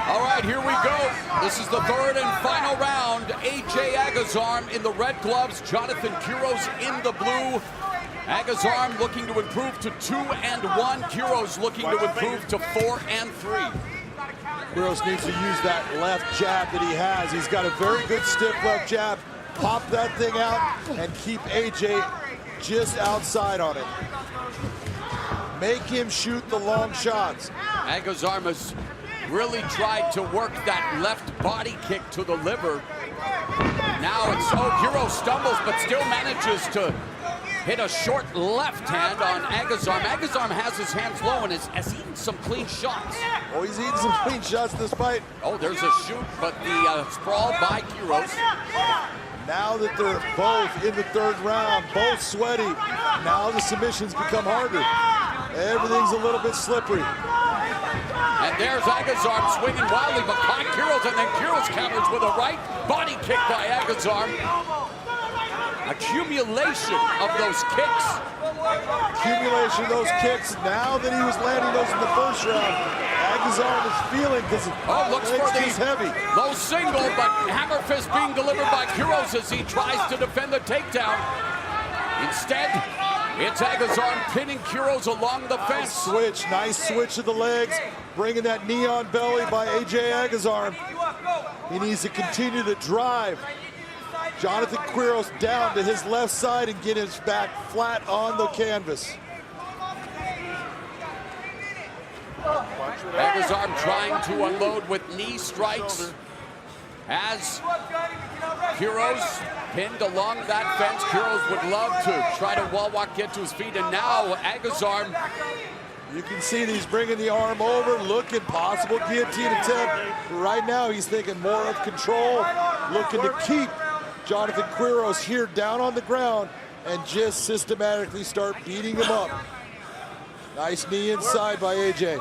All right, here we go. This is the third and final round. AJ Agazarm in the red gloves, Jonathan Quiros in the blue. Agazarm looking to improve to 2-1. Quiros looking to improve to 4-3. Quiros needs to use that left jab that he has. He's got a very good stiff left jab. Pop that thing out and keep AJ just outside on it. Make him shoot the long shots. Agazarm has really tried to work that left body kick to the liver. Now it's, Quiros stumbles, but still manages to hit a short left hand on Agazarm. Agazarm has his hands low and has eaten some clean shots. Oh, he's eaten some clean shots this fight. Oh, there's a shoot, but the sprawl by Quiros. Now that they're both in the third round, both sweaty, now the submissions become harder. Everything's a little bit slippery. And there's Agazarm swinging wildly, but caught Quiros, and then Quiros counters with a right body kick by Agazarm. Accumulation of those kicks. Accumulation of those kicks. Now that he was landing those in the first round, Agazarm is feeling because looks for the heavy. Low single, but hammer fist being delivered by Quiros as he tries to defend the takedown. Instead, it's Agazarm pinning Quiros along the fence. Nice switch of the legs, bringing that knee on belly by AJ Agazarm. He needs to continue to drive Jonathan Quiros down to his left side and get his back flat on the canvas. Agazarm trying to unload with knee strikes as Quiros pinned along that fence. Quiros would love to try to wall walk, get to his feet, and now Agazarm. You can see that he's bringing the arm over, looking possible guillotine attempt. Right now he's thinking more of control, looking to keep Jonathan Quiros here down on the ground and just systematically start beating him up. Nice knee inside by AJ.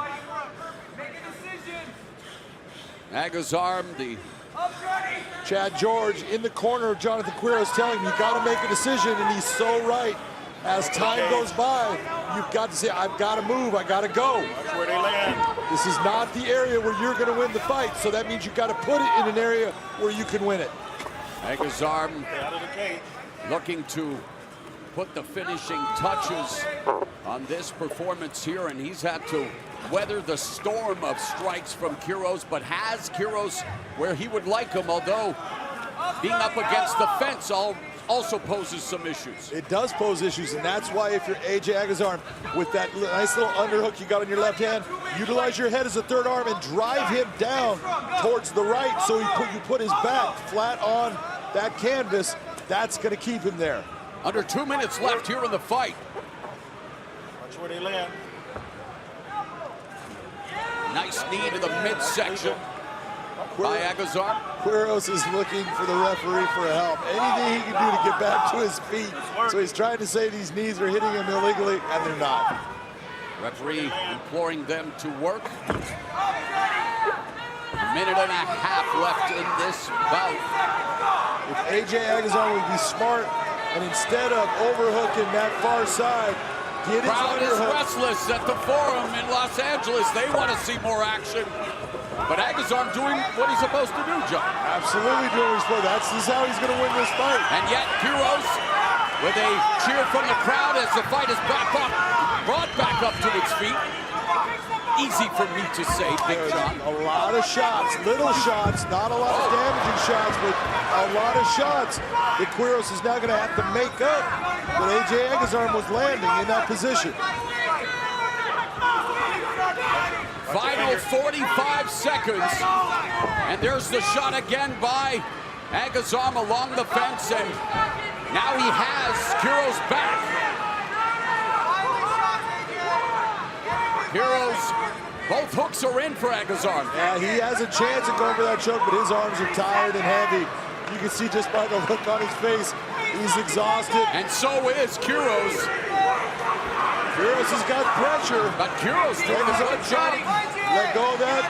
Agazarm, the Chad George in the corner of Jonathan Quiros telling him you got to make a decision, and he's so right. As time goes by, you've got to say, I've got to move, I got to go. That's where they land. This is not the area where you're going to win the fight, so that means you've got to put it in an area where you can win it. Agazarm looking to put the finishing touches on this performance here, and he's had to weather the storm of strikes from Quiros, but has Quiros where he would like him, although being up against the fence also poses some issues. It does pose issues, and that's why if you're AJ Agazarm, with that nice little underhook you got on your left hand, utilize your head as a third arm and drive him down towards the right, so you put his back flat on that canvas. That's going to keep him there. Under 2 minutes left here in the fight. Watch where they land. Nice knee to the midsection by Agazarm. Quiros is looking for the referee for help. Anything he can do to get back to his feet. So he's trying to say these knees are hitting him illegally, and they're not. Referee imploring them to work. A minute and a half left in this bout. If AJ Agazarm would be smart, and instead of overhooking that far side, get his Crowd is underhook. restless at the Forum in Los Angeles. They want to see more action. But Agazarm doing what he's supposed to do, John. Absolutely doing what he's supposed to. This is how he's going to win this fight. And yet, Quiros, with a cheer from the crowd as the fight is brought back up to its feet. Easy for me to say, Big John. A lot of shots, little shots, not a lot of damaging shots, but a lot of shots that Quiros is now going to have to make up when AJ Agazarm was landing in that position. Final 45 seconds. And there's the shot again by Agazarm along the fence, and now he has Quiros back. Quiros, both hooks are in for Agazarm. Yeah, he has a chance at going for that choke, but his arms are tired and heavy. You can see just by the look on his face, he's exhausted. And so is Quiros. Quiros has got pressure. But Quiros doing a good job. Let go of that.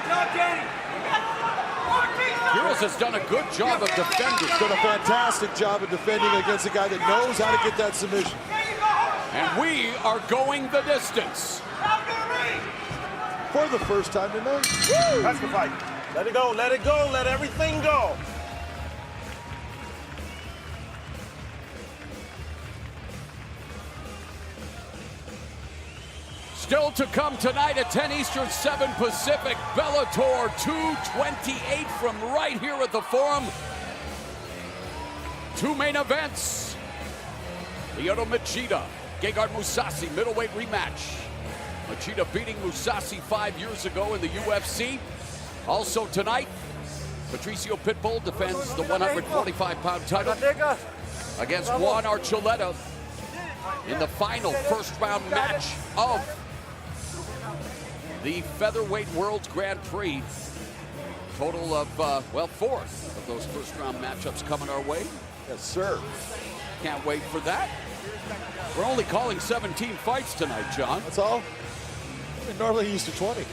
Quiros has done a good job of defending. He's done a fantastic job of defending against a guy that knows how to get that submission. And we are going the distance. For the first time tonight. Woo! That's the fight. Let it go, let it go, let everything go. Still to come tonight at 10 Eastern, 7 Pacific, Bellator 228 from right here at the Forum. Two main events. Lyoto Machida, Gegard Mousasi, middleweight rematch. Machida beating Mousasi 5 years ago in the UFC. Also tonight, Patricio Pitbull defends the 145-pound title against Juan Archuleta in the final first-round match of the Featherweight World's Grand Prix. Total of, 4 of those first-round matchups coming our way. Yes, sir. Can't wait for that. We're only calling 17 fights tonight, John. That's all? We're normally used to 20.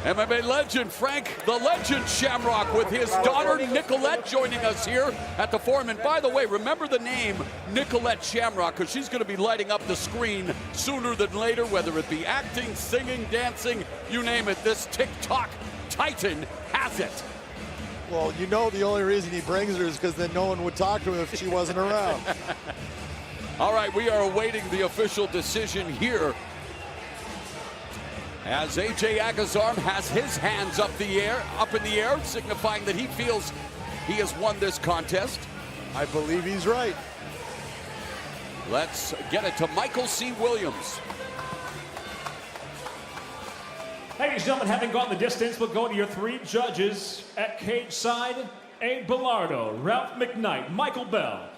MMA legend Frank the Legend Shamrock with his daughter Nicolette joining us here at the Forum. And by the way, remember the name Nicolette Shamrock, because she's going to be lighting up the screen sooner than later, whether it be acting, singing, dancing, you name it. This TikTok titan has it. Well, you know the only reason he brings her is because then no one would talk to him if she wasn't around. All right, we are awaiting the official decision here as AJ Agazarm has his hands up in the air, signifying that he feels he has won this contest. I believe he's right. Let's get it to Michael C. Williams. Ladies and gentlemen, having gone the distance, we'll go to your three judges at cage side. Abe Bellardo, Ralph McKnight, Michael Bell.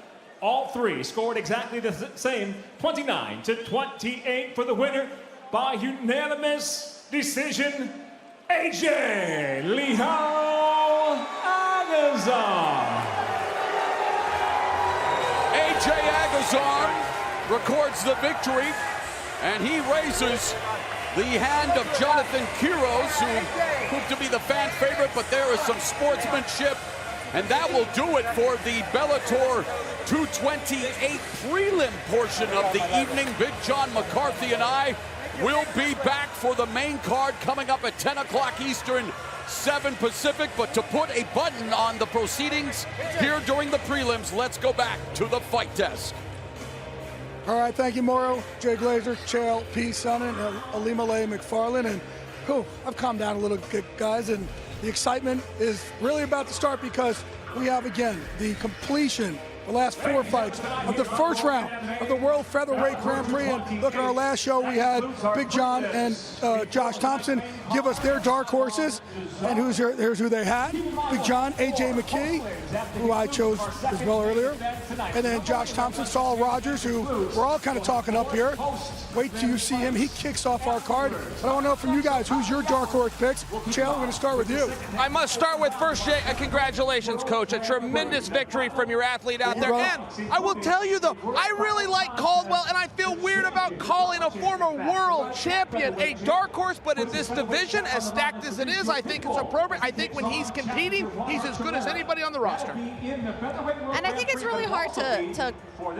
All three scored exactly the same, 29-28 for the winner by unanimous decision, AJ Lihao Agazarm. AJ Agazarm records the victory, and he raises the hand of Jonathan Quiros, who proved to be the fan favorite, but there is some sportsmanship, and that will do it for the Bellator 228 prelim portion of the evening. Big John McCarthy and I will be back for the main card coming up at 10 o'clock Eastern, 7 Pacific. But to put a button on the proceedings here during the prelims, let's go back to the fight desk. All right, thank you, Mauro, Jay Glazer, Chael, P. Sonnen, Alimale McFarlane, and Cool. I've calmed down a little bit, guys, and the excitement is really about to start because we have, again, the completion, the last 4 fights of the first round of the World Featherweight Grand Prix. And look, at our last show, we had Big John and Josh Thompson give us their dark horses. And here's who they had. Big John, AJ McKee, who I chose as well earlier. And then Josh Thompson, Saul Rogers, who we're all kind of talking up here. Wait till you see him. He kicks off our card. But I want to know from you guys, who's your dark horse picks? Chael, we're going to start with you. I must start with first, Jay, congratulations, Coach. A tremendous victory from your athlete out there. And I will tell you, though, I really like Caldwell, and I feel weird about calling a former world champion a dark horse, but in this division, as stacked as it is, I think it's appropriate. I think when he's competing, he's as good as anybody on the roster. And I think it's really hard to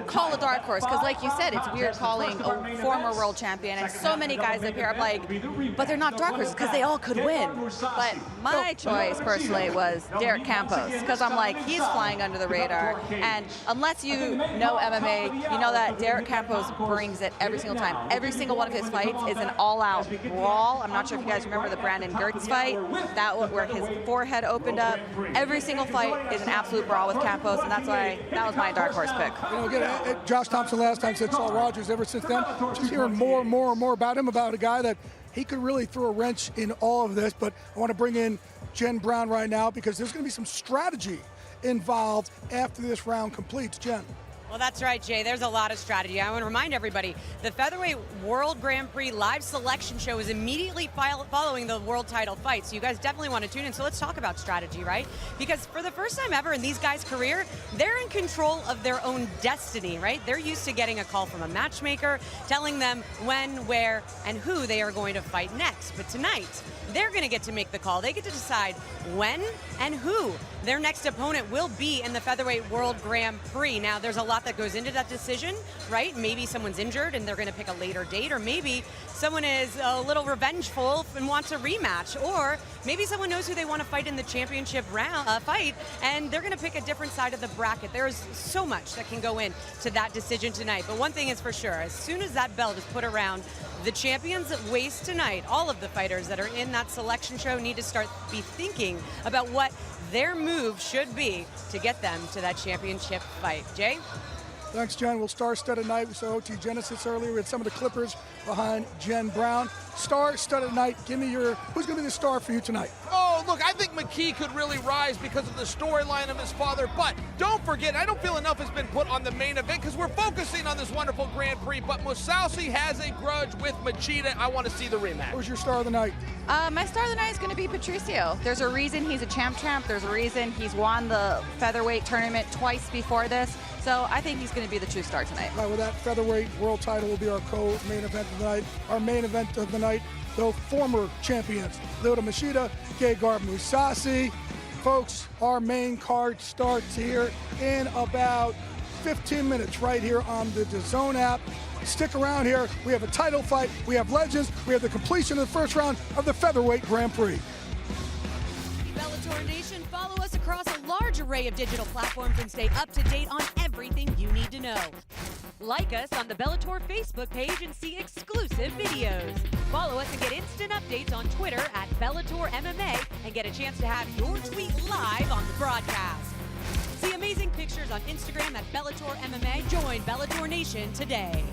call a dark horse, because like you said, it's weird calling a former world champion, and so many guys up here, I'm like, but they're not dark horses, because they all could win. But my choice, personally, was Derek Campos, because I'm like, he's flying under the radar, and unless you know MMA, you know that Derek Campos brings it every single time. Every single one of his fights is an all-out brawl. I'm not sure if you guys remember the Brandon Gertz fight, that one where his forehead opened up. Every single fight is an absolute brawl with Campos, and that's why that was my dark horse pick. You know, again, Josh Thompson last time said Saul Rogers. Ever since then, just hearing more and more about him, about a guy that he could really throw a wrench in all of this. But I want to bring in Jen Brown right now because there's going to be some strategy involved after this round completes. Jen. Well, that's right, Jay. There's a lot of strategy. I want to remind everybody, the Featherweight World Grand Prix live selection show is immediately following the world title fight. So you guys definitely want to tune in. So let's talk about strategy, right? Because for the first time ever in these guys' career, they're in control of their own destiny, right? They're used to getting a call from a matchmaker, telling them when, where, and who they are going to fight next. But tonight, they're going to get to make the call. They get to decide when and who their next opponent will be in the Featherweight World Grand Prix. Now, there's a lot that goes into that decision, right? Maybe someone's injured and they're going to pick a later date, or maybe someone is a little revengeful and wants a rematch, or maybe someone knows who they want to fight in the championship round fight, and they're going to pick a different side of the bracket. There's so much that can go into that decision tonight. But one thing is for sure, as soon as that belt is put around the champions' waist tonight, all of the fighters that are in that selection show need to start be thinking about what their move should be to get them to that championship fight. Jay? Thanks, Jen. We'll star-studded night. We saw OT Genesis earlier. We had some of the clippers behind Jen Brown. Star-studded night. Give me your, who's going to be the star for you tonight? Oh, look, I think McKee could really rise because of the storyline of his father. But don't forget, I don't feel enough has been put on the main event because we're focusing on this wonderful Grand Prix. But Mousasi has a grudge with Machida. I want to see the rematch. Who's your star of the night? My star of the night is going to be Patricio. There's a reason he's a champ. There's a reason he's won the featherweight tournament twice before this. So I think he's going to be the true star tonight. Right, well, that featherweight world title will be our co-main event of the night. Our main event of the night, the former champions, Lyoto Machida, Gegard Mousasi. Folks, our main card starts here in about 15 minutes right here on the Dazn app. Stick around here. We have a title fight. We have legends. We have the completion of the first round of the Featherweight Grand Prix. Bellator Nation, follow us across a large array of digital platforms and stay up to date on everything you need to know. Like us on the Bellator Facebook page and see exclusive videos. Follow us and get instant updates on Twitter at Bellator MMA and get a chance to have your tweet live on the broadcast. See amazing pictures on Instagram at Bellator MMA. Join Bellator Nation today.